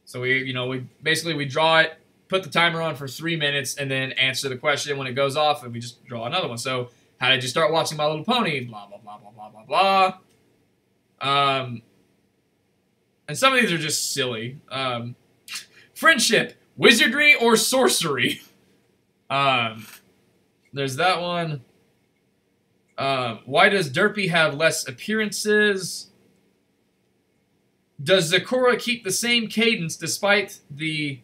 So we draw it, put the timer on for 3 minutes, and then answer the question when it goes off, and we just draw another one. So, how did you start watching My Little Pony? Blah, blah, blah, blah, blah, blah, blah. And some of these are just silly. Friendship, wizardry, or sorcery? There's that one. Why does Derpy have less appearances? Does Zakora keep the same cadence despite the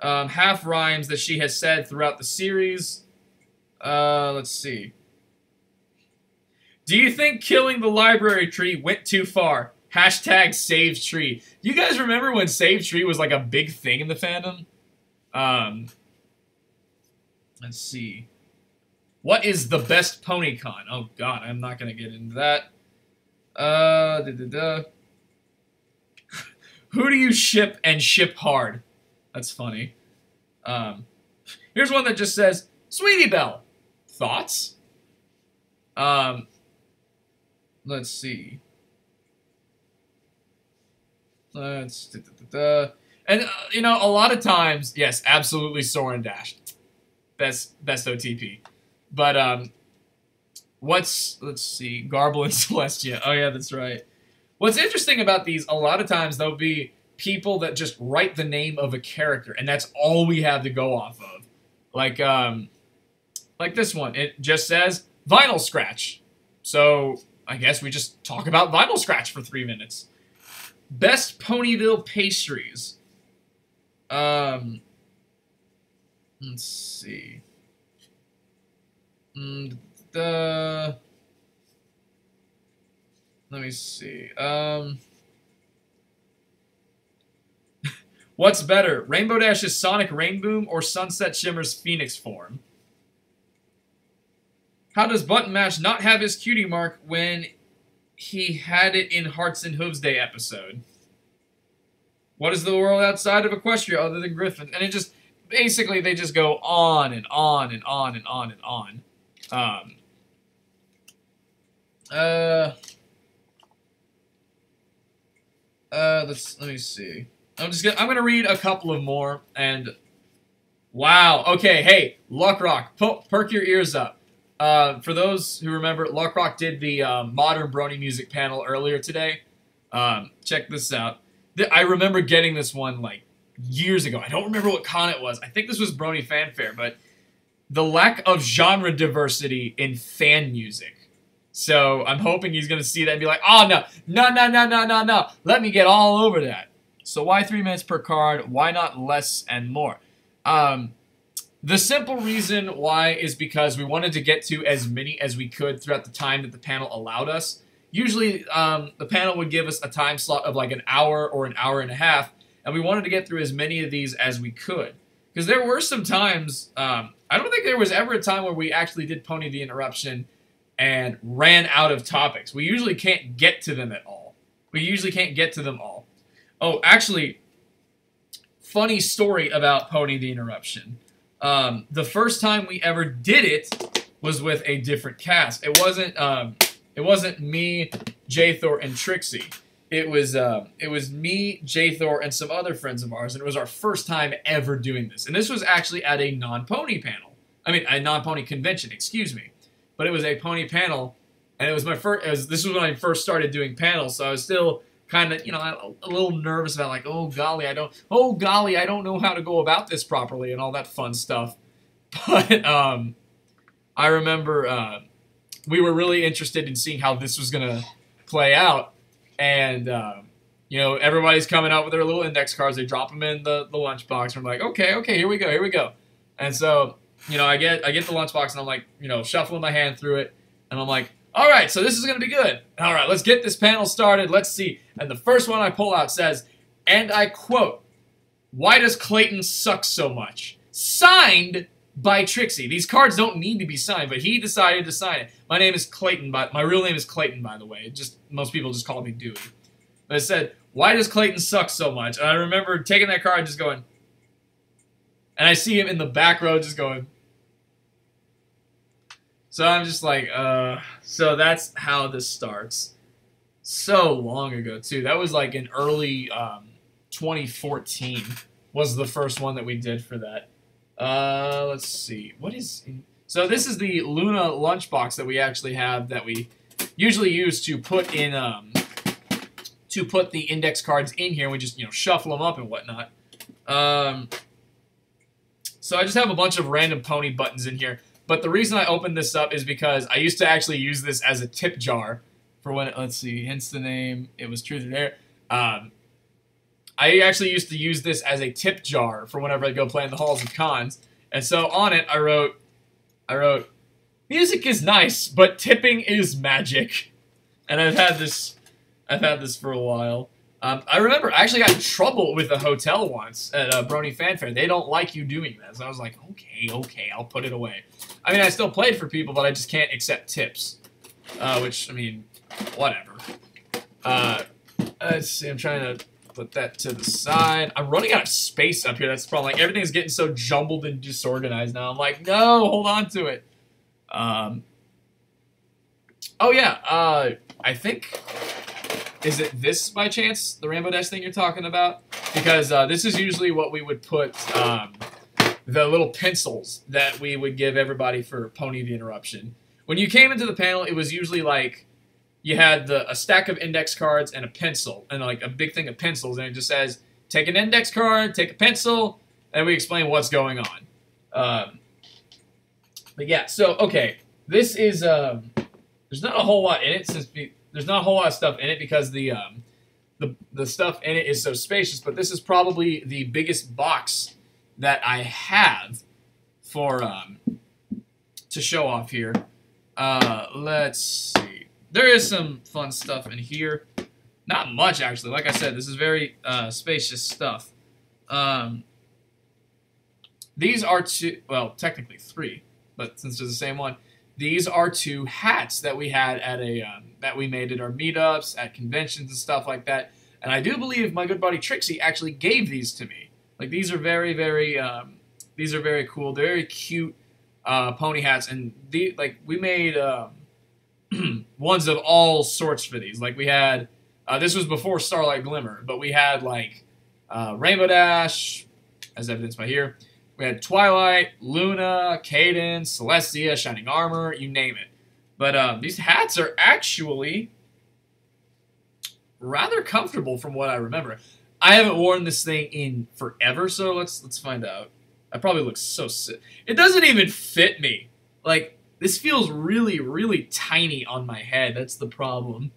half rhymes that she has said throughout the series? Let's see. Do you think killing the library tree went too far? Hashtag save tree. Do you guys remember when save tree was like a big thing in the fandom? Let's see. What is the best PonyCon? Oh god, I'm not gonna get into that. Who do you ship and ship hard? That's funny. Here's one that just says, Sweetie Belle. Thoughts? Let's see. And, you know, a lot of times, yes, absolutely Soren Dash. Best OTP. But, let's see, Garble and Celestia. Oh yeah, that's right. What's interesting about these, a lot of times there'll be people that just write the name of a character, and that's all we have to go off of. Like this one. It just says Vinyl Scratch. So, I guess we just talk about Vinyl Scratch for 3 minutes. Best Ponyville pastries. Let's see. Let me see. What's better, Rainbow Dash's Sonic Rainboom or Sunset Shimmer's Phoenix form? How does Button Mash not have his cutie mark when he had it in Hearts and Hooves Day episode? What is the world outside of Equestria other than Griffin? And it just, basically, they just go on and on and on and on and on. Let me see. I'm gonna read a couple of more, and wow, okay, hey, Luckrock, perk your ears up. For those who remember, Luckrock did the Modern Brony Music panel earlier today. Check this out. I remember getting this one like years ago. I don't remember what con it was. I think this was Brony Fanfare, but the lack of genre diversity in fan music. So I'm hoping he's going to see that and be like, oh, no, no. Let me get all over that. So why 3 minutes per card? Why not less and more? The simple reason why is because we wanted to get to as many as we could throughout the time that the panel allowed us. Usually, the panel would give us a time slot of like an hour or an hour and a half, and we wanted to get through as many of these as we could. Because there were some times, I don't think there was ever a time where we actually did Pony the Interruption and ran out of topics. We usually can't get to them at all. Oh, actually, funny story about Pony the Interruption. The first time we ever did it was with a different cast. It wasn't me, J-Thor, and Trixie. It was me, J-Thor, and some other friends of ours, and it was our first time ever doing this. And this was actually at a non-pony panel. I mean, a non-pony convention, excuse me. But it was a pony panel, and it was my first. This was when I first started doing panels, so I was still kind of, you know, a little nervous about like, oh golly, I don't know how to go about this properly and all that fun stuff. But I remember we were really interested in seeing how this was gonna play out, and you know, everybody's coming out with their little index cards. They drop them in the lunchbox, and I'm like, okay, here we go. And so, you know, I get the lunchbox, and I'm like, you know, shuffling my hand through it, and I'm like, all right, so this is gonna be good. All right, let's get this panel started. Let's see. And the first one I pull out says, and I quote, "Why does Clayton suck so much?" Signed by Trixie. These cards don't need to be signed, but he decided to sign it. My name is Clayton, but my real name is Clayton, by the way. Most people just call me Dewie. But it said, "Why does Clayton suck so much?" And I remember taking that card, just going, and I see him in the back row, just going. So I'm just like, so that's how this starts. So long ago too. That was like in early 2014 was the first one that we did for that. Let's see. What is... So this is the Luna lunchbox that we actually have that we usually use to put in... to put the index cards in here. We just, you know, shuffle them up and whatnot. So I just have a bunch of random pony buttons in here. But the reason I opened this up is because I used to actually use this as a tip jar for when... Let's see. Hence the name. It was Truth or Dare. I actually used to use this as a tip jar for whenever I go play in the halls of cons. And so on it, I wrote, "Music is nice, but tipping is magic." And I've had this for a while. I remember I actually got in trouble with a hotel once at Brony Fanfare. They don't like you doing this. And I was like, okay, I'll put it away. I mean, I still played for people, but I just can't accept tips. Which, I mean, whatever. Let's see, I'm trying to put that to the side. I'm running out of space up here. That's the problem. Like, everything's getting so jumbled and disorganized now. I'm like, no, hold on to it. Oh, yeah. I think... Is it this, by chance, the Rainbow Dash thing you're talking about? Because this is usually what we would put the little pencils that we would give everybody for Pony the Interruption. When you came into the panel, it was usually like you had a stack of index cards and a pencil, and like a big thing of pencils, and it just says, take an index card, take a pencil, and we explain what's going on. But yeah, so, okay, this is, there's not a whole lot in it, there's not a whole lot of stuff in it because the stuff in it is so spacious, but this is probably the biggest box that I have for to show off here. Let's see. There is some fun stuff in here. Not much, actually. Like I said, this is very spacious stuff. These are two, well, technically three, but since they're the same one, these are two hats that we had at that we made at our meetups, at conventions and stuff like that. And I do believe my good buddy Trixie actually gave these to me. Like, these are very, very cool. They're very cute pony hats, and we made ones of all sorts for these. Like, we had this was before Starlight Glimmer, but we had like Rainbow Dash, as evidenced by here. We had Twilight, Luna, Cadence, Celestia, Shining Armor, you name it. But these hats are actually rather comfortable from what I remember. I haven't worn this thing in forever, so let's find out. I probably look so sick. It doesn't even fit me. Like, this feels really, really tiny on my head. That's the problem.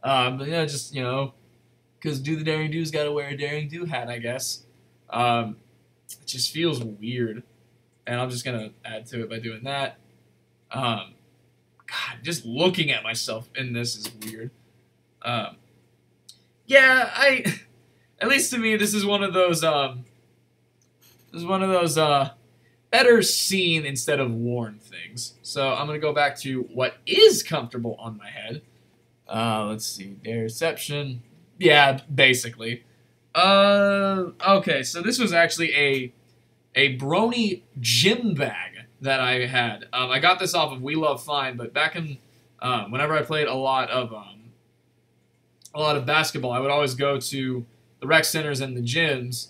But yeah, just, you know, because Do the Daring Do's got to wear a Daring Do hat, I guess. It just feels weird. And I'm just going to add to it by doing that. God, just looking at myself in this is weird. Yeah, at least to me, this is one of those, better seen instead of worn things. So I'm going to go back to what is comfortable on my head. Let's see, Deception. Yeah, basically. Okay, so this was actually a Brony gym bag that I had. I got this off of We Love Fine, but back in whenever I played a lot of basketball, I would always go to the rec centers and the gyms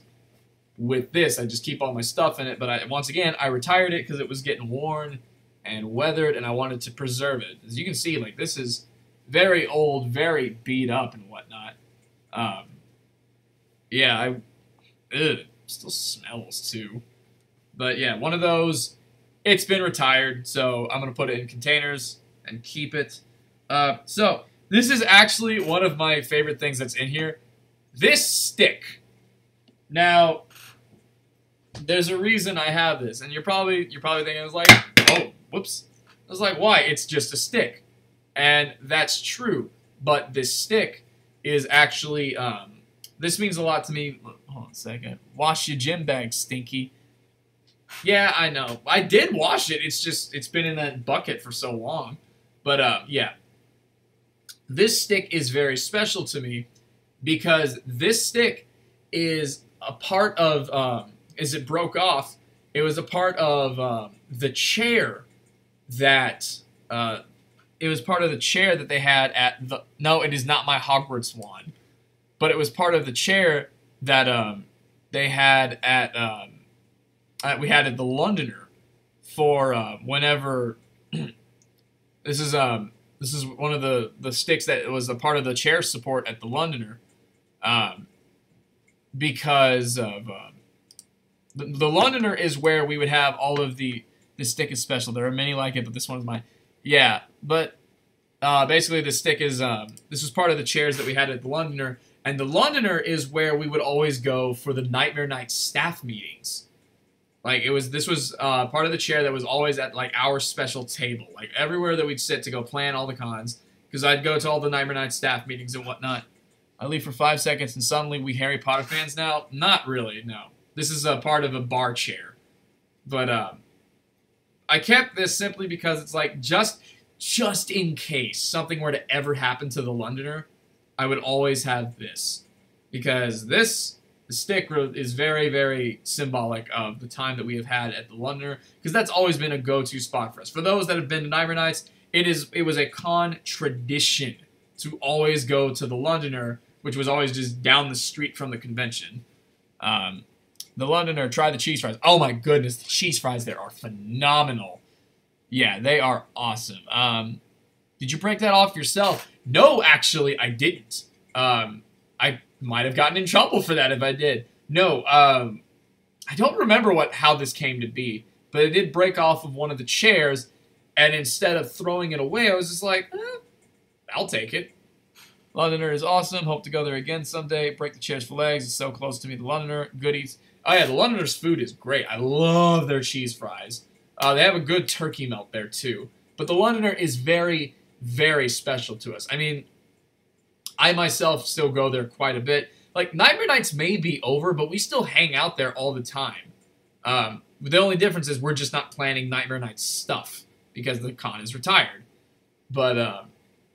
with this. I just keep all my stuff in it, but once again, I retired it because it was getting worn and weathered, and I wanted to preserve it. As you can see, like, this is very old, very beat up and whatnot. Um, yeah, still smells too. But yeah, one of those. It's been retired, so I'm gonna put it in containers and keep it. So this is actually one of my favorite things that's in here. This stick. Now, there's a reason I have this, and you're probably thinking, I was like, oh, whoops. I was like, why? It's just a stick. And that's true. But this stick is actually, this means a lot to me. Hold on a second. Wash your gym bag, stinky. Yeah, I know. I did wash it. It's been in that bucket for so long. But, yeah. This stick is very special to me because this stick is a part of, as it broke off, it was a part of the chair that, it was part of the chair that they had at the, no, it is not my Hogwarts wand, but it was part of the chair that they had at, we had at the Londoner for whenever, this is one of the sticks that was a part of the chair support at the Londoner, because of, the Londoner is where we would have all of this stick is special. There are many like it, but this one's mine. Yeah, but basically the stick is, this was part of the chairs that we had at the Londoner, and the Londoner is where we would always go for the Nightmare Night staff meetings. Like, this was part of the chair that was always at, like, our special table. Like, everywhere that we'd sit to go plan all the cons, because I'd go to all the Nightmare Night staff meetings and whatnot. I leave for 5 seconds, and suddenly we Harry Potter fans now? Not really, no. This is a part of a bar chair. But, I kept this simply because it's like, just in case something were to ever happen to the Londoner, I would always have this. Because the stick is very, very symbolic of the time that we have had at the Londoner, because that's always been a go-to spot for us. For those that have been to Nightmare Nights, it was a con tradition to always go to the Londoner, which was always just down the street from the convention. The Londoner, try the cheese fries. Oh my goodness, the cheese fries there are phenomenal. Yeah, they are awesome. Did you break that off yourself? No, actually, I didn't. I might have gotten in trouble for that if I did. No, I don't remember how this came to be, but it did break off of one of the chairs, and instead of throwing it away, I was just like, I'll take it. Londoner is awesome. Hope to go there again someday. Break the chairs for legs. It's so close to me. The Londoner. Goodies. Oh, yeah, the Londoner's food is great. I love their cheese fries. They have a good turkey melt there, too. But the Londoner is very, very special to us. I mean, I myself still go there quite a bit. Like, Nightmare Nights may be over, but we still hang out there all the time. The only difference is we're just not planning Nightmare Nights stuff because the con is retired. But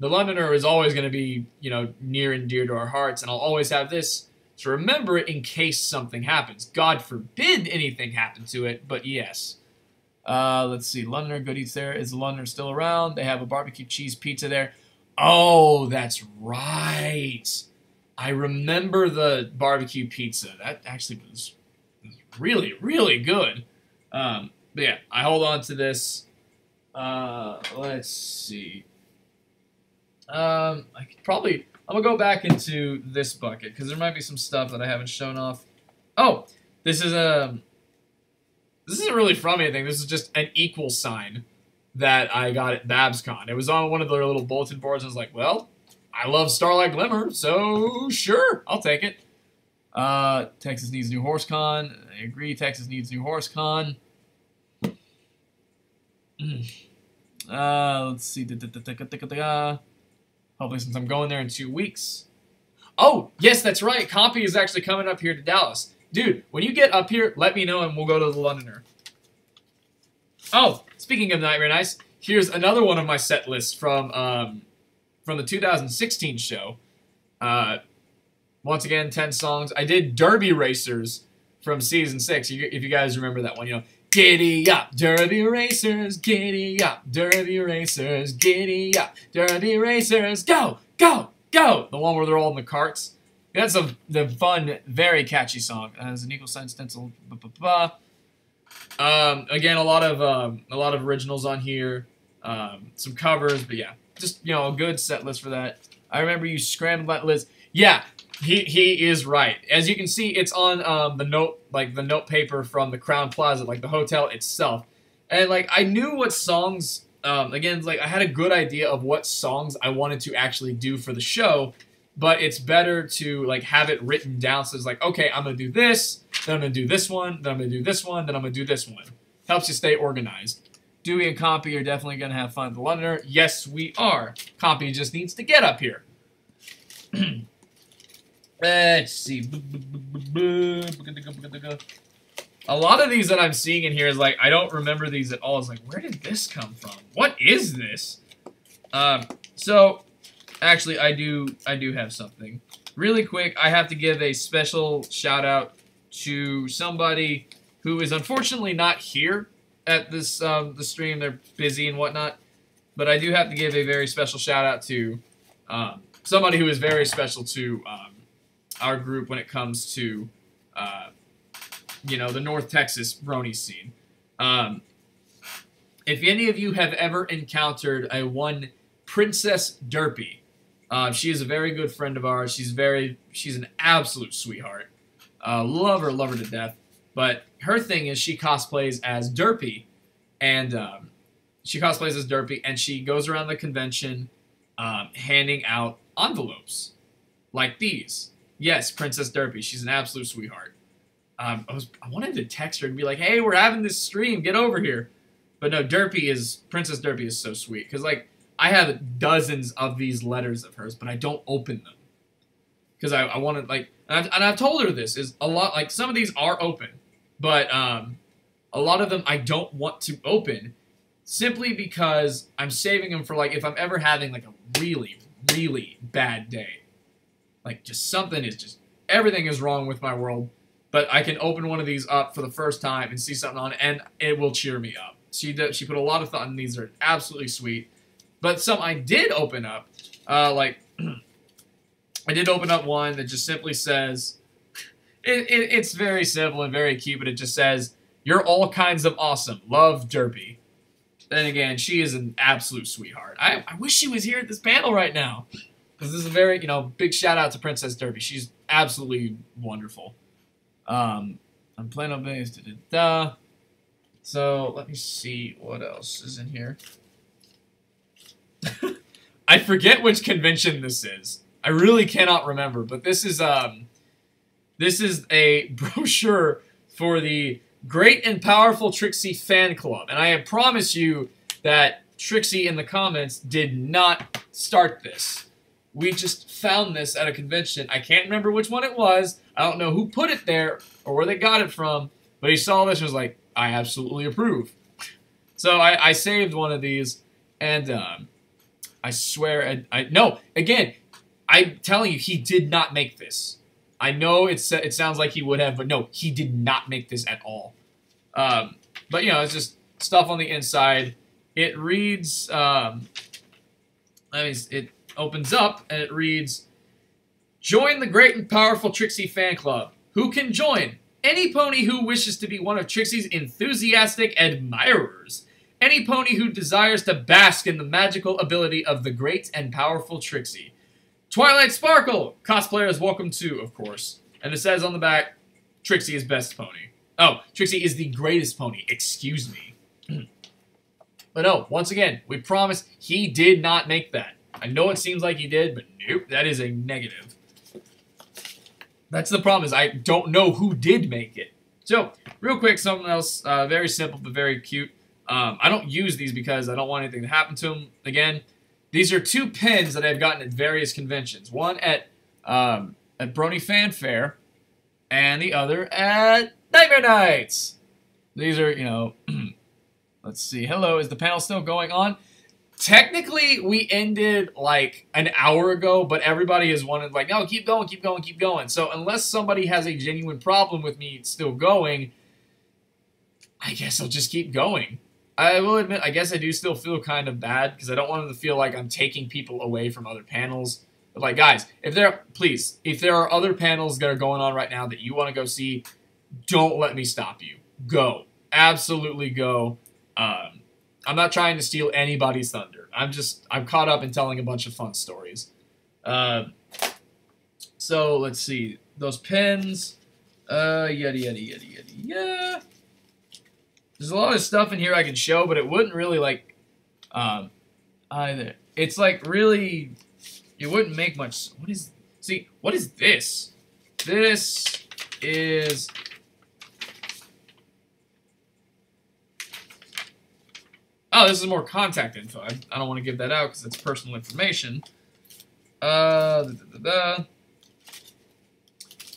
the Londoner is always going to be, you know, near and dear to our hearts, and I'll always have this to remember it in case something happens. God forbid anything happened to it, but yes. Let's see. Londoner, good eats there. Is the Londoner still around? They have a barbecue cheese pizza there. Oh, that's right. I remember the barbecue pizza. That actually was really, really good. But yeah, I hold on to this. Let's see. I'm gonna go back into this bucket because there might be some stuff that I haven't shown off. Oh, this isn't really from anything. This is just an equal sign that I got at BabsCon. It was on one of their little bulletin boards. I was like, well, I love Starlight Glimmer, so sure, I'll take it. Texas needs new HorseCon. I agree, Texas needs new HorseCon. Let's see. Hopefully, since I'm going there in 2 weeks. Oh, yes, that's right. Compy is actually coming up here to Dallas. Dude, when you get up here, let me know and we'll go to the Londoner. Oh, speaking of Nightmare Nights, here's another one of my set lists from the 2016 show. Once again, 10 songs. I did Derby Racers from Season 6, if you guys remember that one. You know, giddy up, Derby Racers, giddy up, Derby Racers, giddy up, Derby Racers, go, go, go! The one where they're all in the carts. That's the fun, very catchy song. It has an equal sign stencil. Again, a lot of originals on here, some covers, but yeah, just, you know, a good set list for that. I remember you scrambled that list. Yeah, He is right. As you can see, it's on the note paper from the Crown Plaza, like the hotel itself. And like I knew what songs again, like I had a good idea of what songs I wanted to actually do for the show, but it's better to like have it written down so it's like, okay, I'm gonna do this, then I'm gonna do this one, then I'm gonna do this one, then I'm gonna do this one. Helps you stay organized. Dewey and Compy are definitely gonna have fun at the Londoner. Yes, we are. Compy just needs to get up here. Let's see. A lot of these that I'm seeing in here is like, I don't remember these at all. It's like, where did this come from? What is this? So, actually, I do have something. Really quick, I have to give a special shout out to somebody who is unfortunately not here at this the stream. They're busy and whatnot. But I do have to give a very special shout out to somebody who is very special to our group when it comes to, you know, the North Texas brony scene. If any of you have ever encountered a one Princess Derpy, she is a very good friend of ours. She's an absolute sweetheart. Love her to death. But her thing is she cosplays as Derpy, and she goes around the convention handing out envelopes like these. Yes, Princess Derpy. She's an absolute sweetheart. I wanted to text her and be like, hey, we're having this stream. Get over here. But no, Princess Derpy is so sweet. Because, like, I have dozens of these letters of hers, but I don't open them. Because I wanted, like, and I've told her this, is a lot, like, some of these are open. But a lot of them I don't want to open simply because I'm saving them for, like, if I'm ever having, like, a really, really bad day. Like, everything is wrong with my world, but I can open one of these up for the first time and see something on it, and it will cheer me up. She put a lot of thought in these. They're absolutely sweet. But some I did open up, like, I did open up one that just simply says, it's very simple and very cute, but it just says, you're all kinds of awesome. Love, Derpy. Then again, she is an absolute sweetheart. I wish she was here at this panel right now. Because this is a very, you know, big shout out to Princess Derpy. She's absolutely wonderful. I'm playing on base. So let me see what else is in here. I forget which convention this is. I really cannot remember, but this is a brochure for the Great and Powerful Trixie Fan Club, and I promise you that Trixie in the comments did not start this. We just found this at a convention. I can't remember which one it was. I don't know who put it there or where they got it from, but he saw this and was like, I absolutely approve. So I saved one of these, and I swear, no, again, I'm telling you, he did not make this. I know it sounds like he would have, but no, he did not make this at all. But, you know, it's just stuff on the inside. It reads, it opens up, and it reads, join the Great and Powerful Trixie Fan Club. Who can join? Any pony who wishes to be one of Trixie's enthusiastic admirers. Any pony who desires to bask in the magical ability of the Great and Powerful Trixie. Twilight Sparkle! Cosplayers welcome to, of course. And it says on the back, Trixie is best pony. Oh, Trixie is the greatest pony. Excuse me. But no, once again, we promise he did not make that. I know it seems like he did, but nope, that is a negative. That's the problem, is I don't know who did make it. So, real quick, something else, very simple but very cute. I don't use these because I don't want anything to happen to them. Again, these are two pins that I've gotten at various conventions. One at Brony Fanfare, and the other at Nightmare Nights. These are, you know, let's see. Hello, is the panel still going on? Technically, we ended like an hour ago, but everybody has wanted, like, no, keep going, keep going, keep going. So unless somebody has a genuine problem with me still going, I guess I'll just keep going. I will admit, I guess I do still feel kind of bad because I don't want them to feel like I'm taking people away from other panels. But like, guys, if there are other panels that are going on right now that you want to go see, don't let me stop you. Go. Absolutely go. I'm not trying to steal anybody's thunder. I'm caught up in telling a bunch of fun stories. So let's see. Those pins. Yada yada yada yada yada. There's a lot of stuff in here I can show, but it wouldn't really like either. It's like really, it wouldn't make much. What is this? This is. Oh, this is more contact info. I don't want to give that out because it's personal information. I don't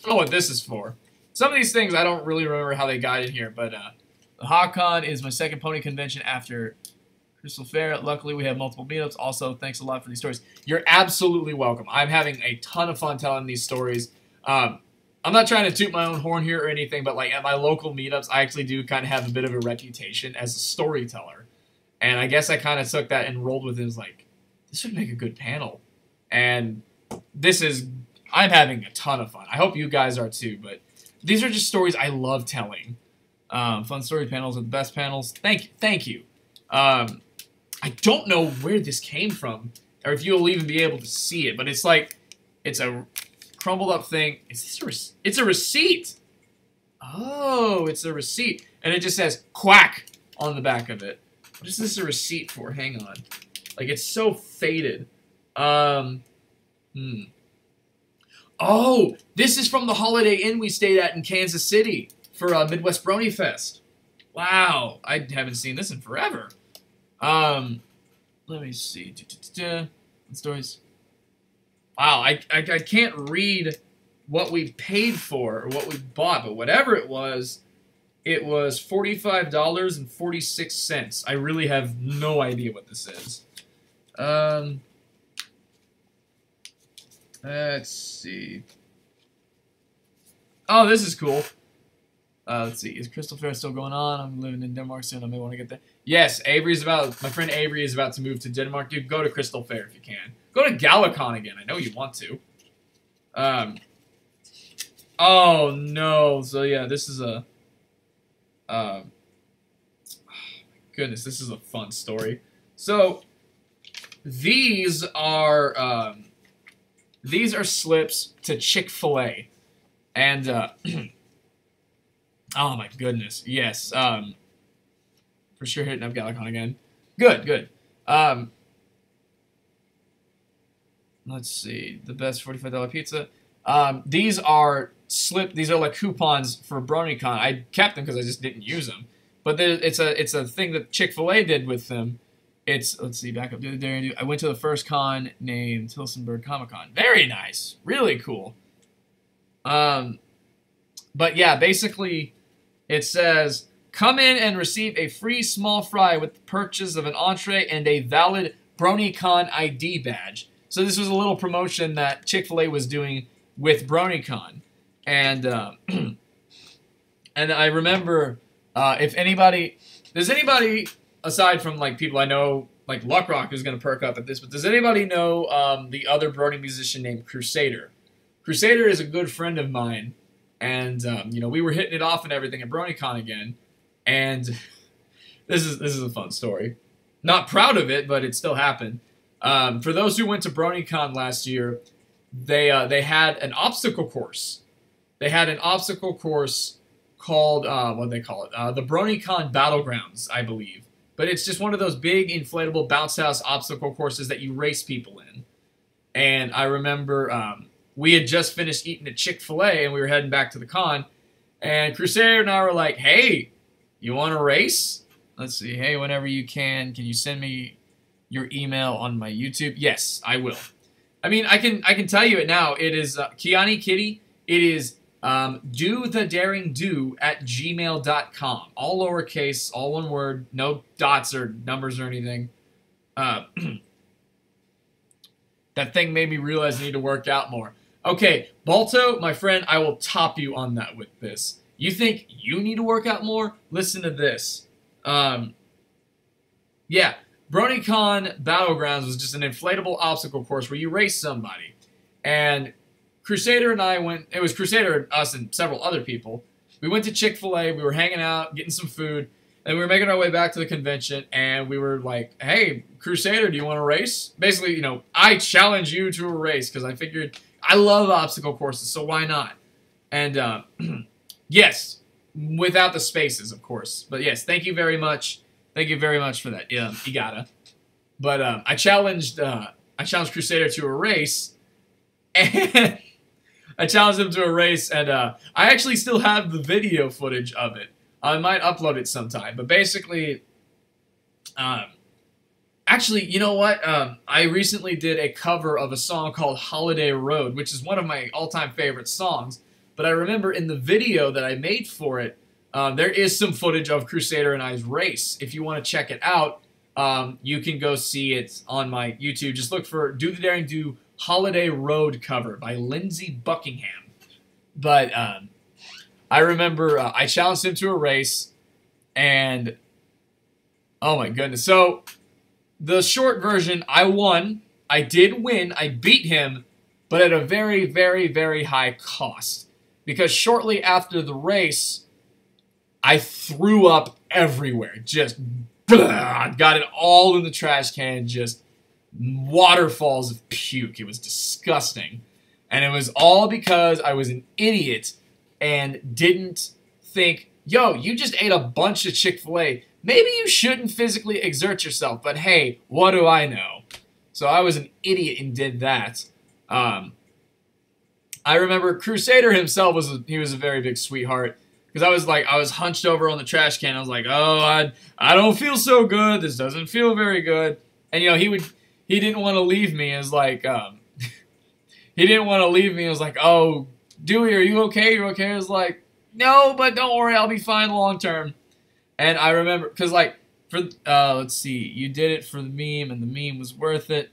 know what this is for. Some of these things I don't really remember how they got in here, but the HaHcon is my second pony convention after Crystal Fair. Luckily, we have multiple meetups. Also, thanks a lot for these stories. You're absolutely welcome. I'm having a ton of fun telling these stories. I'm not trying to toot my own horn here or anything, but like at my local meetups, I actually do kind of have a bit of a reputation as a storyteller. And I guess I kind of took that and rolled with it. As like, this would make a good panel. And I'm having a ton of fun. I hope you guys are too, but these are just stories I love telling. Fun story panels are the best panels. Thank you. I don't know where this came from, or if you'll even be able to see it, but it's like, it's a crumbled up thing. It's a receipt. Oh, it's a receipt. And it just says quack on the back of it. What is this a receipt for? Hang on. Like, it's so faded. Oh, this is from the Holiday Inn we stayed at in Kansas City for Midwest Brony Fest. Wow, I haven't seen this in forever. Let me see. Stories. Wow, I can't read what we paid for or what we bought, but whatever it was $45.46. I really have no idea what this is. Let's see. Oh, this is cool. Let's see. Is Crystal Fair still going on? I'm living in Denmark soon. I may want to get there. Yes, my friend Avery is about to move to Denmark. Dude, go to Crystal Fair if you can. Go to HaHcon again. I know you want to. Oh, no. So, yeah, this is a... oh, my goodness, this is a fun story. So, these are slips to Chick-fil-A. And, oh my goodness, yes. For sure hitting up HaHcon again. Good. Let's see. The best $45 pizza. These are like coupons for BronyCon. I kept them because I just didn't use them. But it's a thing that Chick-fil-A did with them. Let's see, back up. I went to the first con named Tilsonburg Comic-Con. Very nice. Really cool. But yeah, basically, it says, come in and receive a free small fry with the purchase of an entree and a valid BronyCon ID badge. So this was a little promotion that Chick-fil-A was doing with BronyCon. And, and I remember, if anybody, does anybody, aside from, like, people I know, like Luck Rock is going to perk up at this, but does anybody know the other Brony musician named Crusader? Crusader is a good friend of mine, and, you know, we were hitting it off and everything at BronyCon again, and this is a fun story. Not proud of it, but it still happened. For those who went to BronyCon last year, they had an obstacle course. They had an obstacle course called, what do they call it? The BronyCon Battlegrounds, I believe. But it's just one of those big inflatable bounce house obstacle courses that you race people in. And I remember we had just finished eating at Chick-fil-A and we were heading back to the con. And Crusader and I were like, hey, you want to race? Let's see. Hey, whenever you can you send me your email on my YouTube? Yes, I will. I mean, I can tell you it now. It is Kiani Kitty. It is dothedaringdo@gmail.com. All lowercase, all one word, no dots or numbers or anything. That thing made me realize I need to work out more. Okay, Balto, my friend, I will top you on that with this. You think you need to work out more? Listen to this. Yeah. BronyCon Battlegrounds was just an inflatable obstacle course where you race somebody. And Crusader and I went, it was Crusader, us, and several other people. We went to Chick-fil-A, we were hanging out, getting some food, And we were making our way back to the convention, and we were like, hey, Crusader, do you want to race? Basically, you know, I challenge you to a race, because I figured I love obstacle courses, so why not? And, yes, without the spaces, of course. But yes, thank you very much. Thank you very much for that. Yeah, you gotta. But I challenged Crusader to a race, and I challenged him to a race, and I actually still have the video footage of it. I might upload it sometime, but basically, actually, you know what? I recently did a cover of a song called Holiday Road, which is one of my all-time favorite songs, but I remember in the video that I made for it, there is some footage of Crusader and I's race. If you want to check it out, you can go see it on my YouTube. Just look for Do the Daring Do Holiday Road cover by Lindsey Buckingham. But, I remember I challenged him to a race, and oh my goodness. So, the short version, I won. I did win. I beat him, but at a very, very, very high cost. Because shortly after the race, I threw up everywhere. Just got it all in the trash can, just waterfalls of puke. It was disgusting. And it was all because I was an idiot and didn't think, yo, you just ate a bunch of Chick-fil-A. Maybe you shouldn't physically exert yourself, but hey, what do I know? So I was an idiot and did that. I remember Crusader himself was a very big sweetheart, because I was hunched over on the trash can. I was like, oh, I don't feel so good. This doesn't feel very good. And you know, he didn't want to leave me. It was like he didn't want to leave me. It was like, oh, Dewie, are you okay? You're okay? I was like, no, but don't worry, I'll be fine long term. And I remember, because like, for, let's see, you did it for the meme, and the meme was worth it.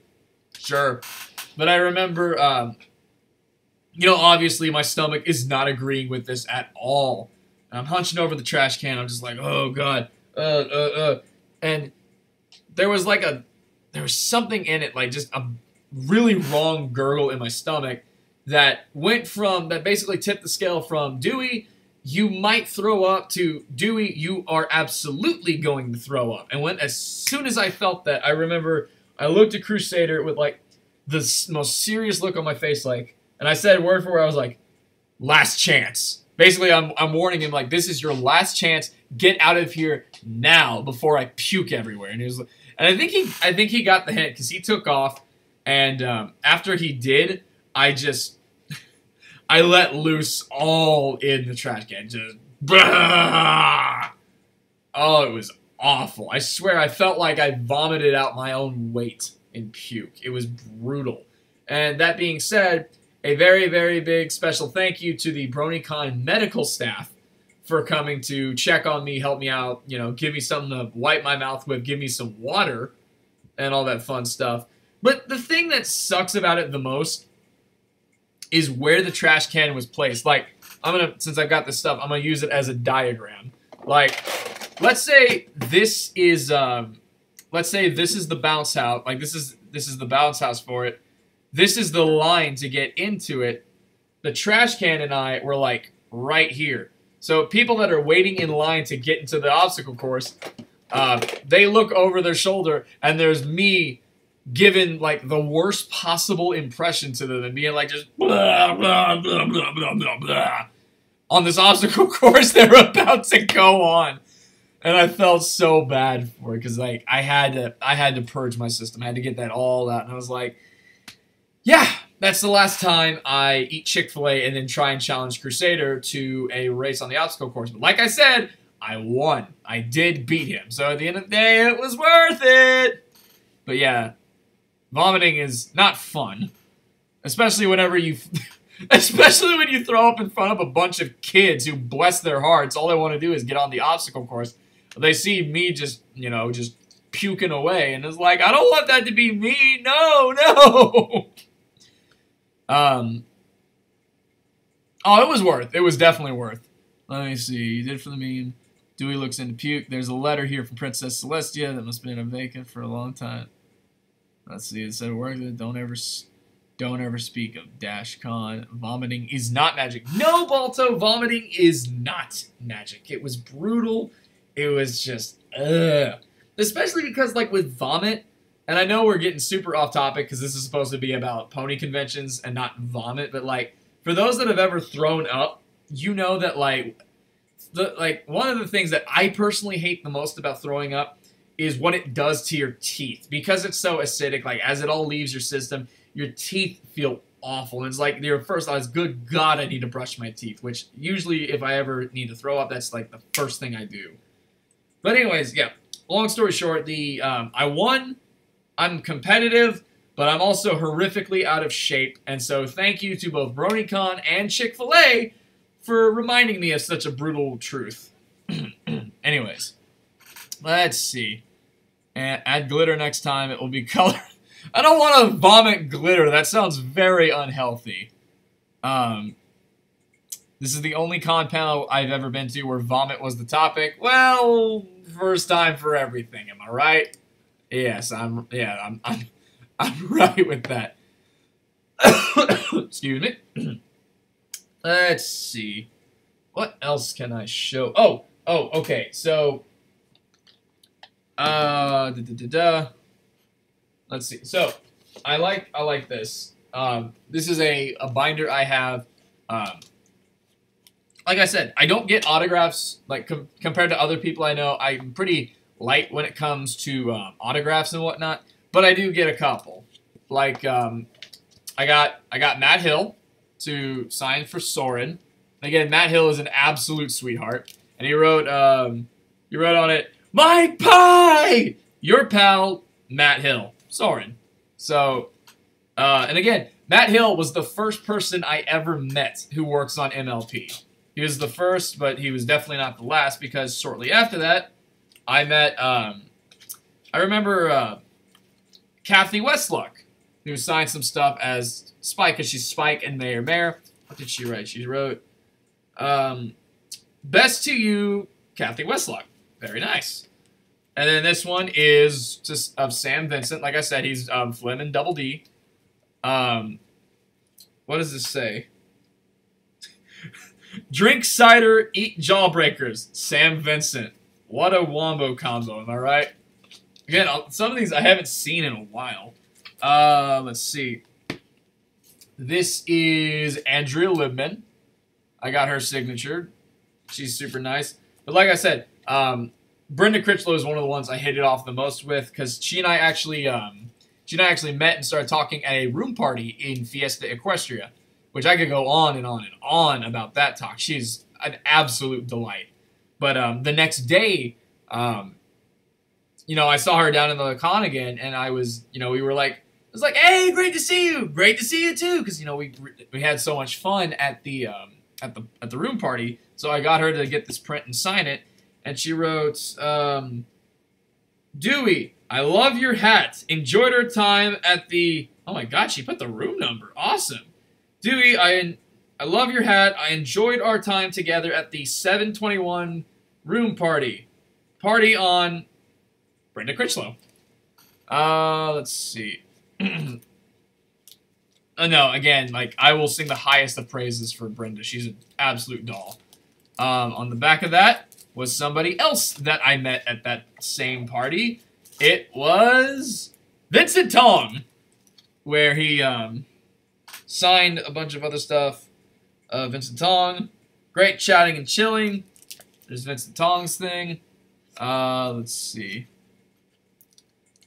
Sure. But I remember, you know, obviously my stomach is not agreeing with this at all. And I'm hunching over the trash can, I'm just like, oh god, and there was something in it, like just a really wrong gurgle in my stomach, that basically tipped the scale from Dewie, you might throw up, to Dewie, you are absolutely going to throw up. And as soon as I felt that, I remember I looked at Crusader with like the most serious look on my face, like, and I said word for word, I was like, last chance. Basically, I'm warning him, like, this is your last chance. Get out of here now before I puke everywhere. And he was, and I think he got the hint, because he took off, and after he did, I let loose all in the trash can. Just, oh, it was awful. I swear, I felt like I vomited out my own weight in puke. It was brutal. And that being said, a very, very big special thank you to the BronyCon medical staff for coming to check on me, help me out, you know, give me something to wipe my mouth with, give me some water, and all that fun stuff. But the thing that sucks about it the most is where the trash can was placed. Like, since I've got this stuff, I'm gonna use it as a diagram. Like, let's say this is the bounce house. Like, this is the bounce house for it. This is the line to get into it. The trash can and I were like right here. So people that are waiting in line to get into the obstacle course, they look over their shoulder, and there's me giving like the worst possible impression to them, and being like just blah blah blah blah blah blah blah on this obstacle course they're about to go on. And I felt so bad for it, because like I had to purge my system. I had to get that all out, and I was like, yeah, that's the last time I eat Chick-fil-A and then try and challenge Crusader to a race on the obstacle course. But like I said, I won. I did beat him. So at the end of the day, it was worth it. But yeah, vomiting is not fun, especially whenever especially when you throw up in front of a bunch of kids who, bless their hearts, all they want to do is get on the obstacle course. They see me just, you know, just puking away, and it's like, I don't want that to be me. No, no. Oh, it was worth. It was definitely worth. Let me see. You did it for the meme. Dewie looks into puke. There's a letter here from Princess Celestia that must have been vacant for a long time. Let's see. It said, "Work it. Don't ever speak of HaHcon. Vomiting is not magic." No, Balto. Vomiting is not magic. It was brutal. it was just, ugh. Especially because, like, with Vomit, and I know we're getting super off topic because this is supposed to be about pony conventions and not Vomit, but, like, for those that have ever thrown up, you know that, like, one of the things that I personally hate the most about throwing up is what it does to your teeth. Because it's so acidic, like, as it all leaves your system, your teeth feel awful. And it's like, your first thought is, good God, I need to brush my teeth. Which, usually, if I ever need to throw up, that's, like, the first thing I do. But anyways, yeah. Long story short, I won. I'm competitive, but I'm also horrifically out of shape. And so, thank you to both BronyCon and Chick-fil-A for reminding me of such a brutal truth. Anyways, let's see. And add glitter next time. It will be color. I don't want to vomit glitter. That sounds very unhealthy. This is the only con panel I've ever been to where vomit was the topic. Well, first time for everything. Am I right? Yes, I'm right with that. Excuse me. Let's see. What else can I show? Oh, okay. So, let's see. So, I like this. This is a binder I have. Like I said, I don't get autographs, like, compared to other people I know. I'm pretty light when it comes to autographs and whatnot, but I do get a couple. Like, I got Matt Hill to sign for Soren. Again, Matt Hill is an absolute sweetheart, and he wrote on it, "My pie! Your pal, Matt Hill, Soren." So, and again, Matt Hill was the first person I ever met who works on MLP. He was the first, but he was definitely not the last, because shortly after that, I met, I remember Kathy Westluck, who signed some stuff as Spike, because she's Spike and Mayor Mayor. What did she write? She wrote, "Best to you, Kathy Westluck." Very nice. And then this one is just of Sam Vincent. Like I said, he's Flynn and Double D. What does this say? "Drink cider, eat jawbreakers, Sam Vincent." What a wombo combo, am I right? Again, some of these I haven't seen in a while. Let's see. This is Andrea Libman. I got her signature. She's super nice. But like I said, Brenda Critchlow is one of the ones I hit it off the most with, because she and I actually met and started talking at a room party in Fiesta Equestria, which I could go on and on and on about that talk. She's an absolute delight. But the next day, you know, I saw her down in the con again, and I was, you know, we were like, I was like, "Hey, great to see you. Great to see you too," because you know we had so much fun at the room party. So I got her to get this print and sign it, and she wrote, "Dewie, I love your hat. Enjoyed our time at the..." Oh my God, she put the room number. Awesome. "Dewie, I love your hat. I enjoyed our time together at the 721 room party. Party on..." Brenda Critchlow. Let's see. No, again, like, I will sing the highest of praises for Brenda. She's an absolute doll. On the back of that was somebody else that I met at that same party. It was Vincent Tong, where he signed a bunch of other stuff. Vincent Tong, great chatting and chilling. There's Vincent Tong's thing. Let's see.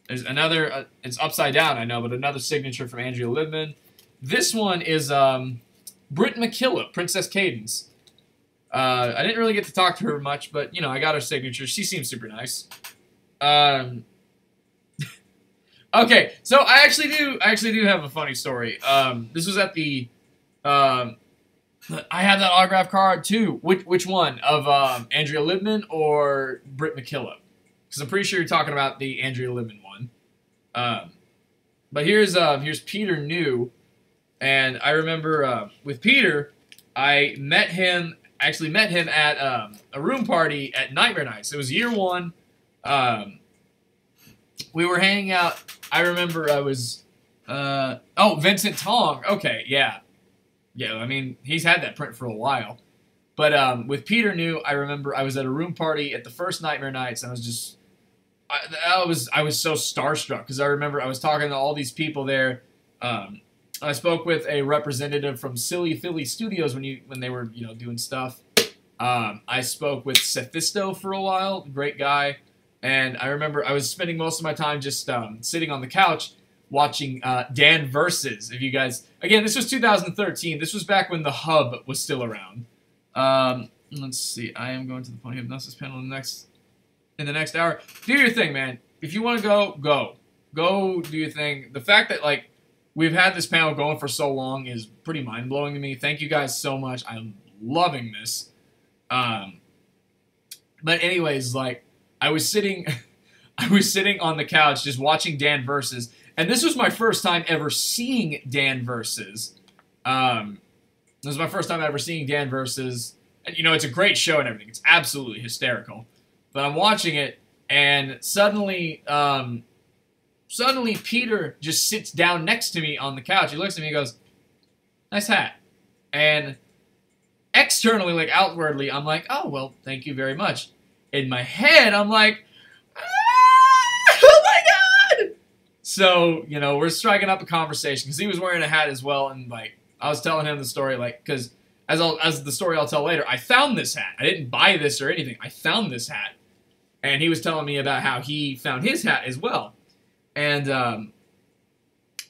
There's another, it's upside down, I know, but another signature from Andrea Libman. This one is Britt McKillop, Princess Cadence. I didn't really get to talk to her much, but, you know, I got her signature. She seems super nice. Okay, so I actually do have a funny story. This was at the, I had that autograph card too. Which one? Of Andrea Libman or Britt McKillop? Because I'm pretty sure you're talking about the Andrea Libman one. But here's Peter New, and I remember with Peter, I actually met him at a room party at Nightmare Nights. It was year one. We were hanging out. I remember I was Vincent Tong. Okay, yeah. Yeah, I mean, he's had that print for a while. But with Peter New, I remember I was at a room party at the first Nightmare Nights, and I was so starstruck because I remember I was talking to all these people there. I spoke with a representative from Silly Philly Studios when they were doing stuff. I spoke with Sethisto for a while, great guy, and I remember I was spending most of my time just sitting on the couch watching Dan Versus. If you guys, again, this was 2013. This was back when the Hub was still around. Let's see. I am going to the Pony Hypnosis panel in the next hour. Do your thing, man. If you want to go, go. Go do your thing. The fact that, like, we've had this panel going for so long is pretty mind-blowing to me. Thank you guys so much. I'm loving this. But anyways, like, I was sitting on the couch just watching Dan Versus, and this was my first time ever seeing Dan Versus. This was my first time ever seeing Dan Versus, and it's a great show and everything. It's absolutely hysterical. But I'm watching it, and suddenly Peter just sits down next to me on the couch. He looks at me and goes, "Nice hat." And externally, like outwardly, I'm like, "Oh, well, thank you very much." In my head, I'm like, "Oh my God!" So, we're striking up a conversation because he was wearing a hat as well, and like, I was telling him the story, like, because as the story I'll tell later, I found this hat. I didn't buy this or anything. I found this hat. And he was telling me about how he found his hat as well. And,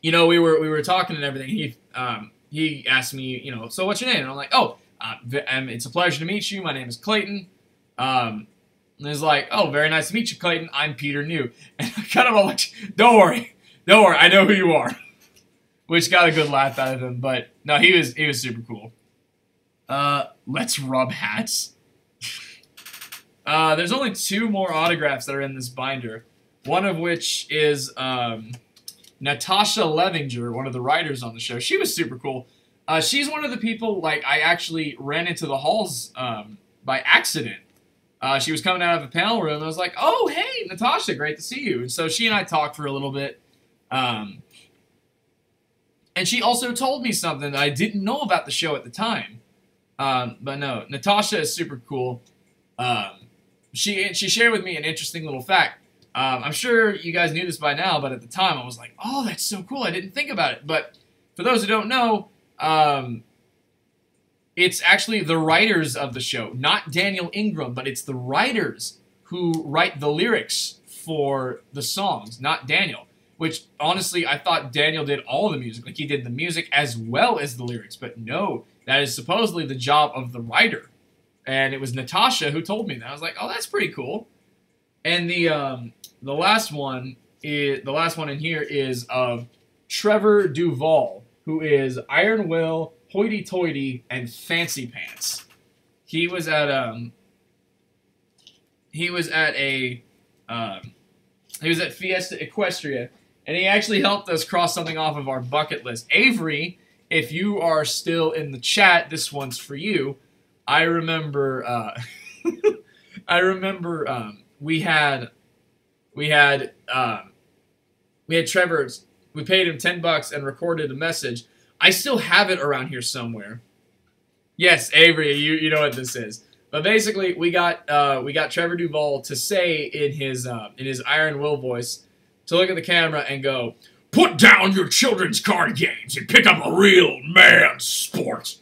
we were talking and everything. He asked me, "So what's your name?" And I'm like, "Oh, it's a pleasure to meet you. My name is Clayton." And he's like, "Oh, very nice to meet you, Clayton. I'm Peter New." And I kind of like, don't worry, I know who you are." Which got a good laugh out of him. But no, he was super cool. Let's rub hats. There's only 2 more autographs that are in this binder. One of which is Natasha Levinger, one of the writers on the show. She was super cool. She's one of the people, like, I actually ran into the halls by accident. She was coming out of a panel room, and I was like, "Oh, hey, Natasha, great to see you." And so she and I talked for a little bit. And she also told me something that I didn't know about the show at the time. But no, Natasha is super cool. She shared with me an interesting little fact. I'm sure you guys knew this by now, but at the time I was like, "Oh, that's so cool. I didn't think about it." But for those who don't know, it's actually the writers of the show, not Daniel Ingram, but it's the writers who write the lyrics for the songs, not Daniel. Which, honestly, I thought Daniel did all the music. Like, he did the music as well as the lyrics. But no, that is supposedly the job of the writer. And it was Natasha who told me that. I was like, "Oh, that's pretty cool." And the last one in here is of Trevor Duvall, who is Iron Will, Hoity Toity, and Fancy Pants. He was at Fiesta Equestria, and he actually helped us cross something off of our bucket list. Avery, if you are still in the chat, this one's for you. I remember we had Trevor's. We paid him $10 and recorded a message. I still have it around here somewhere. Yes, Avery, you know what this is. But basically, we got Trevor Duvall to say in his Iron Will voice to look at the camera and go, "Put down your children's card games and pick up a real man's sport."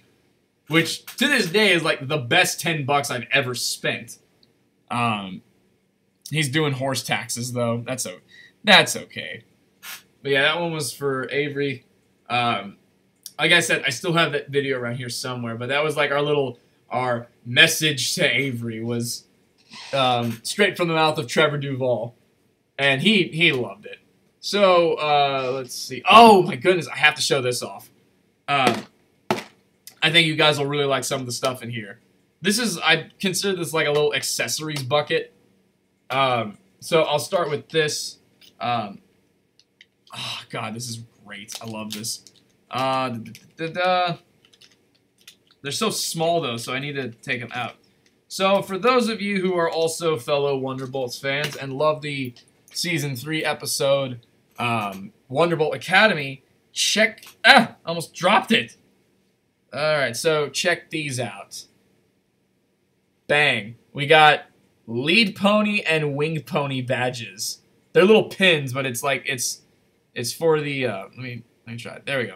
Which, to this day, is like the best $10 I've ever spent. He's doing horse taxes, though. That's okay. But yeah, that one was for Avery. Like I said, I still have that video around here somewhere. But that was like our message to Avery was straight from the mouth of Trevor Duvall. And he loved it. So, let's see. Oh, my goodness, I have to show this off. I think you guys will really like some of the stuff in here. I consider this like a little accessories bucket. So I'll start with this. Oh, God, this is great. I love this. They're so small, though, so I need to take them out. So for those of you who are also fellow Wonderbolts fans and love the Season 3 episode Wonderbolt Academy, almost dropped it. Alright, so check these out. Bang. We got lead pony and winged pony badges. They're little pins, but it's like it's for the let me try it. There we go.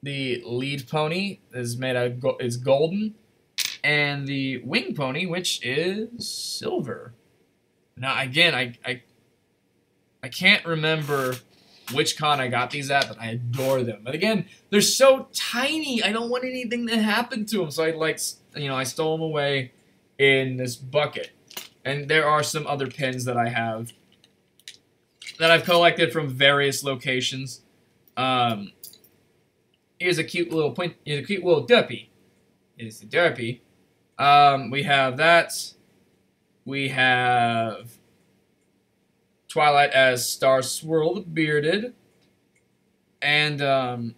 The lead pony is made out of is golden, and the winged pony, which is silver. Now again, I can't remember which con I got these at, but I adore them. But again, they're so tiny. I don't want anything to happen to them, so I stole them away in this bucket. And there are some other pins that I have that I've collected from various locations. Here's a cute little derpy. It is a derpy. We have that. We have Twilight as Star Swirl the Bearded. And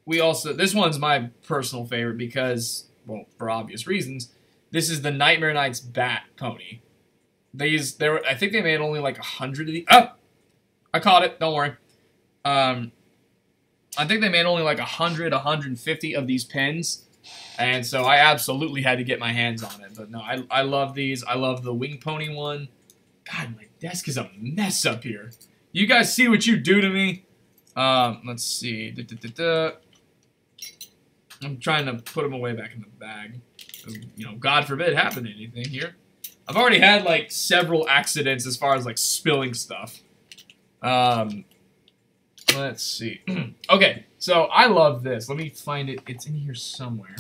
we also, this one's my personal favorite because, well, for obvious reasons, this is the Nightmare Knights Bat Pony. I think they made only like 100 of these. Oh! I caught it, don't worry. I think they made only like 100, 150 of these pins. And so I absolutely had to get my hands on it. But no, I love these. I love the Wing Pony one. God, my desk is a mess up here. You guys see what you do to me? Let's see. I'm trying to put them away back in the bag. You know, God forbid happen anything here. I've already had like several accidents as far as like spilling stuff. Let's see. Okay, so I love this. Let me find it. It's in here somewhere.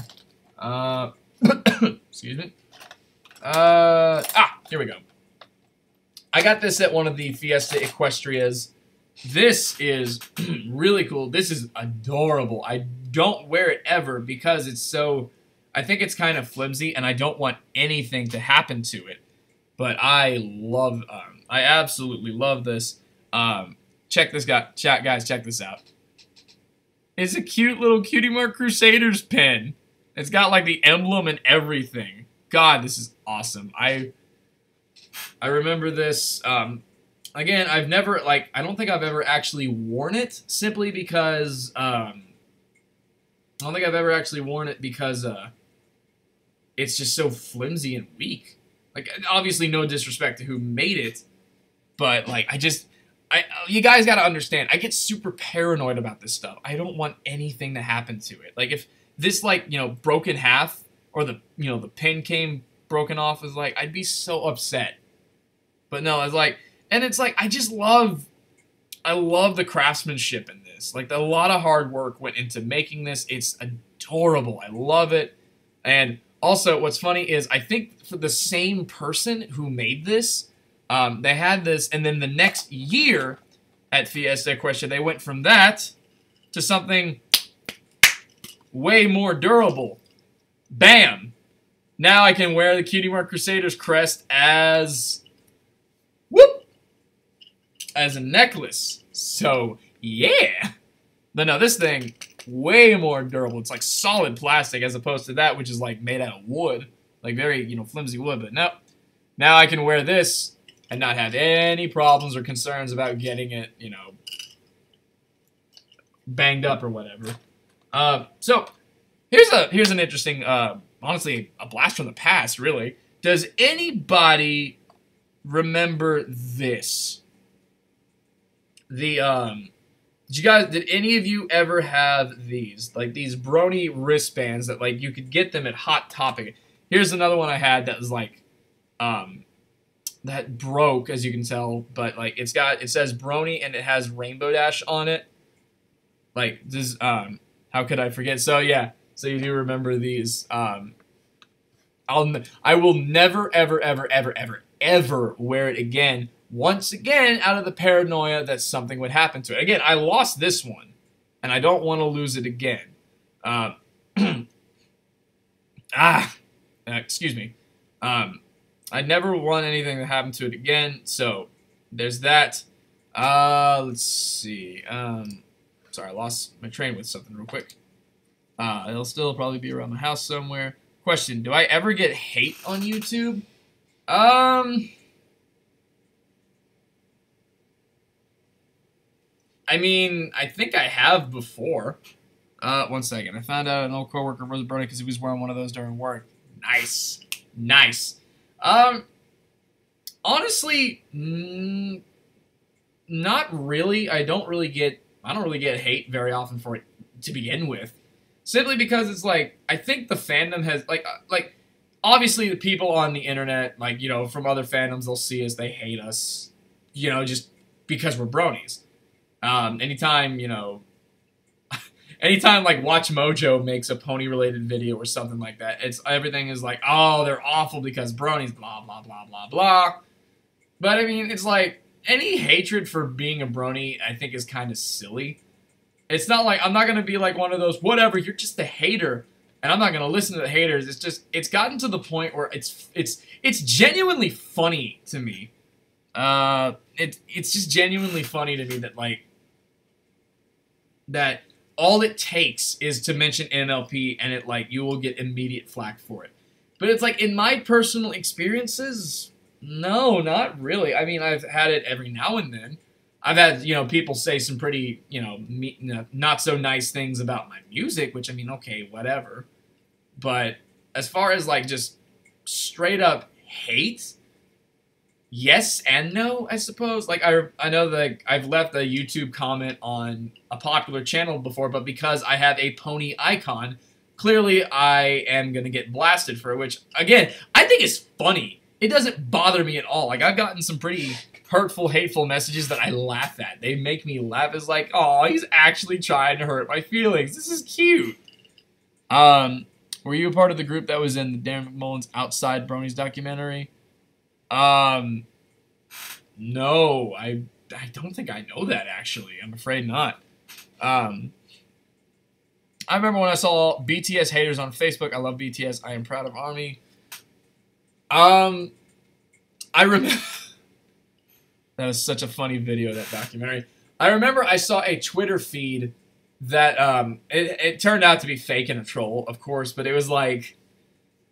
Excuse me. Here we go. I got this at one of the Fiesta Equestrias. This is really cool. This is adorable. I don't wear it ever because it's so... I think it's kind of flimsy, and I don't want anything to happen to it. But I love... I absolutely love this. Check this guy. Guys, check this out. It's a cute little Cutie Mark Crusaders pin. It's got, like, the emblem and everything. God, this is awesome. I remember this... Again, I've never, like, I don't think I've ever actually worn it, simply because, I don't think I've ever actually worn it because, it's just so flimsy and weak. Like, obviously no disrespect to who made it, but, like, you guys gotta understand, I get super paranoid about this stuff. I don't want anything to happen to it. Like, if this, like, you know, broke in half, or the, you know, the pin came broken off, is like, I'd be so upset. But no, it's like... And it's like, I love the craftsmanship in this. Like, a lot of hard work went into making this. It's adorable. I love it. And also, what's funny is, I think for the same person who made this, they had this, and then the next year at Fiesta Equestria, they went from that to something way more durable. Bam! Now I can wear the Cutie Mark Crusaders crest as... Whoop! As a necklace. So, yeah. But no, this thing, way more durable. It's like solid plastic as opposed to that, which is like made out of wood. Like very, you know, flimsy wood. But no, now I can wear this and not have any problems or concerns about getting it, you know, banged up or whatever. So, here's an interesting, honestly, a blast from the past, really. Does anybody remember this? Did any of you ever have these? Like, these Brony wristbands that, like, you could get them at Hot Topic. Here's another one I had that was, like, that broke, as you can tell, but, like, it says Brony and it has Rainbow Dash on it. Like, this, how could I forget? So, yeah, so you do remember these. I will never, ever, ever, ever, ever, ever wear it again. Once again, out of the paranoia that something would happen to it. Again, I lost this one, and I don't want to lose it again. Excuse me. I never want anything to happen to it again, so there's that. Let's see. Sorry, I lost my train with something real quick. It'll still probably be around my house somewhere. Question, do I ever get hate on YouTube? I mean, I think I have before. One second. I found out an old coworker was a brony because he was wearing one of those during work. Nice. Nice. Honestly, not really. I don't really get hate very often for it to begin with. Simply because it's like, I think the fandom has, like, obviously the people on the internet, like, you know, from other fandoms, they'll see us, they hate us, you know, just because we're bronies. Anytime, you know, anytime, like, Watch Mojo makes a pony-related video or something like that, everything is like, oh, they're awful because bronies, blah, blah, blah, blah, blah. But, I mean, it's like, any hatred for being a brony, I think, is kind of silly. It's not like, I'm not going to be like one of those, whatever, you're just a hater, and I'm not going to listen to the haters. It's just, it's gotten to the point where it's genuinely funny to me. It's just genuinely funny to me that, like, that all it takes is to mention MLP and it, like, you will get immediate flack for it. But it's like, in my personal experiences, no, not really. I mean, I've had it every now and then. I've had, you know, people say some pretty, you know, not so nice things about my music, which, I mean, okay, whatever. But as far as, like, just straight up hate, yes and no, I suppose. Like, I know that I've left a YouTube comment on a popular channel before, but because I have a pony icon, clearly I am going to get blasted for it, which, again, I think is funny. It doesn't bother me at all. Like, I've gotten some pretty hurtful, hateful messages that I laugh at. They make me laugh. It's like, oh, he's actually trying to hurt my feelings. This is cute. Were you a part of the group that was in the Darren McMullen's Outside Bronies documentary? No, I don't think I know that, actually. I'm afraid not. I remember when I saw BTS haters on Facebook. I love BTS. I am proud of ARMY. I remember... That was such a funny video, that documentary. I remember I saw a Twitter feed that, it turned out to be fake and a troll, of course, but it was like,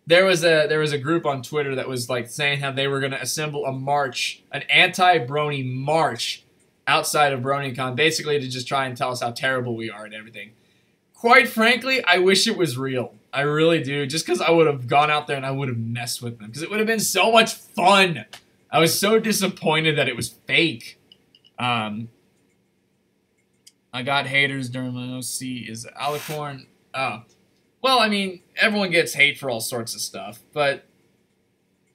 there was a group on Twitter that was like saying how they were going to assemble a march, an anti-brony march outside of BronyCon, basically to just try and tell us how terrible we are and everything. Quite frankly, I wish it was real. I really do, just because I would have gone out there and I would have messed with them, because it would have been so much fun. I was so disappointed that it was fake. I got haters during my OC. Is it Alicorn? Oh. Well, I mean, everyone gets hate for all sorts of stuff, but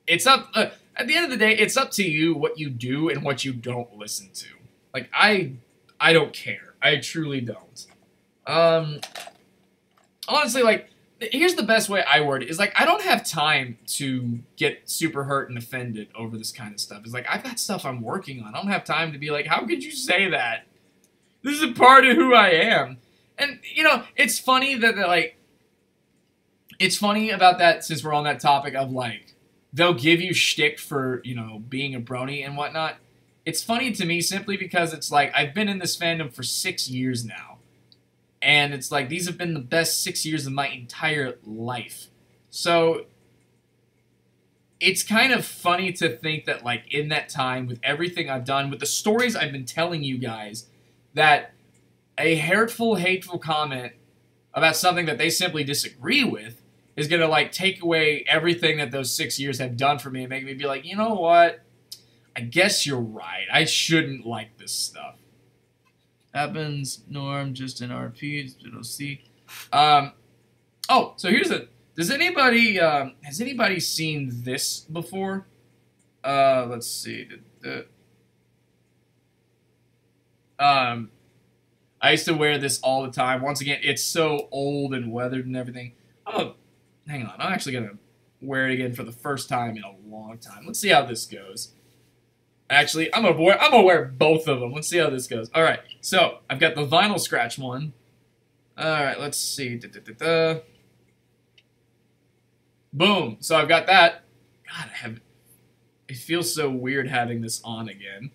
it's up... at the end of the day, it's up to you what you do and what you don't listen to. Like, I don't care. I truly don't. Honestly, like... Here's the best way I word it, is like, I don't have time to get super hurt and offended over this kind of stuff. It's like, I've got stuff I'm working on. I don't have time to be like, how could you say that? This is a part of who I am. And, you know, it's funny that, like, it's funny about that, since we're on that topic of, like, they'll give you shtick for, you know, being a brony and whatnot. It's funny to me simply because it's like, I've been in this fandom for 6 years now. And it's like, these have been the best 6 years of my entire life. So, it's kind of funny to think that, like, in that time, with everything I've done, with the stories I've been telling you guys, that a hurtful, hateful comment about something that they simply disagree with is going to, like, take away everything that those 6 years have done for me and make me be like, you know what? I guess you're right. I shouldn't like this stuff. Happens, Norm, just in RP, it'll see. Oh, so here's the... Does anybody, has anybody seen this before? Let's see. I used to wear this all the time. Once again, it's so old and weathered and everything. Oh, hang on. I'm actually going to wear it again for the first time in a long time. Let's see how this goes. Actually, I'm gonna wear both of them. Let's see how this goes. All right, so I've got the vinyl scratch one. All right, let's see. Boom. So I've got that. God, it feels so weird having this on again.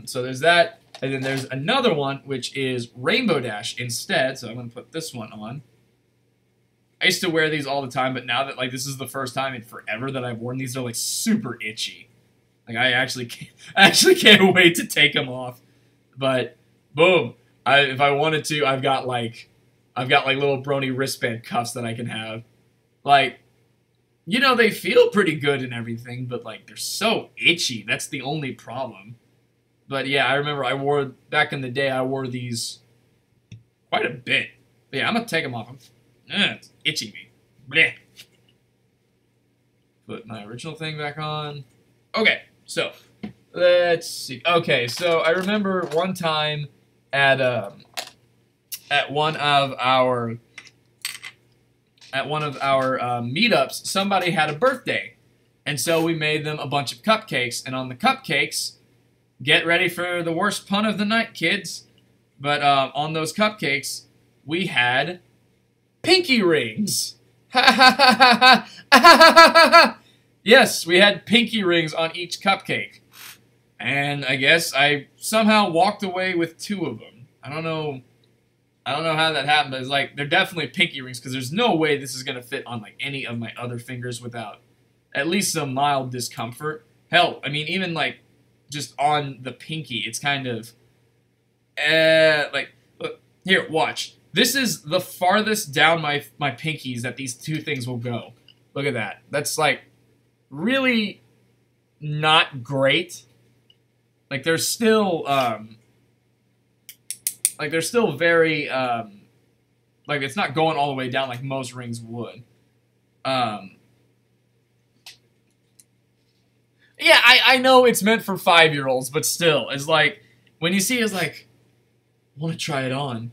So there's that, and then there's another one which is Rainbow Dash instead. So I'm gonna put this one on. I used to wear these all the time, but now that, like, this is the first time in forever that I've worn these, they're like super itchy. Like, I actually can't wait to take them off. But boom, if I wanted to, I've got like little brony wristband cuffs that I can have. Like, you know, they feel pretty good and everything, but, like, they're so itchy. That's the only problem. But, yeah, I remember back in the day, I wore these quite a bit. But, yeah, I'm going to take them off. It's itching me. Blech. Put my original thing back on. Okay, so, let's see. Okay, so I remember one time at one of our meetups, somebody had a birthday, and so we made them a bunch of cupcakes. And on the cupcakes, get ready for the worst pun of the night, kids. But on those cupcakes, we had pinky rings. Ha ha ha ha ha ha! Yes, we had pinky rings on each cupcake, and I guess I somehow walked away with 2 of them. I don't know how that happened, but it's like, they're definitely pinky rings, because there's no way this is going to fit on, like, any of my other fingers without at least some mild discomfort. Hell, I mean, even, like, just on the pinky, it's kind of, like, look, here, watch. This is the farthest down my pinkies that these 2 things will go. Look at that. That's, like, really not great. Like, they're still, very, like, it's not going all the way down like most rings would. Yeah, I know it's meant for 5-year-olds, but still, it's like, when you see it, it's like, I want to try it on.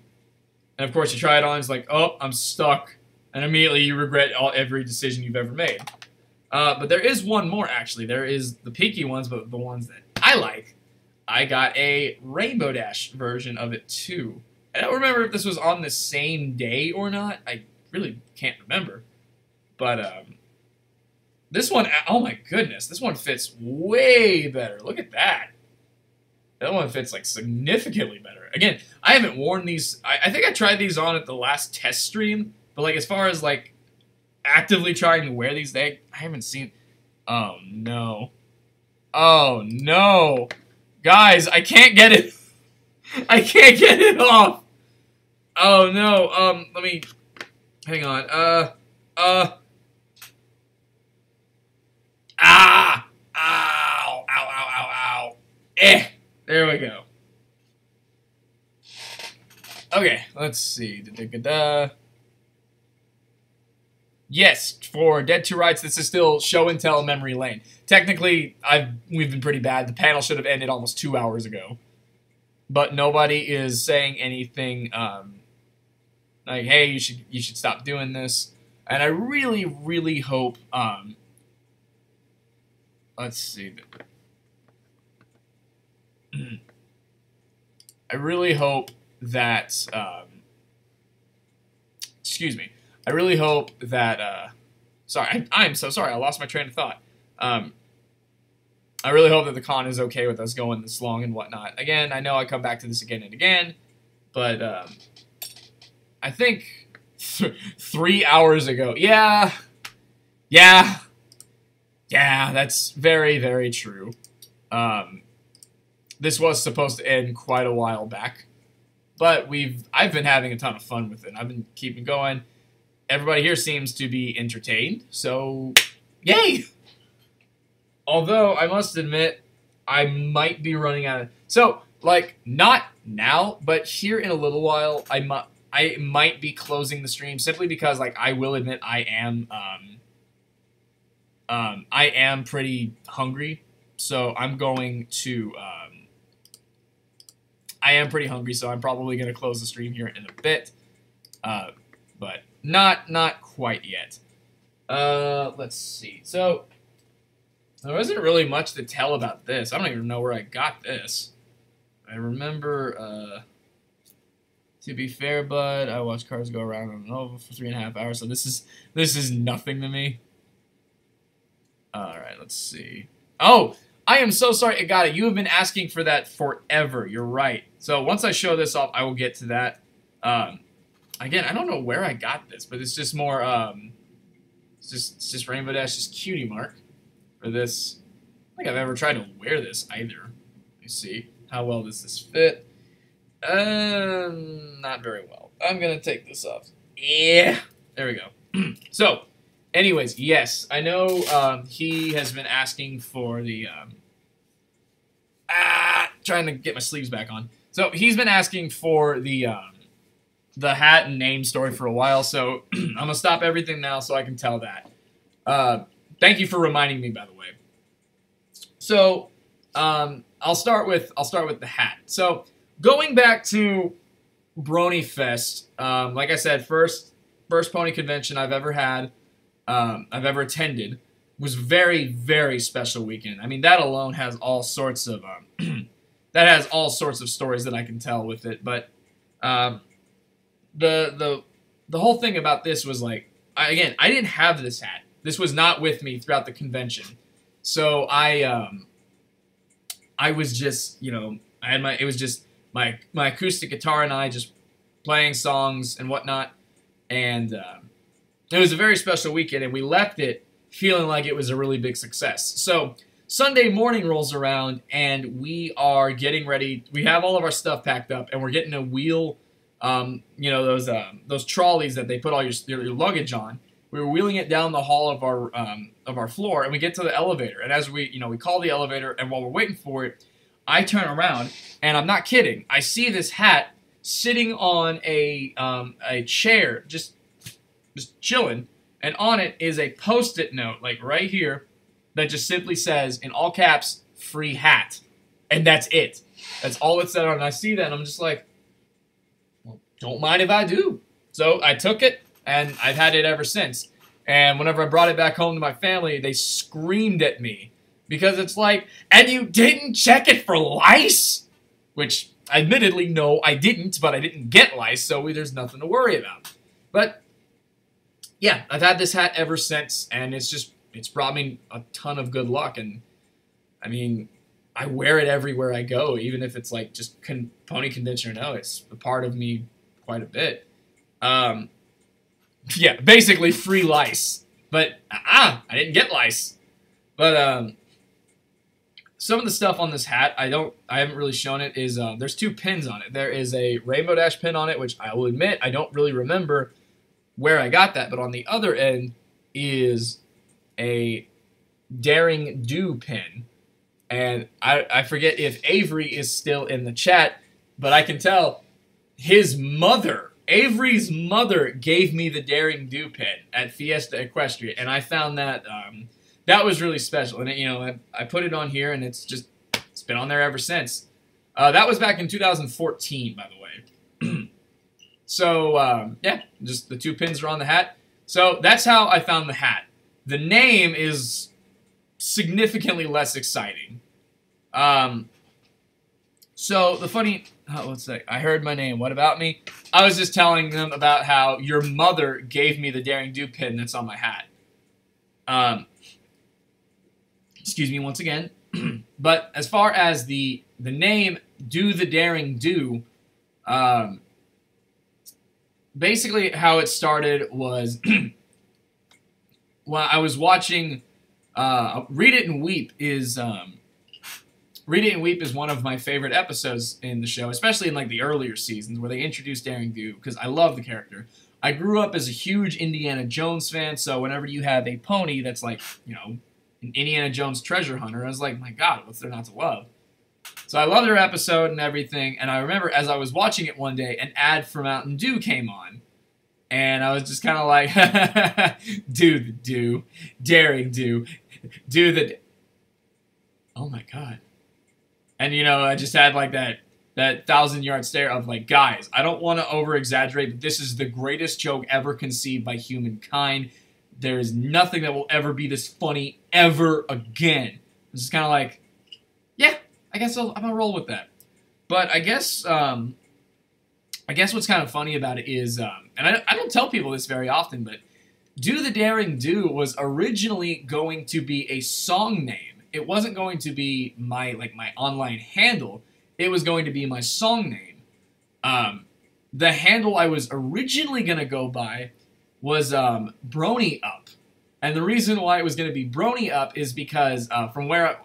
And of course, you try it on, it's like, oh, I'm stuck. And immediately you regret every decision you've ever made. But there is one more, actually. There is the pinky ones, but the ones that I like. I got a Rainbow Dash version of it, too. I don't remember if this was on the same day or not. I really can't remember. But, this one, oh my goodness, this one fits way better. Look at that. That one fits, like, significantly better. Again, I haven't worn these. I think I tried these on at the last test stream. But, like, as far as, like, actively trying to wear these, I haven't seen. Oh, no. Oh, no. Guys, I can't get it. I can't get it off. Oh, no. Let me. Hang on. Ah! Ow! Ow, ow, ow, ow. Eh! There we go. Okay, let's see. Da-da-da-da. Yes, for Dead to Rights, this is still show and tell memory lane. Technically, we've been pretty bad. The panel should have ended almost 2 hours ago. But nobody is saying anything like, hey, you should stop doing this. And I really, really hope, let's see. I really hope that, excuse me. I really hope that, sorry, I'm so sorry, I lost my train of thought. I really hope that the con is okay with us going this long and whatnot. Again, I know I come back to this again and again, but, I think 3 hours ago, yeah, that's very, very true. This was supposed to end quite a while back, but I've been having a ton of fun with it. I've been keeping going. Everybody here seems to be entertained, so yay! Although, I must admit, I might be running out of... So, like, not now, but here in a little while, I might be closing the stream simply because, like, I will admit I am pretty hungry, so I'm going to, I am pretty hungry, so I'm probably going to close the stream here in a bit, but not quite yet. Let's see. So, there wasn't really much to tell about this. I don't even know where I got this. I remember, to be fair, bud, I watched cars go around and over for 3.5 hours, so this is nothing to me. Alright, let's see. Oh! I am so sorry, I got it. You have been asking for that forever. You're right. So once I show this off, I will get to that. Again, I don't know where I got this, but it's just more, it's just Rainbow Dash's cutie mark for this. I don't think I've ever tried to wear this either. Let me see. How well does this fit? Not very well. I'm gonna take this off. Yeah. There we go. So, Anyways, yes, I know he has been asking for the trying to get my sleeves back on. So he's been asking for the hat and name story for a while. So I'm gonna stop everything now so I can tell that. Thank you for reminding me, by the way. So I'll start with the hat. So going back to Brony Fest, like I said, first pony convention I've ever had, I've ever attended, was very, very special weekend. I mean, that alone has all sorts of stories that I can tell with it. But the whole thing about this was like, I didn't have this hat. This was not with me throughout the convention. So I was just, you know, it was just my acoustic guitar and I just playing songs and whatnot. And it was a very special weekend, and we left it feeling like it was a really big success. So Sunday morning rolls around, and we are getting ready. We have all of our stuff packed up, and we're getting a wheel, you know, those trolleys that they put all your luggage on. We were wheeling it down the hall of our floor, and we get to the elevator. And as we call the elevator, and while we're waiting for it, I turn around, and I'm not kidding. I see this hat sitting on a chair, just chilling, and on it is a Post-it note, like right here, that just simply says, in all caps, "free hat." And that's it. That's all it said on it. And I see that, and I'm just like, well, don't mind if I do. So I took it, and I've had it ever since. And whenever I brought it back home to my family, they screamed at me. Because it's like, and you didn't check it for lice? Which, admittedly, no, I didn't, but I didn't get lice, so there's nothing to worry about. But yeah, I've had this hat ever since, and it's brought me a ton of good luck. And I mean, I wear it everywhere I go, even if it's like just pony convention or no. It's a part of me quite a bit. Yeah, basically free lice. But I didn't get lice. But some of the stuff on this hat, I haven't really shown it, is there's 2 pins on it. There is a Rainbow Dash pin on it, which I will admit I don't really remember where I got that, but on the other end is a Daring Do pin. And I forget if Avery is still in the chat, but I can tell Avery's mother gave me the Daring Do pin at Fiesta Equestria, and I found that that was really special. And you know, I put it on here, and it's been on there ever since. That was back in 2014, by the way. So, yeah, just the 2 pins are on the hat. So that's how I found the hat. The name is significantly less exciting. So the funny, let's say, I heard my name. What about me? I was just telling them about how your mother gave me the Daring Do pin that's on my hat. Excuse me once again. But as far as the name Do the Daring Do, basically how it started was well, I was watching Read It and Weep is one of my favorite episodes in the show, especially in like the earlier seasons where they introduced Daring Do, because I love the character. I grew up as a huge Indiana Jones fan, so whenever you have a pony that's like, you know, an Indiana Jones treasure hunter, I was like, my God, what's there not to love? So I loved their episode and everything, and I remember as I was watching it one day, an ad for Mountain Dew came on. And I was just kind of like, do the do, Daring Do, do the, oh my God. And, you know, I just had like that 1,000-yard stare of like, guys, I don't want to over-exaggerate, but this is the greatest joke ever conceived by humankind. There is nothing that will ever be this funny ever again. It's just kind of like, yeah, I guess I'm going to roll with that. But I guess what's kind of funny about it is, and I don't tell people this very often, but Do the Daring Do was originally going to be a song name. It wasn't going to be my online handle. It was going to be my song name. The handle I was originally going to go by was Brony Up. And the reason why it was going to be Brony Up is because from where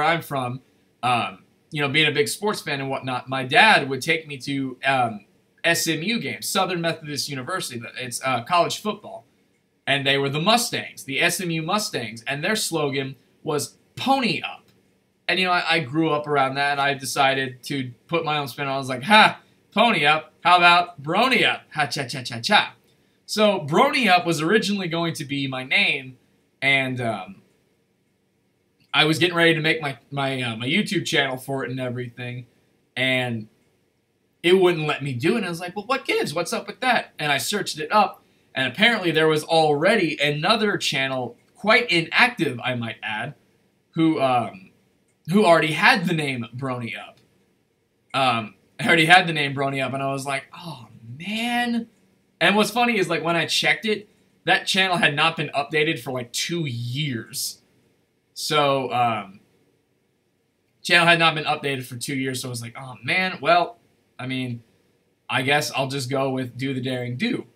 I'm from, being a big sports fan and whatnot, my dad would take me to SMU games, Southern Methodist University. It's college football. and they were the Mustangs, the SMU Mustangs, and their slogan was "Pony Up." And you know, I grew up around that, and I decided to put my own spin on it. I was like, ha, pony up, how about brony up? Ha cha cha cha cha. So brony up was originally going to be my name, and I was getting ready to make my YouTube channel for it and everything, and it wouldn't let me do it. And I was like, well, what gives? What's up with that? And I searched it up, and apparently there was already another channel, quite inactive, I might add, who already had the name Brony Up. I already had the name Brony Up, and I was like, oh, man. And what's funny is, like, when I checked it, that channel had not been updated for, like, 2 years. So, channel had not been updated for 2 years, so I was like, oh, man, well, I mean, I guess I'll just go with Do the Daring Do.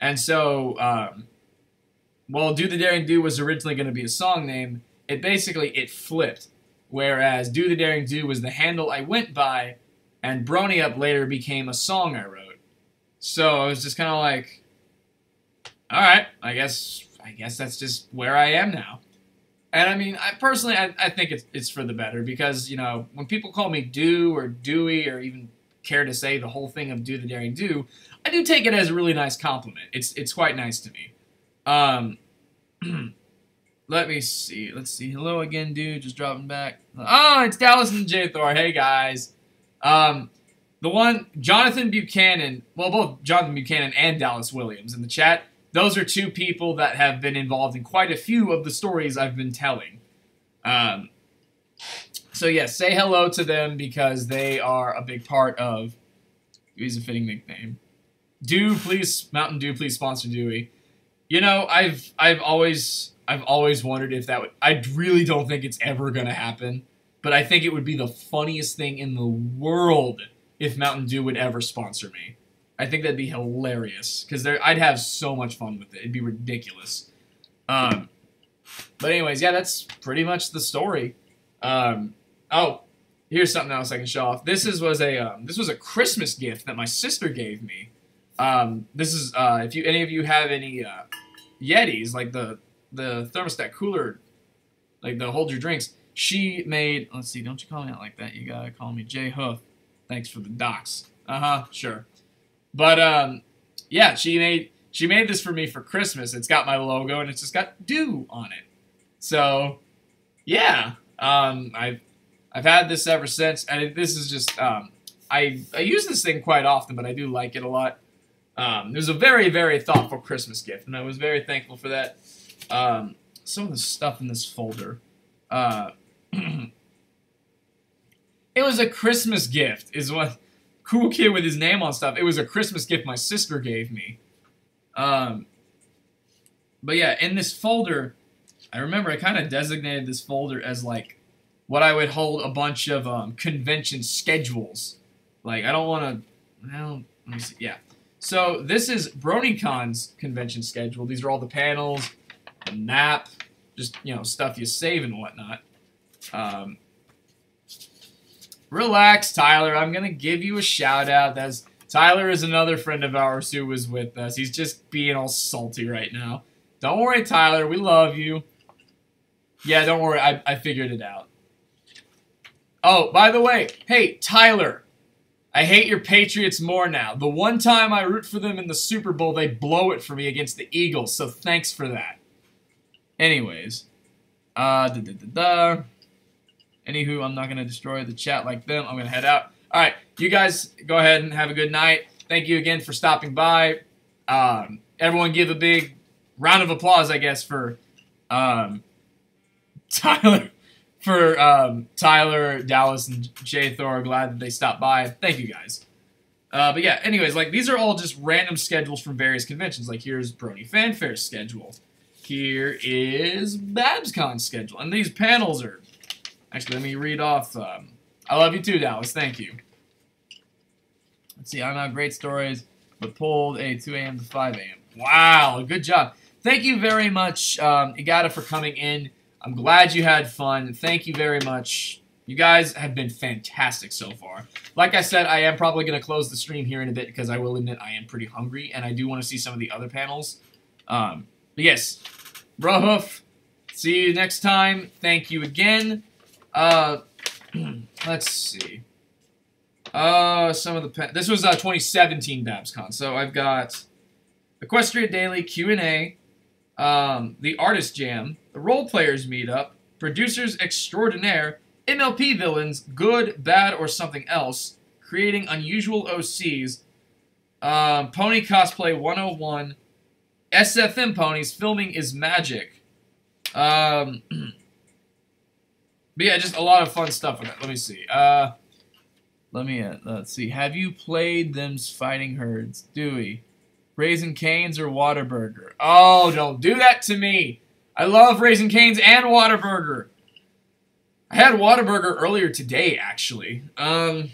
And so, while Do the Daring Do was originally going to be a song name, it flipped. Whereas Do the Daring Do was the handle I went by, and Brony Up later became a song I wrote. So I was just kind of like, all right, I guess that's just where I am now. And I mean, I personally think it's for the better, because, you know, when people call me Do or Dewey, or even care to say the whole thing of Do the Daring Do, I do take it as a really nice compliment. It's quite nice to me. Let me see. Let's see. Hello again, dude. Just dropping back. Oh, it's Dallas and J. Thor. Hey, guys. The one, Jonathan Buchanan, well, both Jonathan Buchanan and Dallas Williams in the chat, those are two people that have been involved in quite a few of the stories I've been telling. So, yes, say hello to them, because they are a big part of, he's a fitting nickname. Mountain Dew, please sponsor Dewey. You know, I've always wondered if that would... I really don't think it's ever going to happen, but I think it would be the funniest thing in the world if Mountain Dew would ever sponsor me. I think that'd be hilarious, because I'd have so much fun with it. It'd be ridiculous. But anyways, yeah, that's pretty much the story. Oh, here's something else I can show off. This was a Christmas gift that my sister gave me. This is if any of you have any Yetis, like the thermostat cooler, like the hold your drinks, she made, let's see, don't you call me out like that, you gotta call me J Hoof. Thanks for the docs. Sure. But yeah, she made this for me for Christmas. It's got my logo, and it's just got Dew on it. So yeah, I've had this ever since, and this is just I use this thing quite often, but I do like it a lot. It was a very, very thoughtful Christmas gift, and I was very thankful for that. Some of the stuff in this folder. It was a Christmas gift, is what... Cool kid with his name on stuff. It was a Christmas gift my sister gave me. But yeah, in this folder, I remember I kind of designated this folder as, like, what I would hold a bunch of convention schedules. Like, I don't want to... Well, let me see. Yeah. So, this is BronyCon's convention schedule. These are all the panels, the map, just, you know, stuff you save and whatnot. Relax, Tyler. I'm going to give you a shout-out. Tyler is another friend of ours who was with us. He's just being all salty right now. Don't worry, Tyler. We love you. Yeah, don't worry. I figured it out. Oh, by the way, hey, Tyler. I hate your Patriots more now. The one time I root for them in the Super Bowl, they blow it for me against the Eagles, so thanks for that. Anyways. Anywho, I'm not going to destroy the chat like them. I'm going to head out. Alright, you guys go ahead and have a good night. Thank you again for stopping by. Everyone give a big round of applause, I guess, for Tyler. Tyler, Dallas, and J. Thor. Glad that they stopped by. Thank you guys. But yeah, anyways, like, these are all just random schedules from various conventions. Like, here's Brony Fanfare's schedule. Here is BabsCon's schedule. And these panels are... Actually, let me read off. I love you too, Dallas. Thank you. Let's see. I'm out. Great stories, but pulled a 2 a.m. to 5 a.m. Wow. Good job. Thank you very much, Igata, for coming in. I'm glad you had fun. Thank you very much. You guys have been fantastic so far. Like I said, I am probably going to close the stream here in a bit, because I will admit I am pretty hungry, and I do want to see some of the other panels. But yes, Brahoof, see you next time. Thank you again. Let's see. Some of the this was 2017 BabsCon. So I've got Equestria Daily Q&A, the Artist Jam, the Role Players Meetup, Producers Extraordinaire, MLP Villains, Good, Bad, or Something Else, Creating Unusual OCs, Pony Cosplay 101, SFM Ponies, Filming is Magic. But yeah, just a lot of fun stuff with it. Let me see. Let's see. Have you played them's Fighting Herds? Dewie. Raisin Canes or Whataburger? Oh, don't do that to me. I love Raisin Canes and Whataburger. I had Whataburger earlier today, actually. I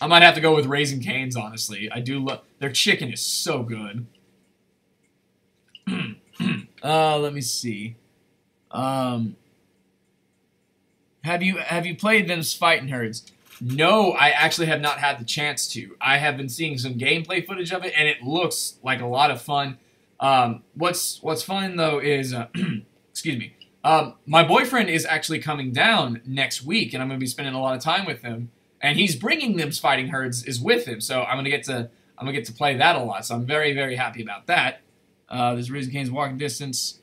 might have to go with Raisin Canes, honestly. I do love... Their chicken is so good. Let me see. Have you played them's Fighting Herds? No, I actually have not had the chance to. I have been seeing some gameplay footage of it, and it looks like a lot of fun. What's fun, though, is... excuse me. My boyfriend is actually coming down next week, and I'm going to be spending a lot of time with him. And he's bringing them's Fighting Herds is with him, so I'm gonna get to play that a lot. So I'm very, very happy about that. There's Raisin Cane's Walking Distance.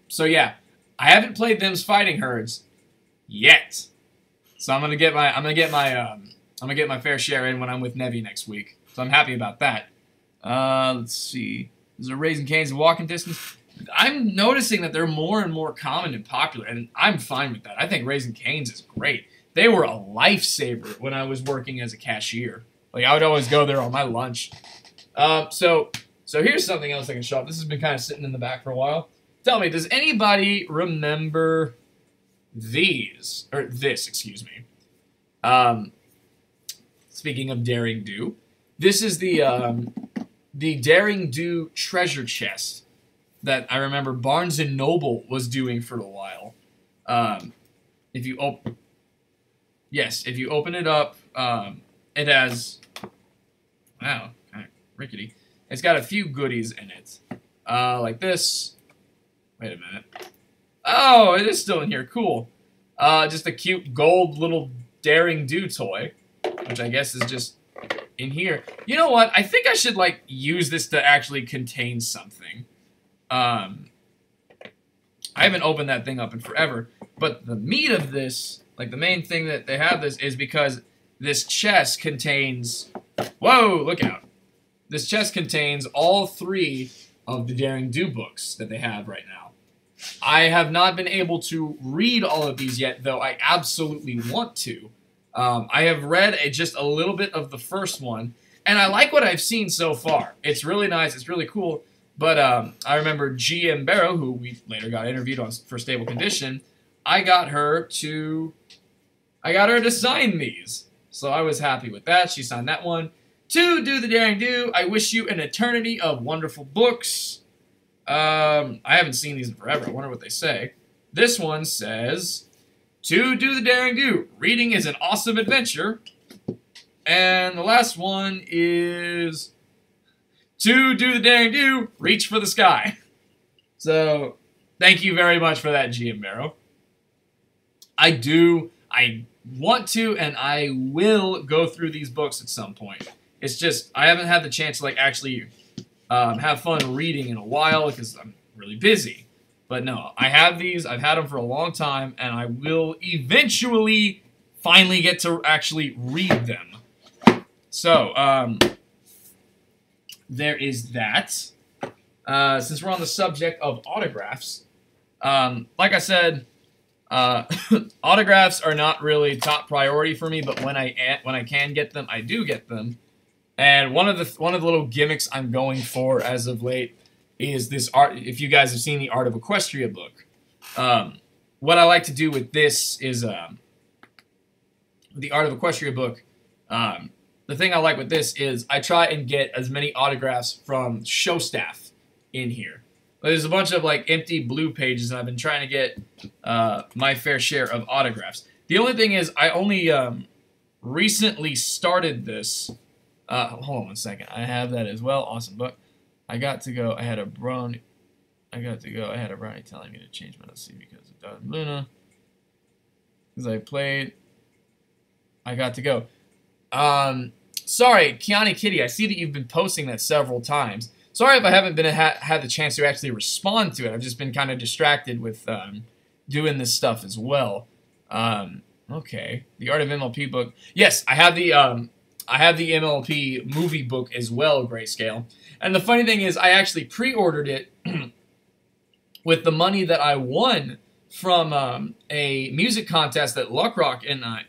So yeah, I haven't played them's Fighting Herds yet. So I'm gonna get my fair share in when I'm with Nevi next week. So I'm happy about that. Let's see. There's a Raisin Cane's Walking Distance. I'm noticing that they're more and more common and popular, and I'm fine with that. I think Raisin Cane's is great. They were a lifesaver when I was working as a cashier. Like, I would always go there on my lunch. So here's something else I can show off. This has been kind of sitting in the back for a while. Tell me, does anybody remember these? Or this, excuse me. Speaking of Daring Do, this is the Daring Do treasure chest that I remember Barnes & Noble was doing for a while. If you open... Yes, if you open it up, it has... Wow, kind of rickety. It's got a few goodies in it. Like this. Wait a minute. Oh, it is still in here. Cool. Just a cute gold little Daring Do toy, which I guess is just in here. You know what? I think I should, like, use this to actually contain something. I haven't opened that thing up in forever, but the meat of this... Like, the main thing that they have this is because this chest contains... Whoa, look out. This chest contains all 3 of the Daring Do books that they have right now. I have not been able to read all of these yet, though I absolutely want to. I have read just a little bit of the first one, and I like what I've seen so far. It's really nice, it's really cool, but I remember GM Barrow, who we later got interviewed on for Stable Condition, I got her to sign these. So I was happy with that. She signed that one. To Do the Daring Do, I wish you an eternity of wonderful books. I haven't seen these in forever. I wonder what they say. This one says, to Do the Daring Do, reading is an awesome adventure. And the last one is, to Do the Daring Do, reach for the sky. So, thank you very much for that, GM Barrow. I want to, and I will go through these books at some point. It's just, I haven't had the chance to, like, actually have fun reading in a while because I'm really busy. But no, I have these, I've had them for a long time, and I will eventually finally get to actually read them. So, there is that. Since we're on the subject of autographs, like I said, autographs are not really top priority for me, but when I can get them, I do get them. And one of the little gimmicks I'm going for as of late is this art. If you guys have seen the Art of Equestria book, what I like to do with this is the Art of Equestria book. The thing I like with this is I try and get as many autographs from show staff in here. There's a bunch of, like, empty blue pages, and I've been trying to get my fair share of autographs. The only thing is, I only recently started this. Hold on one second. I have that as well. Awesome book. I got to go. I had a brownie. I got to go. I had a brownie telling me to change my LC because of Dot Luna. Because I played. I got to go. Sorry, Kiani Kitty. I see that you've been posting that several times. Sorry if I haven't been had the chance to actually respond to it. I've just been kind of distracted with doing this stuff as well. Okay, the Art of MLP book. Yes, I have the MLP movie book as well, Grayscale. And the funny thing is, I actually pre-ordered it with the money that I won from a music contest that Luck Rock and I.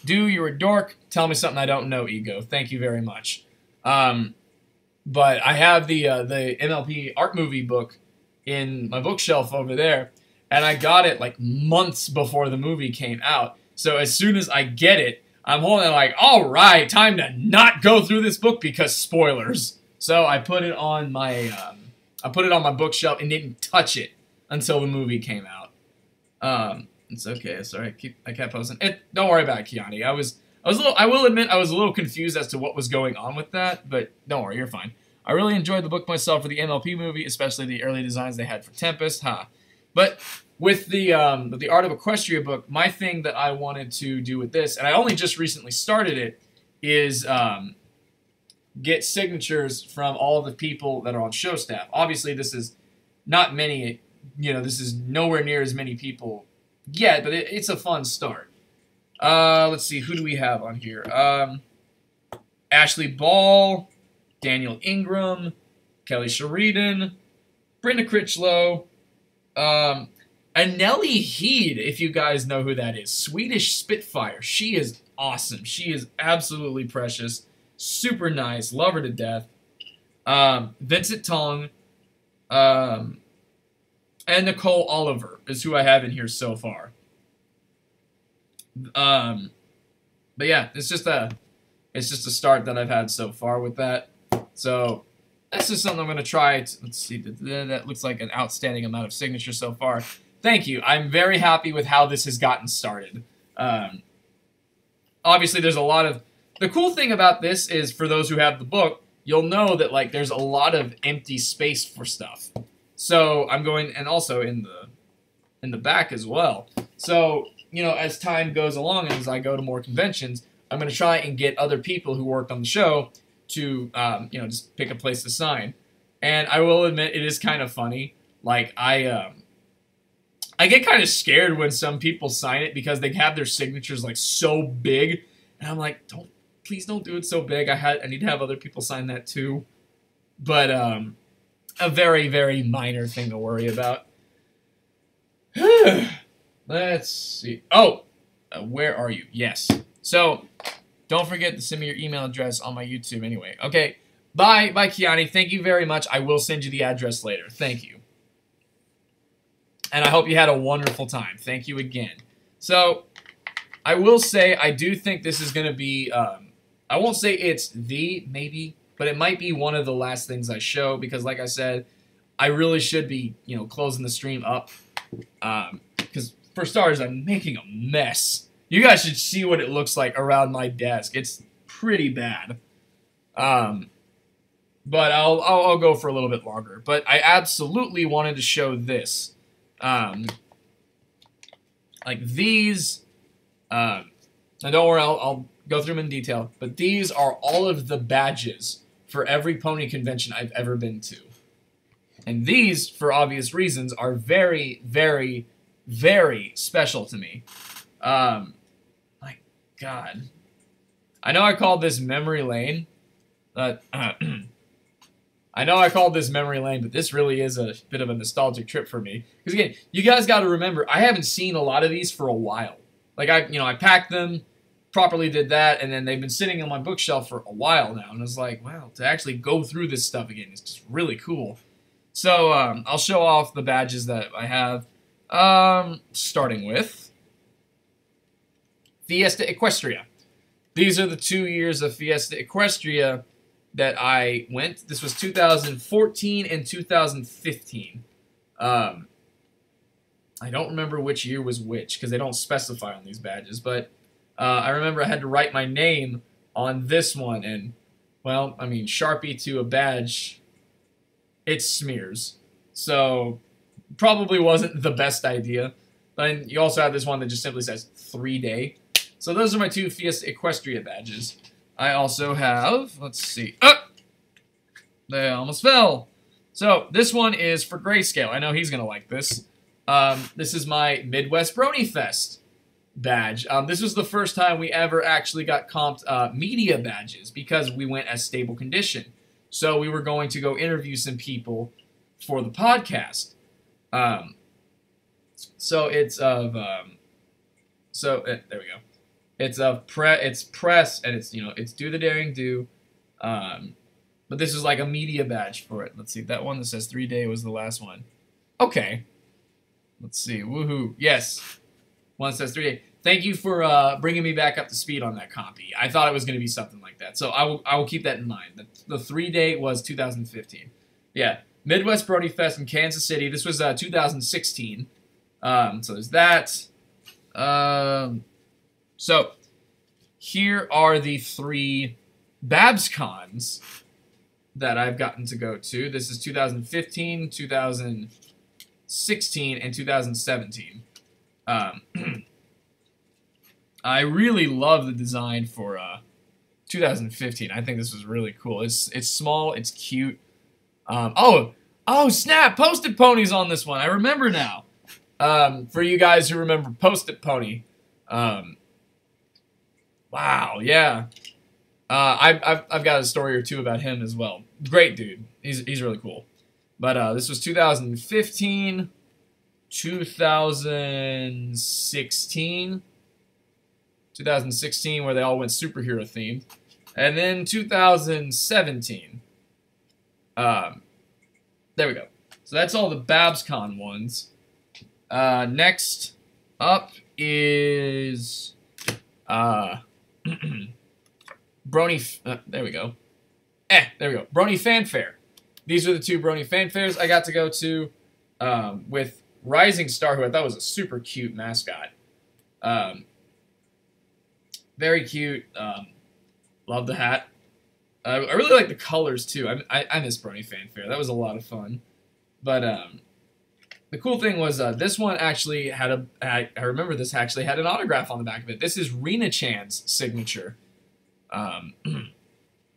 You're a dork. Tell me something I don't know, Ego. Thank you very much. But I have the MLP art movie book in my bookshelf over there, and I got it like months before the movie came out. So as soon as I get it, I'm holding it like, all right, time to not go through this book because spoilers. So I put it on my bookshelf and didn't touch it until the movie came out. It's okay. Sorry, I kept posting. Don't worry about it, Kiani. I will admit I was a little confused as to what was going on with that, but don't worry, you're fine. I really enjoyed the book myself for the MLP movie, especially the early designs they had for Tempest. But with the Art of Equestria book, my thing that I wanted to do with this, and I only just recently started it, is get signatures from all the people that are on show staff. Obviously, this is not many. This is nowhere near as many people yet, but it's a fun start. Let's see, who do we have on here? Ashley Ball, Daniel Ingram, Kelly Sheridan, Brenda Critchlow, Anneli Heed, if you guys know who that is. Swedish Spitfire. She is awesome. She is absolutely precious. Super nice. Love her to death. Vincent Tong, and Nicole Oliver is who I have in here so far. But yeah, it's just a start that I've had so far with that. So that's just something I'm going to try. Let's see, that looks like an outstanding amount of signatures so far. Thank you. I'm very happy with how this has gotten started. Obviously, there's a lot of... The cool thing about this is, for those who have the book, you'll know that like there's a lot of empty space for stuff. So I'm going, and also in the back as well. So, as time goes along and as I go to more conventions, I'm going to try and get other people who worked on the show to, just pick a place to sign. And I will admit, it is kind of funny. Like, I get kind of scared when some people sign it because they have their signatures, like, so big. And I'm like, please don't do it so big. I need to have other people sign that too. But, a very, very minor thing to worry about. Let's see. Oh, where are you? Yes. So, don't forget to send me your email address on my YouTube anyway. Okay, bye, Kiani. Thank you very much. I will send you the address later. Thank you. And I hope you had a wonderful time. Thank you again. So, I will say I do think this is going to be, I won't say it's maybe, but it might be one of the last things I show because, like I said, I really should be, closing the stream up. Because, for starters, I'm making a mess. You guys should see what it looks like around my desk. It's pretty bad. But I'll go for a little bit longer. But I absolutely wanted to show this. Like these, and don't worry, I'll go through them in detail. But these are all of the badges for every pony convention I've ever been to. And these, for obvious reasons, are very, very, very special to me. My God. I know I called this memory lane. I know I called this memory lane, but this really is a bit of a nostalgic trip for me. Because again, you guys got to remember, I haven't seen a lot of these for a while. Like I packed them, properly did that, and then they've been sitting on my bookshelf for a while now. And I was like, wow, to actually go through this stuff again is just really cool. So I'll show off the badges that I have. Starting with Fiesta Equestria. These are the 2 years of Fiesta Equestria that I went. This was 2014 and 2015. I don't remember which year was which because they don't specify on these badges, but I remember I had to write my name on this one, and well, I mean, Sharpie to a badge it smears. So probably wasn't the best idea. But you also have this one that just simply says 3-day. So those are my 2 Fiesta Equestria badges. I also have, let's see. They almost fell. So this one is for Grayscale. I know he's going to like this. This is my Midwest Brony Fest badge. This was the first time we ever actually got comped media badges because we went as stable condition. So we were going to go interview some people for the podcast. So it's of there we go. It's of it's press, and it's it's Do the Daring Do. But this is like a media badge for it. Let's see, that one that says 3-day was the last one. Okay. Let's see. Woohoo. Yes. One that says 3-day. Thank you for bringing me back up to speed on that copy. I thought it was going to be something like that. So I will keep that in mind. The 3-day was 2015. Yeah. Midwest Brony Fest in Kansas City. This was 2016. So there's that. So here are the 3 BabsCons that I've gotten to go to. This is 2015, 2016, and 2017. I really love the design for 2015. I think this was really cool. It's small, it's cute. Oh snap! Post-it Pony's on this one. I remember now. For you guys who remember Post-it Pony. Wow, yeah. I've got a story or 2 about him as well. Great dude. He's really cool. But this was 2015, 2016, where they all went superhero themed, and then 2017. There we go. So that's all the BabsCon ones. Next up is Brony. There we go. There we go. Brony Fanfare. These are the 2 Brony Fanfares I got to go to with Rising Star, who I thought was a super cute mascot. Very cute. Love the hat. I really like the colors too. I miss Brony Fanfare. That was a lot of fun. But the cool thing was this one actually had I remember this actually had an autograph on the back of it. This is Rena Chan's signature.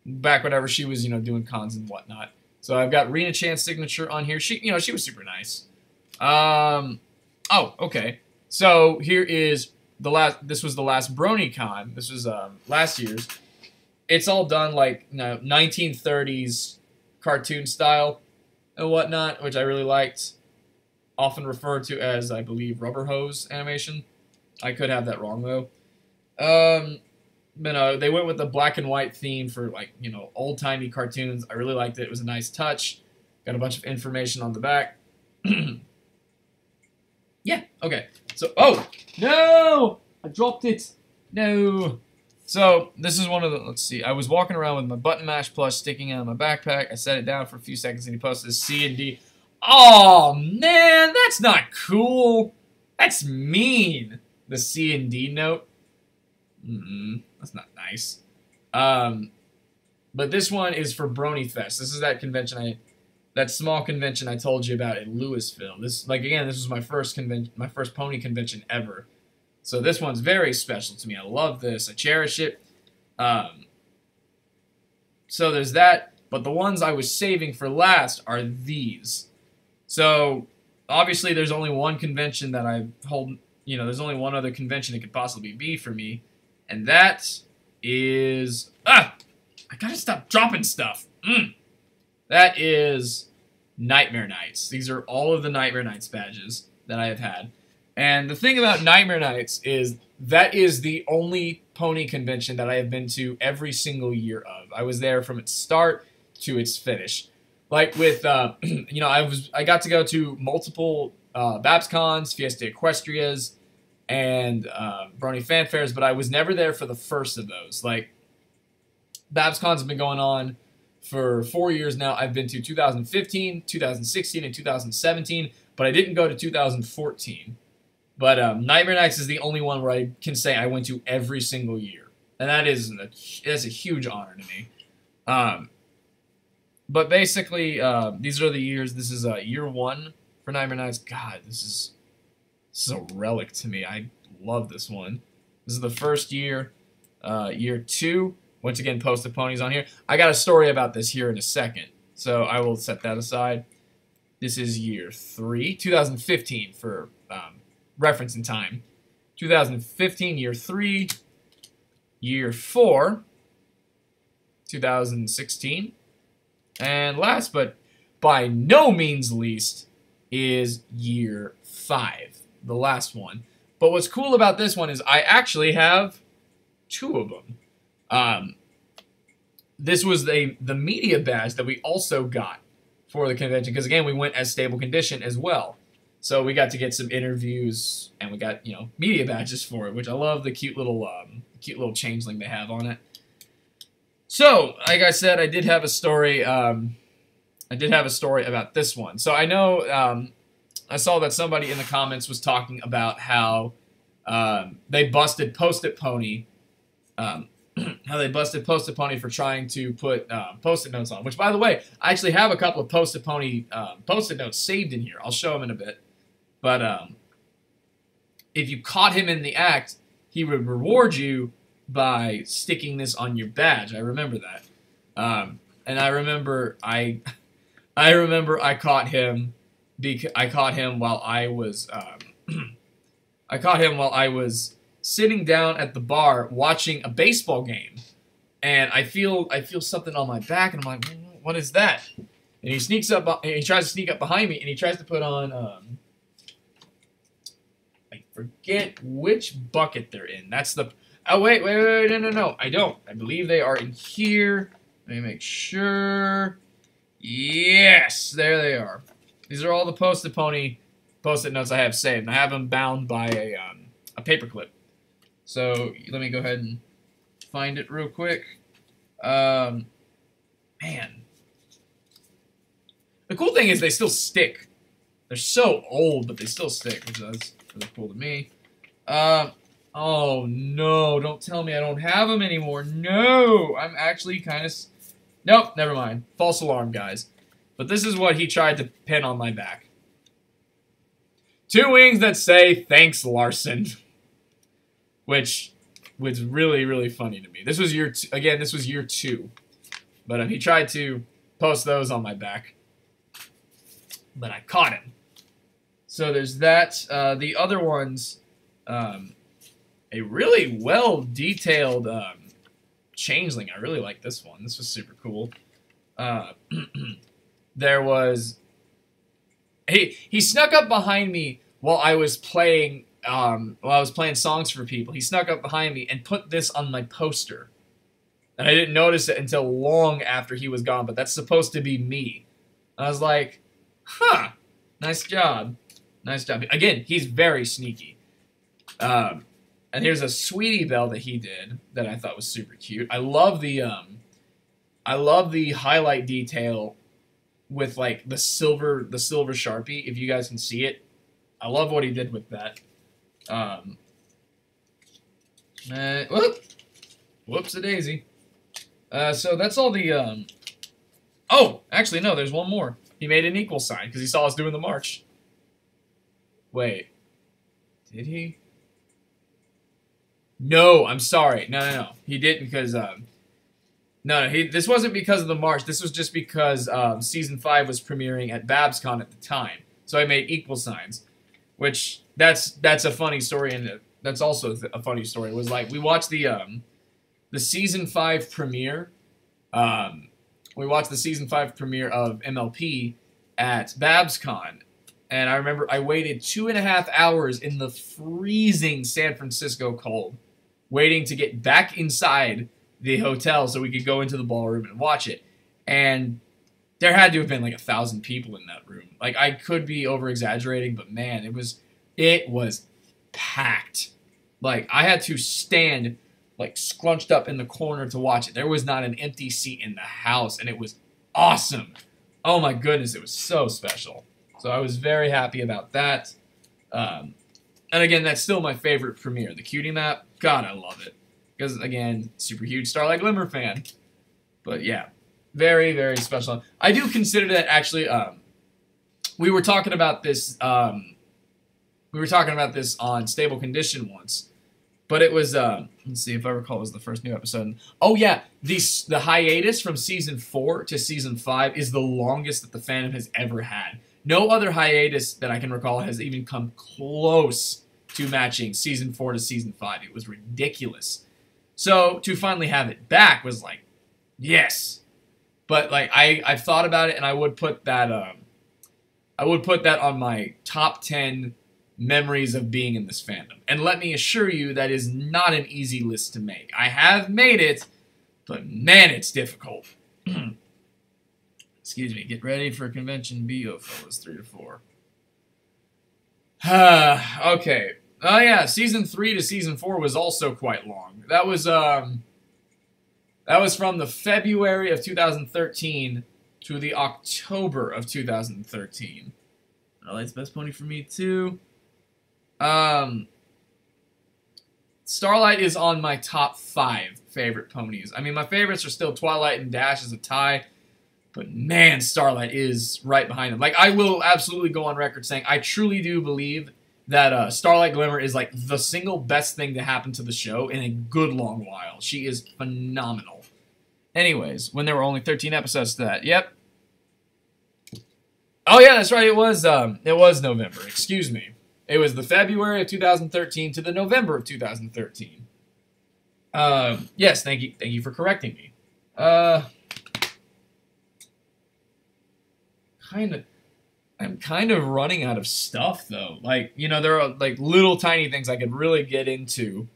Back whenever she was doing cons and whatnot. So I've got Rena Chan's signature on here. She she was super nice. Oh, okay. So here is the last. This was the last BronyCon. This was last year's. It's all done like 1930s cartoon style and whatnot, which I really liked. Often referred to as, I believe, rubber hose animation. I could have that wrong though. But they went with the black and white theme for old-timey cartoons. I really liked it. It was a nice touch. Got a bunch of information on the back. Yeah, okay. So, oh, no! I dropped it. No. So, this is one of the, let's see. I was walking around with my Button Mash plush sticking out of my backpack. I set it down for a few seconds and he posted this C&D. Oh, man, that's not cool. That's mean. The C&D note. That's not nice. But this one is for Brony Fest. This is that convention that small convention I told you about in Louisville. This was my first convention, my first pony convention ever. So this one's very special to me. I love this. I cherish it. So there's that. But the ones I was saving for last are these. So obviously there's only one convention that I hold. There's only one other convention it could possibly be for me. And that is... I gotta stop dropping stuff. That is Nightmare Nights. These are all of the Nightmare Nights badges that I have had. And the thing about Nightmare Nights is that is the only pony convention that I have been to every single year of. I was there from its start to its finish. Like with, I got to go to multiple BabsCons, Fiesta Equestrias, and Brony Fanfares, but I was never there for the first of those. Like, BabsCons have been going on for 4 years now. I've been to 2015, 2016, and 2017, but I didn't go to 2014. But Nightmare Nights is the only one where I can say I went to every single year. And that's a huge honor to me. But basically, these are the years. This is year 1 for Nightmare Nights. God, this is a relic to me. I love this one. This is the first year. Year 2, once again, posted ponies on here. I got a story about this here in a second, so I will set that aside. This is year 3, 2015 for reference in time. 2015, year 3, year 4, 2016, and last but by no means least is year 5, the last one. But what's cool about this one is I actually have 2 of them. This was the media badge that we also got for the convention, because again, we went as stable condition as well. So we got to get some interviews, and we got, you know, media badges for it, which I love the cute little changeling they have on it. So, like I said, I did have a story. I did have a story about this one. So I know I saw that somebody in the comments was talking about how they busted Post-it Pony. How they busted Post-it Pony for trying to put Post-it notes on. Which, by the way, I actually have a couple of Post-it Pony Post-it notes saved in here. I'll show them in a bit. But if you caught him in the act, he would reward you by sticking this on your badge. I remember that. And I remember I caught him while I was I caught him while I was sitting down at the bar watching a baseball game, and I feel something on my back, and I'm like, what is that? And he sneaks up, and he tries to sneak up behind me, and he tries to put on I forget which bucket they're in. That's the wait, no, I don't. I believe they are in here. Let me make sure. Yes, there they are. These are all the Post-it Pony Post-it notes I have saved, and I have them bound by a paper clip. So let me go ahead and find it real quick. Man, the cool thing is they still stick. They're so old, but they still stick, which is really cool to me. Oh no! Don't tell me I don't have them anymore. No, I'm actually kind of. Nope, never mind. False alarm, guys. But this is what he tried to pin on my back. 2 wings that say, "Thanks, Larson." Which was really, really funny to me. This was year again, this was year 2. But he tried to post those on my back. But I caught him. So there's that. The other ones, a really well-detailed changeling. I really like this one. This was super cool. There was... He snuck up behind me while I was playing songs for people. He snuck up behind me and put this on my poster. And I didn't notice it until long after he was gone, but that's supposed to be me. And I was like, huh, nice job. Nice job. Again, he's very sneaky. And here's a Sweetie Belle that he did that I thought was super cute. I love the highlight detail with like the silver Sharpie, if you guys can see it. I love what he did with that. Whoops-a-daisy. So that's all the, oh, actually, no, there's one more. He made an equal sign because he saw us doing the march. Wait. Did he? No, I'm sorry. No. He didn't because, this wasn't because of the march. This was just because Season 5 was premiering at BabsCon at the time. So I made equal signs, which that's a funny story, and that's also a funny story. It was like we watched the Season 5 premiere. We watched the Season 5 premiere of MLP at BabsCon, and I remember I waited 2.5 hours in the freezing San Francisco cold, waiting to get back inside the hotel so we could go into the ballroom and watch it. And there had to have been like 1,000 people in that room. Like, I could be over-exaggerating, but man, it was packed. Like, I had to stand like scrunched up in the corner to watch it. There was not an empty seat in the house, and it was awesome. Oh my goodness, it was so special. So I was very happy about that. And again, that's still my favorite premiere. The cutie map, God, I love it. Because, again, super huge Starlight Glimmer fan. But, yeah. Very, very special. I do consider that actually. We were talking about this. We were talking about this on Stable Condition once, but it was. Let's see if I recall. It was the first new episode. Oh yeah, the hiatus from season 4 to season 5 is the longest that the fandom has ever had. No other hiatus that I can recall has even come close to matching season 4 to season 5. It was ridiculous. So to finally have it back was like, yes. But like I've thought about it, and I would put that on my top 10 memories of being in this fandom. And let me assure you, that is not an easy list to make. I have made it, but man, it's difficult. Excuse me. Get ready for convention BO, fellas. 3 to 4. Okay. Oh yeah, season 3 to season 4 was also quite long. That was from the February of 2013 to the October of 2013. Starlight's best pony for me too. Starlight is on my top 5 favorite ponies. I mean, my favorites are still Twilight and Dash as a tie, but man, Starlight is right behind them. Like, I will absolutely go on record saying I truly do believe that Starlight Glimmer is like the single best thing to happen to the show in a good long while. She is phenomenal. Anyways, when there were only 13 episodes to that. Yep. Oh yeah, that's right. It was November. Excuse me. It was the February of 2013 to the November of 2013. Yes, thank you for correcting me. I'm kind of running out of stuff, though. Like, you know, there are, like, little tiny things I could really get into.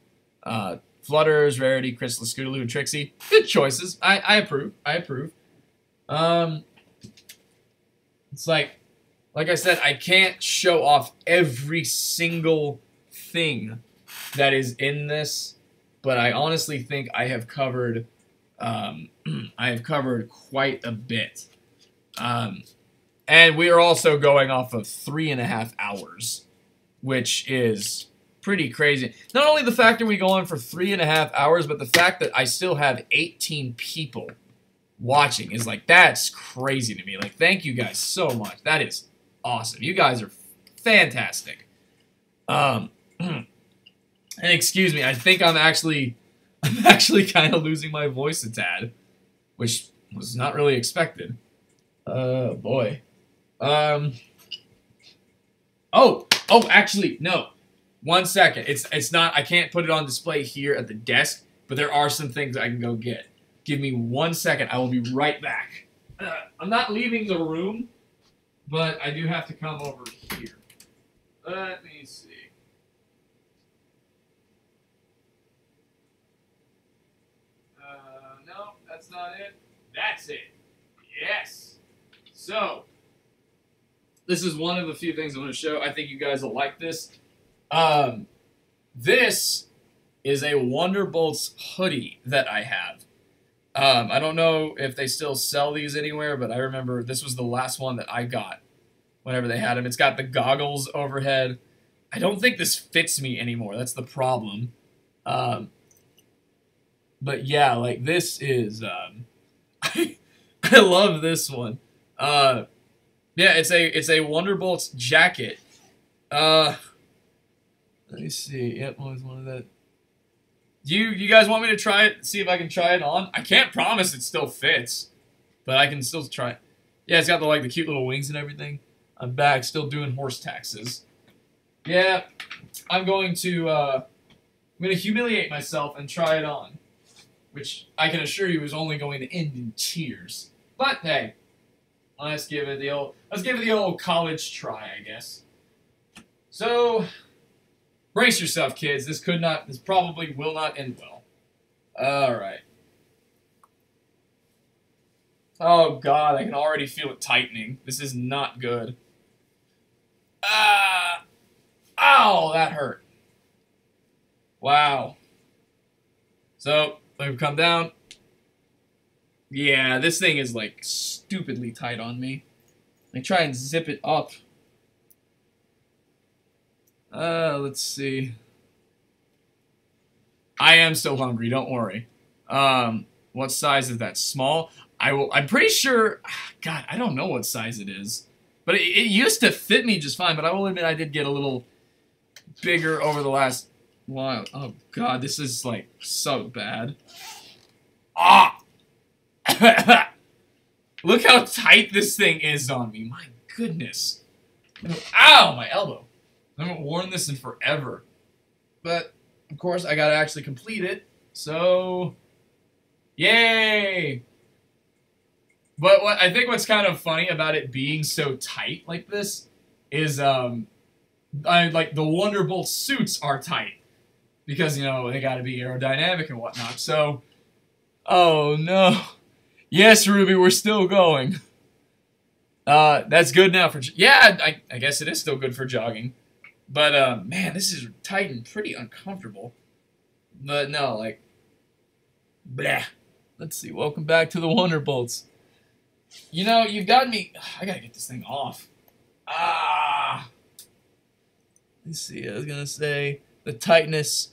Flutters, Rarity, Crystal, Scootaloo, and Trixie. Good choices. I approve. I approve. It's like I said, I can't show off every single thing that is in this, but I honestly think I have covered, I have covered quite a bit. And we are also going off of 3.5 hours, which is pretty crazy. Not only the fact that we go on for 3.5 hours, but the fact that I still have 18 people watching is like, that's crazy to me. Like, thank you guys so much. That is awesome. You guys are fantastic. And excuse me, I think I'm actually kind of losing my voice a tad, which was not really expected. Boy. Oh, actually, no. 1 second. It's not, I can't put it on display here at the desk, but there are some things I can go get. Give me 1 second. I will be right back. I'm not leaving the room, but I do have to come over here. Let me see. No, that's not it. That's it. Yes. So, this is one of the few things I want to show. I think you guys will like this. This is a Wonderbolts hoodie that I have. I don't know if they still sell these anywhere, but I remember this was the last one that I got whenever they had them. It's got the goggles overhead. I don't think this fits me anymore. That's the problem. But yeah, like this is, I love this one. Yeah, it's a Wonderbolts jacket. Let me see. Yep, what was one of that? You guys want me to try it? See if I can try it on? I can't promise it still fits, but I can still try it. Yeah, it's got the cute little wings and everything. I'm back, still doing horse taxes. Yeah, I'm going to humiliate myself and try it on, which I can assure you is only going to end in tears. But hey, let's give it the old college try, I guess. So, brace yourself, kids. This probably will not end well. All right. Oh God, I can already feel it tightening. This is not good. Ow, that hurt. Wow. So, let me come down. Yeah, this thing is like stupidly tight on me. Let me try and zip it up. Let's see. I am still hungry, don't worry. What size is that? Small? I'm pretty sure, God, I don't know what size it is. But it used to fit me just fine, but I will admit I did get a little bigger over the last while. Oh, God, this is, like, so bad. Ah! Look how tight this thing is on me. My goodness. Ow, my elbow. I haven't worn this in forever. But, of course, I gotta actually complete it. So, yay! But I think what's kind of funny about it being so tight like this is, like, the Wonderbolt suits are tight. Because, you know, they gotta be aerodynamic and whatnot. So, oh no. Yes, Ruby, we're still going. That's good now for... Yeah, I guess it is still good for jogging. But, man, this is tight and pretty uncomfortable. But, no, like... Bleh. Let's see. Welcome back to the Wonderbolts. You know, you've gotten me... I gotta get this thing off. Ah! Let's see. I was gonna say... The tightness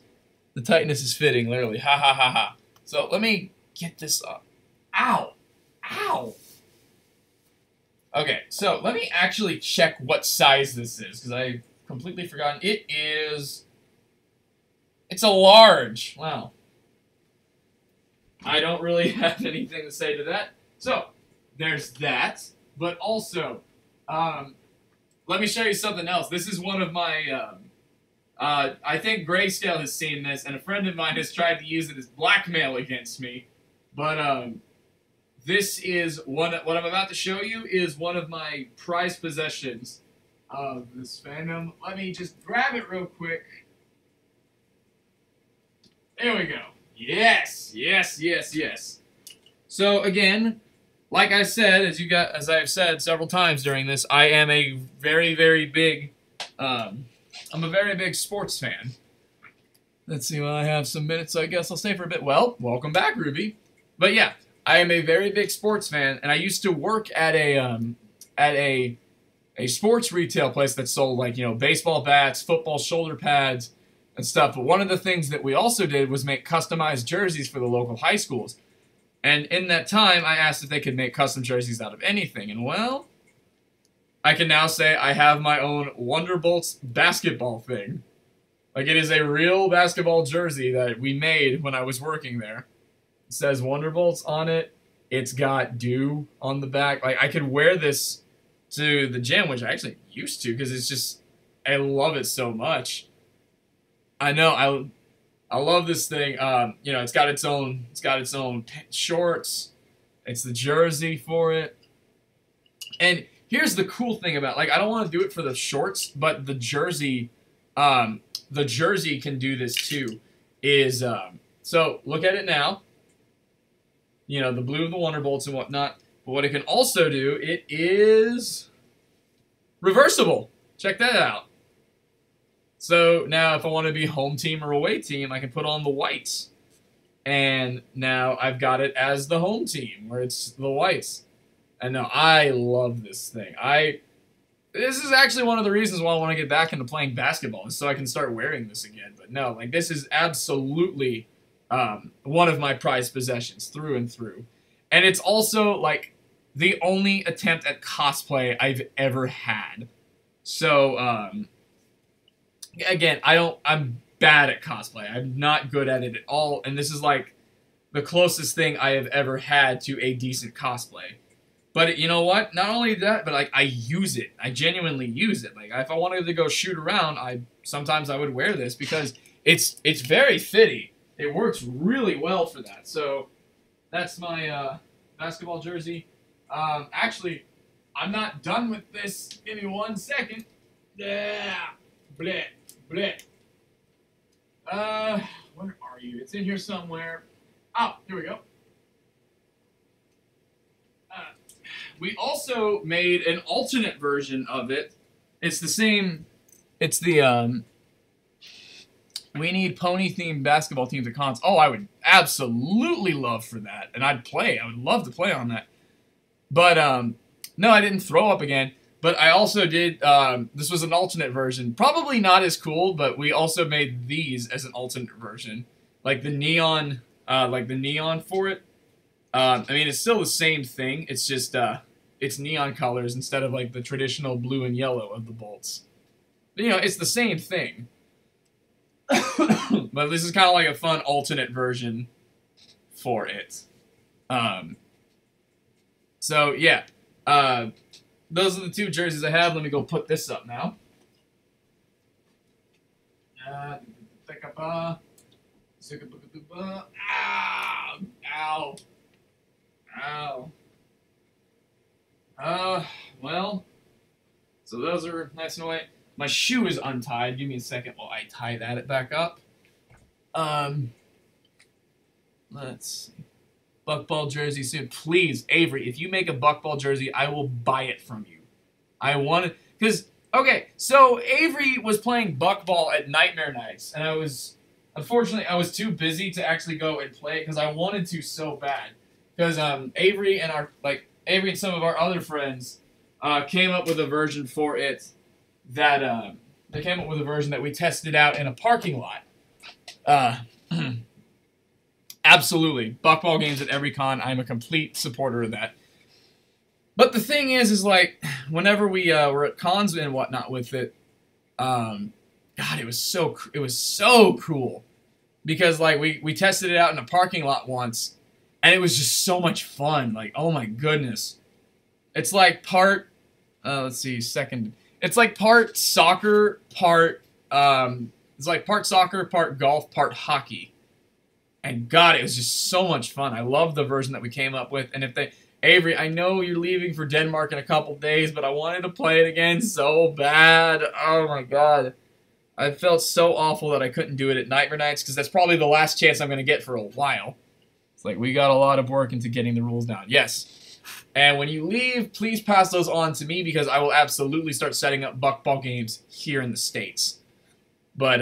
is fitting, literally. Ha ha ha ha. So, let me get this up. Ow! Ow! Okay, so let me actually check what size this is, because I've completely forgotten. It's a large. Wow. I don't really have anything to say to that. So, there's that. But also, let me show you something else. This is one of my, I think Grayscale has seen this, and a friend of mine has tried to use it as blackmail against me. But, this is what I'm about to show you is one of my prized possessions of this fandom. Let me just grab it real quick. There we go. Yes, yes, yes, yes. So again, like I said, as I've said several times during this, I am a very, very big, I'm a very big sports fan. Let's see, well, I have some minutes, so I guess I'll stay for a bit. Well, welcome back, Ruby. But yeah. I am a very big sports fan, and I used to work at a sports retail place that sold, like, you know, baseball bats, football shoulder pads, and stuff. But one of the things that we also did was make customized jerseys for the local high schools. And in that time, I asked if they could make custom jerseys out of anything. And, well, I can now say I have my own Wonderbolts basketball thing. Like, it is a real basketball jersey that we made when I was working there. It says Wonderbolts on it. It's got Dew on the back. Like, I could wear this to the gym, which I actually used to, because it's just, I love it so much. I know, I love this thing. You know, it's got its own shorts. It's the jersey for it. And here's the cool thing about, like, I don't want to do it for the shorts, but the jersey can do this too. So look at it now. You know, the blue of the Wonderbolts and whatnot. But what it can also do, it is reversible. Check that out. So now if I want to be home team or away team, I can put on the whites. And now I've got it as the home team, where it's the whites. And now I love this thing. This is actually one of the reasons why I want to get back into playing basketball, is so I can start wearing this again. But no, like, this is absolutely... one of my prized possessions through and through. And it's also, like, the only attempt at cosplay I've ever had. So, again, I'm bad at cosplay. I'm not good at it at all, and this is, like, the closest thing I have ever had to a decent cosplay. But you know what? Not only that, but, like, I use it. I genuinely use it. Like, if I wanted to go shoot around, sometimes I would wear this, because it's very fitty. It works really well for that. So that's my basketball jersey. Actually, I'm not done with this. Give me 1 second. Yeah. Bleh. Bleh. Where are you? It's in here somewhere. Oh, here we go. We also made an alternate version of it. It's the same. It's the we need pony-themed basketball teams at cons. Oh, I would absolutely love for that. And I'd play. I would love to play on that. But, no, I didn't throw up again. But I also did, this was an alternate version. Probably not as cool, but we also made these as an alternate version. Like the neon for it. I mean, it's still the same thing. It's just it's neon colors instead of like the traditional blue and yellow of the bolts. But, you know, it's the same thing. But this is kind of like a fun alternate version for it. So yeah, those are the two jerseys I have. Let me go put this up now. Ow! Ow! Ow! Well, so those are nice and white. My shoe is untied. Give me a second while I tie that back up. Let's see. Buckball jersey soon. Please, Avery, if you make a buckball jersey, I will buy it from you. I want it. Because, okay, so Avery was playing buckball at Nightmare Nights, and unfortunately, I was too busy to actually go and play it because I wanted to so bad. Because Avery and some of our other friends came up with a version for it that they came up with a version that we tested out in a parking lot. Absolutely. Buckball games at every con. I'm a complete supporter of that. But the thing is like, whenever we were at cons and whatnot with it, God, it was so cool. Because, like, we tested it out in a parking lot once, and it was just so much fun. Like, oh my goodness. It's like part, it's like part soccer, part golf, part hockey. And God, it was just so much fun. I love the version that we came up with. And Avery, I know you're leaving for Denmark in a couple days, but I wanted to play it again so bad. Oh my God. I felt so awful that I couldn't do it at Nightmare Nights, because that's probably the last chance I'm going to get for a while. It's like, we got a lot of work into getting the rules down. Yes. And when you leave, please pass those on to me, because I will absolutely start setting up buckball games here in the States. But,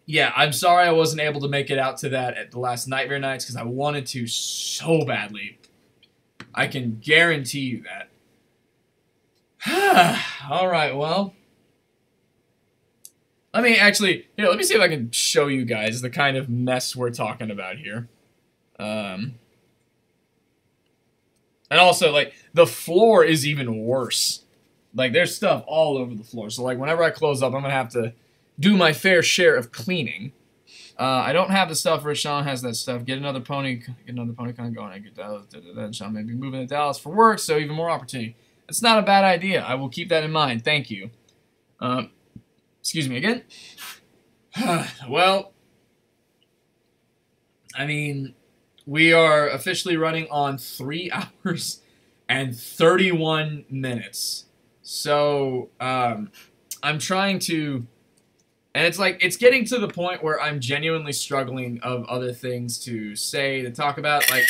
yeah, I'm sorry I wasn't able to make it out to that at the last Nightmare Nights, because I wanted to so badly. I can guarantee you that. Alright, well. Let me see if I can show you guys the kind of mess we're talking about here. And also, like, the floor is even worse. Like, there's stuff all over the floor. So, like, whenever I close up, I'm going to have to do my fair share of cleaning. I don't have the stuff where Sean has that stuff. Get another pony con going. I get Dallas. Sean may be moving to Dallas for work, so even more opportunity. It's not a bad idea. I will keep that in mind. Thank you. Excuse me again. Well, I mean, we are officially running on 3 hours and 31 minutes. So, I'm trying to... And it's like, it's getting to the point where I'm genuinely struggling of other things to say, to talk about. Like,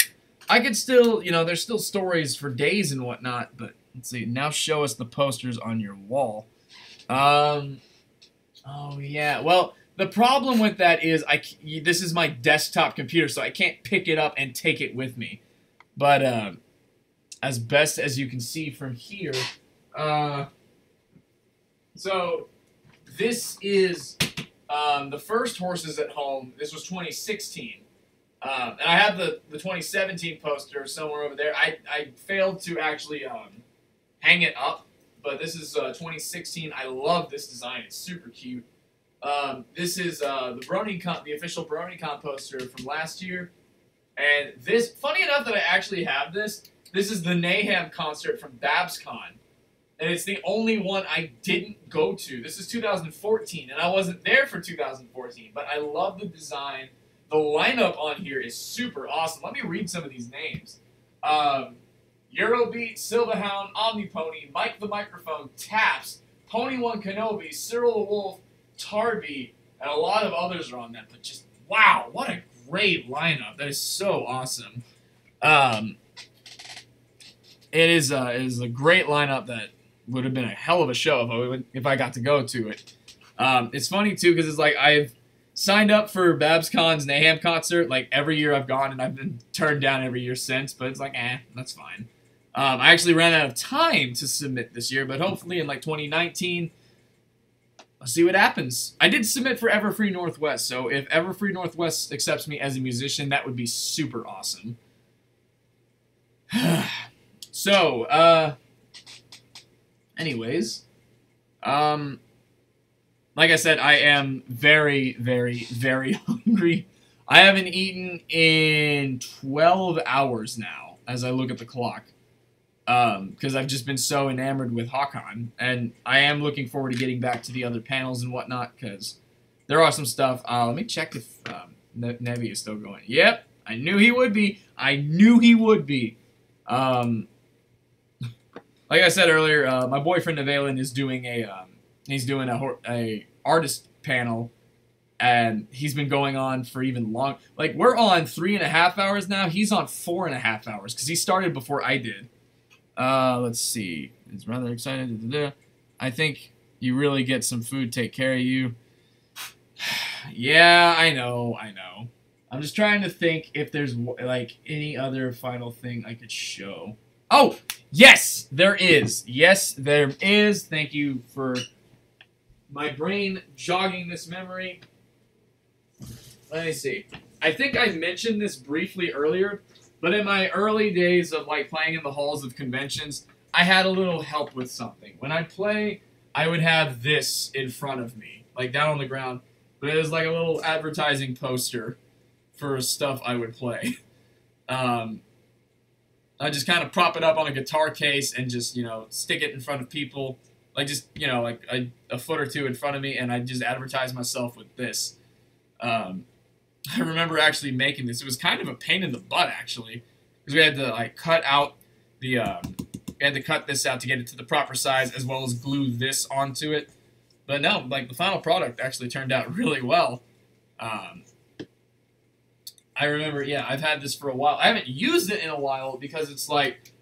I could still, you know, there's still stories for days and whatnot, but let's see, now show us the posters on your wall. Oh, yeah. Well, the problem with that is this is my desktop computer, so I can't pick it up and take it with me. But, as best as you can see from here, so... This is the first Horses at Home. This was 2016. And I have the 2017 poster somewhere over there. I failed to actually hang it up, but this is 2016. I love this design. It's super cute. This is the official BronyCon poster from last year. And this, funny enough that I actually have this is the Mayhem concert from BabsCon. And it's the only one I didn't go to. This is 2014, and I wasn't there for 2014. But I love the design. The lineup on here is super awesome. Let me read some of these names. Eurobeat, Silverhound, Omnipony, Mike the Microphone, Taps, Pony One Kenobi, Cyril the Wolf, Tarby, and a lot of others are on that. But just, wow, what a great lineup. That is so awesome. It is a great lineup that would have been a hell of a show if I got to go to it. It's funny, too, because it's like I've signed up for BabsCon's Mayhem concert. Like, every year I've gone, and I've been turned down every year since. But it's like, that's fine. I actually ran out of time to submit this year, but hopefully in, like, 2019, I'll see what happens. I did submit for Everfree Northwest, so if Everfree Northwest accepts me as a musician, that would be super awesome. So, anyways, like I said, I am very, very, very hungry. I haven't eaten in 12 hours now, as I look at the clock. Because I've just been so enamored with HaHcon, and I am looking forward to getting back to the other panels and whatnot, because there are some stuff. Let me check if Dewie is still going. Yep, I knew he would be. I knew he would be. Like I said earlier, my boyfriend Evelyn is doing a artist panel, and he's been going on for even long. Like, we're on 3.5 hours now. He's on 4.5 hours because he started before I did. Let's see. It's rather excited. I think you really get some food take care of you. Yeah, I know. I'm just trying to think if there's, like, any other final thing I could show. Oh! Yes! There is. Yes, there is. Thank you for my brain jogging this memory. Let me see. I think I mentioned this briefly earlier, but in my early days of, like, playing in the halls of conventions, I had a little help with something. When I'd play, I would have this in front of me, like, down on the ground. But it was like a little advertising poster for stuff I would play. I just kind of prop it up on a guitar case and just, you know, stick it in front of people. Like, just, you know, like a foot or two in front of me, and I just advertise myself with this. I remember actually making this. It was kind of a pain in the butt, actually, because we had to, like, cut out the, we had to cut this out to get it to the proper size, as well as glue this onto it. But no, like, the final product actually turned out really well. I remember, yeah, I've had this for a while. I haven't used it in a while because it's like,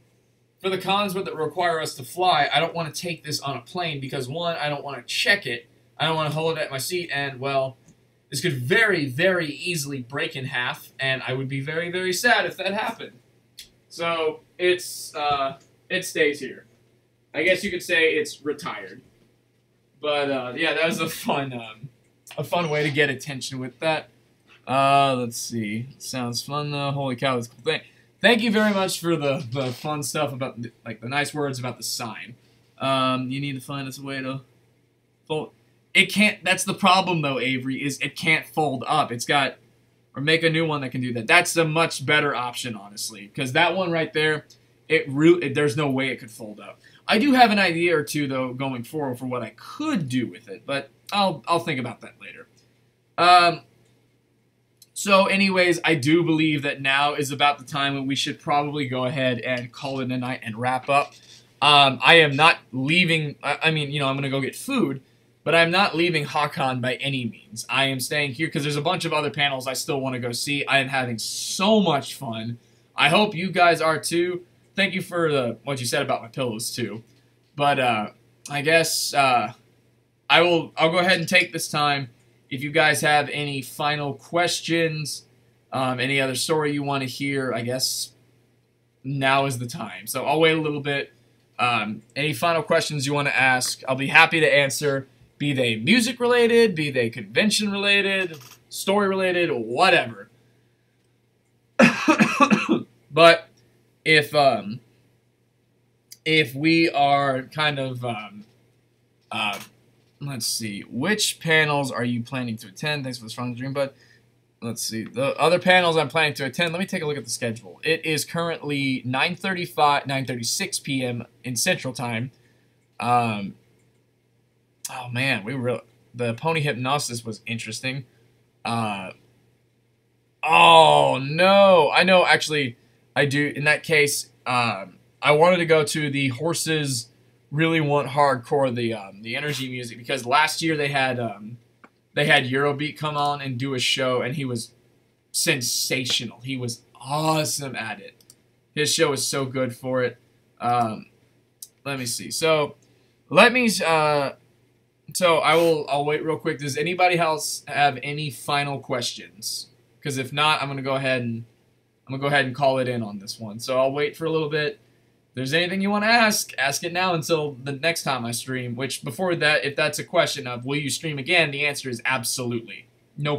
for the cons that require us to fly, I don't want to take this on a plane because, one, I don't want to check it. I don't want to hold it at my seat, and, well, this could very, very easily break in half, and I would be very, very sad if that happened. So, it stays here. I guess you could say it's retired. But, yeah, that was a fun way to get attention with that. Let's see. Sounds fun, though. Holy cow, that's cool. Thank you very much for the fun stuff about, like, the nice words about the sign. You need to find us a way to fold. It can't, that's the problem, though, Avery, is it can't fold up. It's got, or make a new one that can do that. That's a much better option, honestly, because that one right there, there's no way it could fold up. I do have an idea or two, though, going forward for what I could do with it, but I'll think about that later. So, anyways, I do believe that now is about the time when we should probably go ahead and call it a night and wrap up. I am not leaving, I mean, you know, I'm going to go get food, but I'm not leaving HaHcon by any means. I am staying here because there's a bunch of other panels I still want to go see. I am having so much fun. I hope you guys are too. Thank you for what you said about my pillows too. But I guess I'll go ahead and take this time. If you guys have any final questions, any other story you want to hear, I guess now is the time. So I'll wait a little bit. Any final questions you want to ask, I'll be happy to answer. Be they music related, be they convention related, story related, whatever. But if we are kind of let's see, which panels are you planning to attend? Thanks for this fun dream, bud. Let's see, the other panels I'm planning to attend. Let me take a look at the schedule. It is currently 9:36 p.m. in Central Time. Oh man, the pony hypnosis was interesting. Oh no, I know. Actually, I do. In that case, I wanted to go to the horses really want hardcore, the energy music, because last year they had Eurobeat come on and do a show, and he was sensational. He was awesome at it. His show is so good for it. Let me see. So I'll wait real quick. Does anybody else have any final questions? Because if not, I'm gonna go ahead and call it in on this one. So I'll wait for a little bit. If there's anything you want to ask it now until the next time I stream. Which before that, if that's a question of will you stream again, the answer is absolutely. No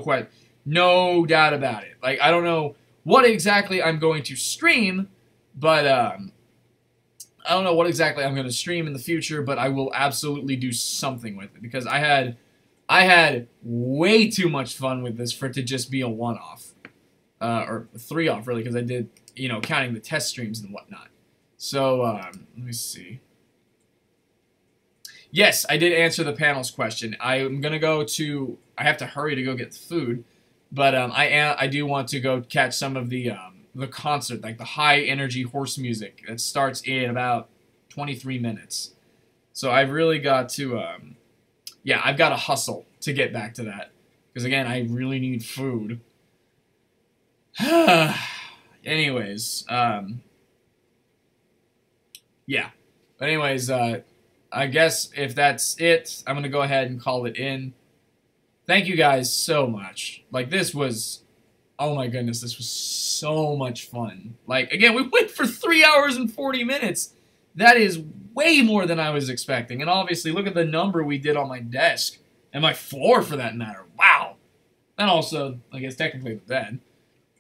doubt about it. Like, I don't know what exactly I'm going to stream, But I don't know what exactly I'm going to stream in the future, but I will absolutely do something with it because I had way too much fun with this for it to just be a one-off. Or 3-off, really, because I did, you know, counting the test streams and whatnot. So, let me see. Yes, I did answer the panel's question. I'm going to go to... I have to hurry to go get the food, but I do want to go catch some of the concert, like the high-energy horse music that starts in about 23 minutes. So I've really got to... yeah, I've got to hustle to get back to that. Because, again, I really need food. Anyways, yeah. But anyways, I guess if that's it, I'm going to go ahead and call it in. Thank you guys so much. Like, this was, oh my goodness, this was so much fun. Like, again, we went for 3 hours and 40 minutes. That is way more than I was expecting. And obviously, look at the number we did on my desk. And my floor, for that matter. Wow. And also, I guess, technically the bed.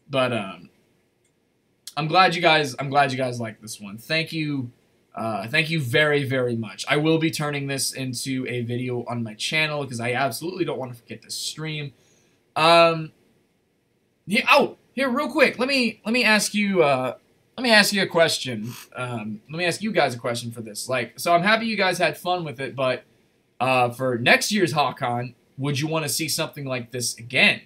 But I'm glad you guys like this one. Thank you very, very much. I will be turning this into a video on my channel because I absolutely don't want to forget to stream. Here, real quick. Let me ask you a question. Let me ask you guys a question for this. Like, so I'm happy you guys had fun with it, but for next year's HaHcon, would you want to see something like this again?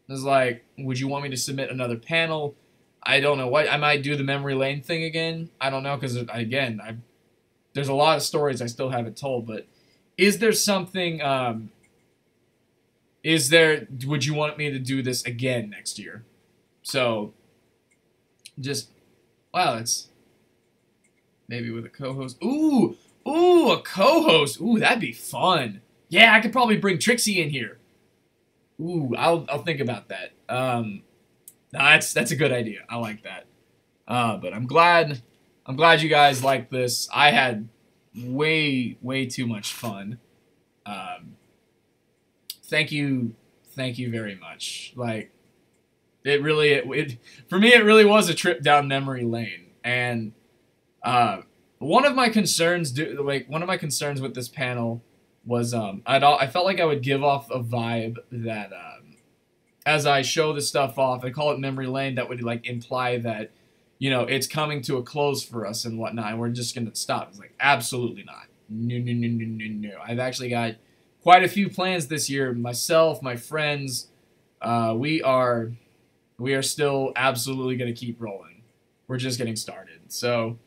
It's like, would you want me to submit another panel? I don't know what. I might do the memory lane thing again. I don't know, because, again, there's a lot of stories I still haven't told, but is there something, would you want me to do this again next year? So, just, wow, it's, maybe with a co-host. Ooh, a co-host. Ooh, that'd be fun. Yeah, I could probably bring Trixie in here. Ooh, I'll think about that. That's a good idea. I like that. But I'm glad you guys like this. I had way too much fun. Thank you very much. Like, for me it really was a trip down memory lane. And one of my concerns with this panel was I felt like I would give off a vibe that as I show this stuff off, I call it memory lane, that would like imply that, you know, it's coming to a close for us and whatnot, and we're just gonna stop. It's like, absolutely not. No. I've actually got quite a few plans this year. Myself, my friends, we are still absolutely gonna keep rolling. We're just getting started. So,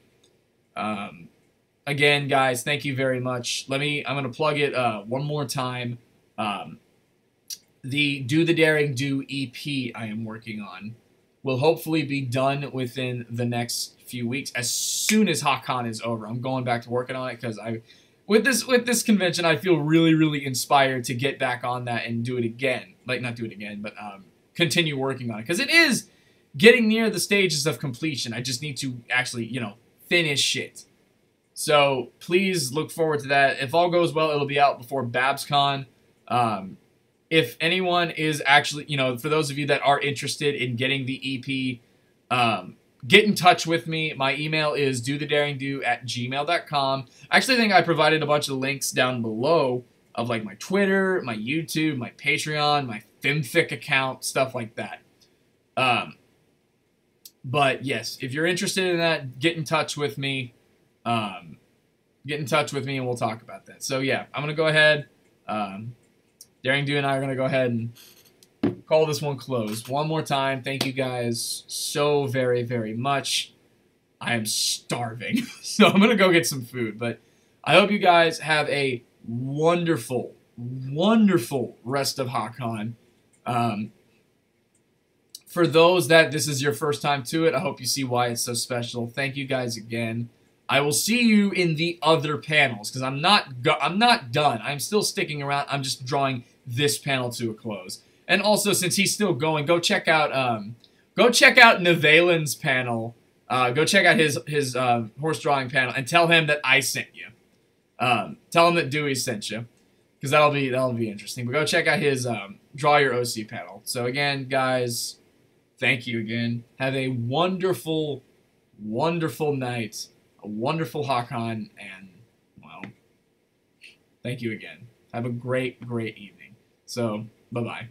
again, guys, thank you very much. I'm going to plug it one more time. The Do the Daring Do EP I am working on will hopefully be done within the next few weeks. As soon as HaHcon is over, I'm going back to working on it because with this convention, I feel really inspired to get back on that and do it again. Like, not do it again, but continue working on it, because it is getting near the stages of completion. I just need to actually, you know, finish it. So please look forward to that. If all goes well, it'll be out before BabsCon. If anyone is actually, you know, for those of you that are interested in getting the EP, get in touch with me. My email is dothedaringdo@gmail.com. I actually think I provided a bunch of links down below of like my Twitter, my YouTube, my Patreon, my FimFic account, stuff like that. But yes, if you're interested in that, get in touch with me. Get in touch with me and we'll talk about that. So yeah, I'm going to go ahead. Daring Do and I are going to go ahead and call this one closed. One more time, thank you guys so very much. I am starving, so I'm going to go get some food. But I hope you guys have a wonderful rest of HaHcon. For those that this is your first time to it, I hope you see why it's so special. Thank you guys again. I will see you in the other panels, because I'm not done. I'm still sticking around. I'm just drawing this panel to a close. And also, since he's still going, go check out Nevalin's panel. Go check out his horse drawing panel and tell him that I sent you. Tell him that Dewie sent you, because that'll be interesting. But go check out his Draw Your OC panel. So again, guys, thank you again. Have a wonderful wonderful night, a wonderful HaHcon, and, well, thank you again. Have a great, great evening. So, bye-bye.